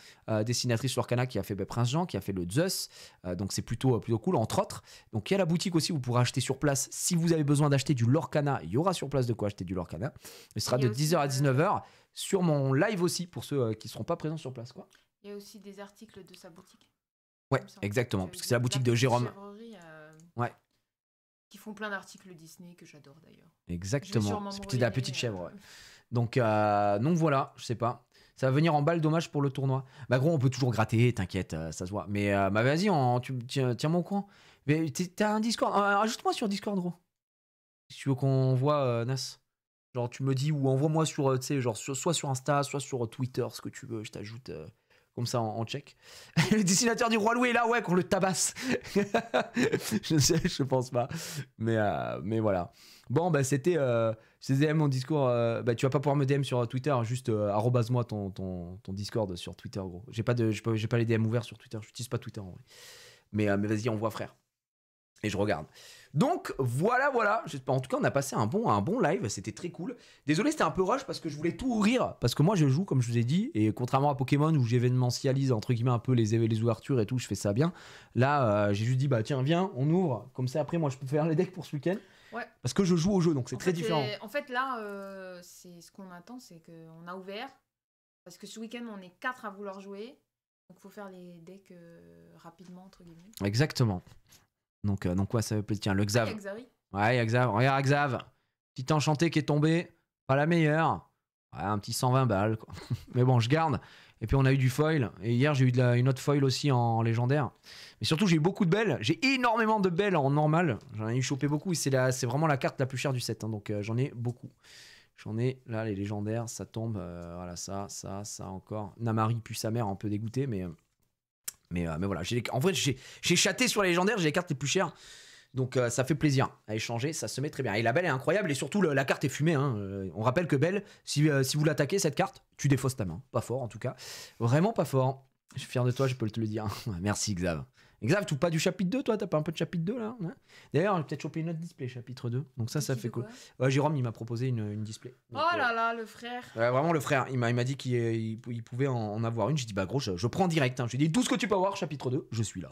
dessinatrice sur Lorcana, qui a fait Prince Jean, qui a fait le Zeus. Donc c'est plutôt cool, entre autres. Donc il y a la boutique aussi, vous pourrez acheter sur place. Si vous avez besoin d'acheter du Lorcana, il y aura sur place de quoi acheter du Lorcana. Ce sera de 10h à 19h sur mon live aussi, pour ceux qui ne seront pas présents sur place, quoi. Il y a aussi des articles de sa boutique. Ouais, exactement, parce que c'est la boutique de Jérôme. Ouais. Qui font plein d'articles Disney que j'adore d'ailleurs. Exactement, c'est la petite chèvre. Ouais. Donc voilà, je sais pas. Ça va venir en balle, dommage pour le tournoi. Bah gros, on peut toujours gratter, t'inquiète, ça se voit. Mais vas-y, tiens-moi au courant. Mais t'as un Discord, ajoute-moi sur Discord, gros. Si tu veux qu'on voit Nas. Genre tu me dis ou envoie-moi sur, tu sais, genre soit sur Insta, soit sur Twitter, ce que tu veux, je t'ajoute comme ça en check. Le dessinateur du Roi Louis est là, ouais, qu'on le tabasse. Je sais, je pense pas. Mais voilà. Bon, bah c'était DM mon discours. Tu vas pas pouvoir me DM sur Twitter, juste arrobase-moi ton Discord sur Twitter, gros. J'ai pas les DM ouverts sur Twitter, j'utilise pas Twitter en vrai. Mais vas-y, envoie frère. Et je regarde. Donc voilà. En tout cas, on a passé un bon live. C'était très cool. Désolé, c'était un peu rush parce que je voulais tout ouvrir. Parce que moi, je joue, comme je vous ai dit. Et contrairement à Pokémon où j'événementialise entre guillemets un peu les ouvertures et tout, je fais ça bien. Là, j'ai juste dit, bah tiens, viens, on ouvre. Comme ça, après, moi, je peux faire les decks pour ce week-end. Ouais. Parce que je joue au jeu, donc c'est très différent. En fait, là, c'est ce qu'on attend, c'est qu'on a ouvert. Parce que ce week-end, on est 4 à vouloir jouer. Donc, il faut faire les decks rapidement, entre guillemets. Exactement. Donc ouais, ça veut plaisir. Tiens, le Xav. Ouais, il y a Xav. Regarde Xav. Petit enchanté qui est tombé. Pas la meilleure. Ouais, un petit 120 balles, quoi. Mais bon, je garde. Et puis on a eu du foil. Et hier, j'ai eu une autre foil aussi en légendaire. Mais surtout, j'ai eu beaucoup de belles. J'ai énormément de belles en normal. J'en ai eu chopé beaucoup. Et c'est vraiment la carte la plus chère du set. Hein. Donc j'en ai beaucoup. J'en ai là, les légendaires. Ça tombe. Voilà, ça encore. Namari puis sa mère, un peu dégoûté. Mais voilà, en vrai, j'ai chaté sur les légendaires, j'ai les cartes les plus chères. Donc ça fait plaisir à échanger, ça se met très bien. Et la belle est incroyable et surtout la carte est fumée. Hein. On rappelle que belle, si vous l'attaquez cette carte, tu défausses ta main. Pas fort en tout cas. Vraiment pas fort. Je suis fier de toi, je peux te le dire. Merci Xav. Xav, tu pas du chapitre 2 toi? T'as pas un peu de chapitre 2 là? D'ailleurs, j'ai peut-être chopé une autre display chapitre 2. Donc ça fait cool. Ouais, Jérôme, il m'a proposé une display. Donc, oh là là, le frère. Ouais, vraiment le frère. Il m'a dit qu'il pouvait en avoir une. J'ai dit bah gros, je prends direct. Hein. J'ai dit tout ce que tu peux avoir chapitre 2, je suis là.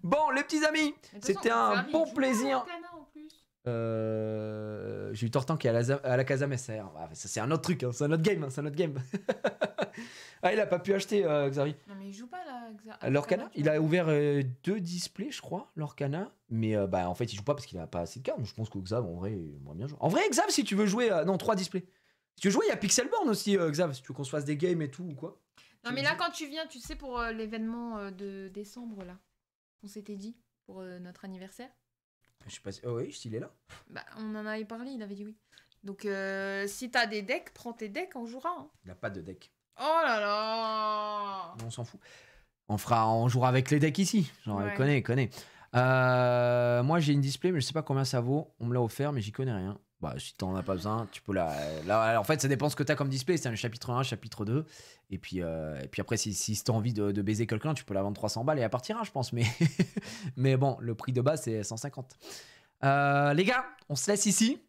Bon, les petits amis, c'était un bon plaisir. J'ai eu Tortan qui est à la Casa Messer. Ça c'est un autre truc, hein. C'est un autre game. Ah, il a pas pu acheter Xavi. Non mais il joue pas là. Lorcana, il a ouvert 2 displays, je crois, Lorcana. Mais en fait, il joue pas parce qu'il a pas assez de cartes. Je pense que Xav, en vrai, il aimerait bien jouer. En vrai, Xav, si tu veux jouer, non, 3 displays. Si tu veux jouer, il y a Pixelborn aussi, Xav. Si tu veux qu'on se fasse des games et tout ou quoi. Non mais là, quand tu viens, tu sais, pour l'événement de décembre là, on s'était dit pour notre anniversaire. Je sais pas. Oh oui, s'il est là. Bah, on en avait parlé, il avait dit oui. Donc, si t'as des decks, prends tes decks, on jouera. Hein. Il n'a pas de deck. Oh là là. On s'en fout. On jouera avec les decks ici. Genre, ouais. Connais. Moi, j'ai une display, mais je sais pas combien ça vaut. On me l'a offert, mais j'y connais rien. Bah, si t'en as pas besoin, tu peux là, en fait, ça dépend ce que t'as comme display. C'est un chapitre 1, chapitre 2. Et puis après, si t'as envie de baiser quelqu'un, tu peux la vendre 300 balles et elle partira, je pense. Mais bon, le prix de base, c'est 150. Les gars, on se laisse ici.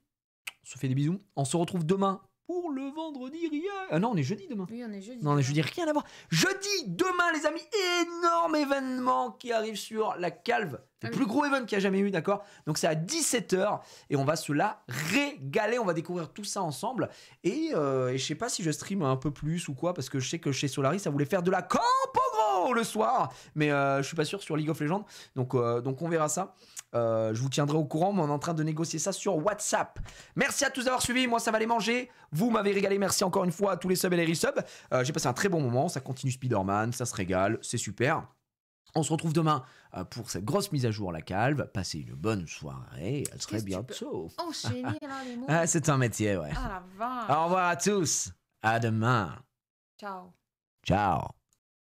On se fait des bisous. On se retrouve demain pour le vendredi rien. Ah non, on est jeudi demain. Oui, on est jeudi. Non, on est jeudi, rien à voir. Jeudi, demain, les amis, énorme événement qui arrive sur la Calve. Le plus gros événement qu'il y a jamais eu, d'accord? Donc c'est à 17h et on va se la régaler. On va découvrir tout ça ensemble. Et je sais pas si je stream un peu plus ou quoi, parce que je sais que chez Solaris, ça voulait faire de la camp en gros le soir. Mais je suis pas sûr sur League of Legends. Donc on verra ça. Je vous tiendrai au courant, mais on est en train de négocier ça sur WhatsApp. Merci à tous d'avoir suivi. Moi, ça va les manger. Vous m'avez régalé. Merci encore une fois à tous les subs et les resubs. J'ai passé un très bon moment. Ça continue Spider-Man. Ça se régale. C'est super. On se retrouve demain pour cette grosse mise à jour la Calve. Passez une bonne soirée. À très bientôt. Enchaîner là les mots. C'est un métier, ouais. Ah la vache. Au revoir à tous. À demain. Ciao. Ciao.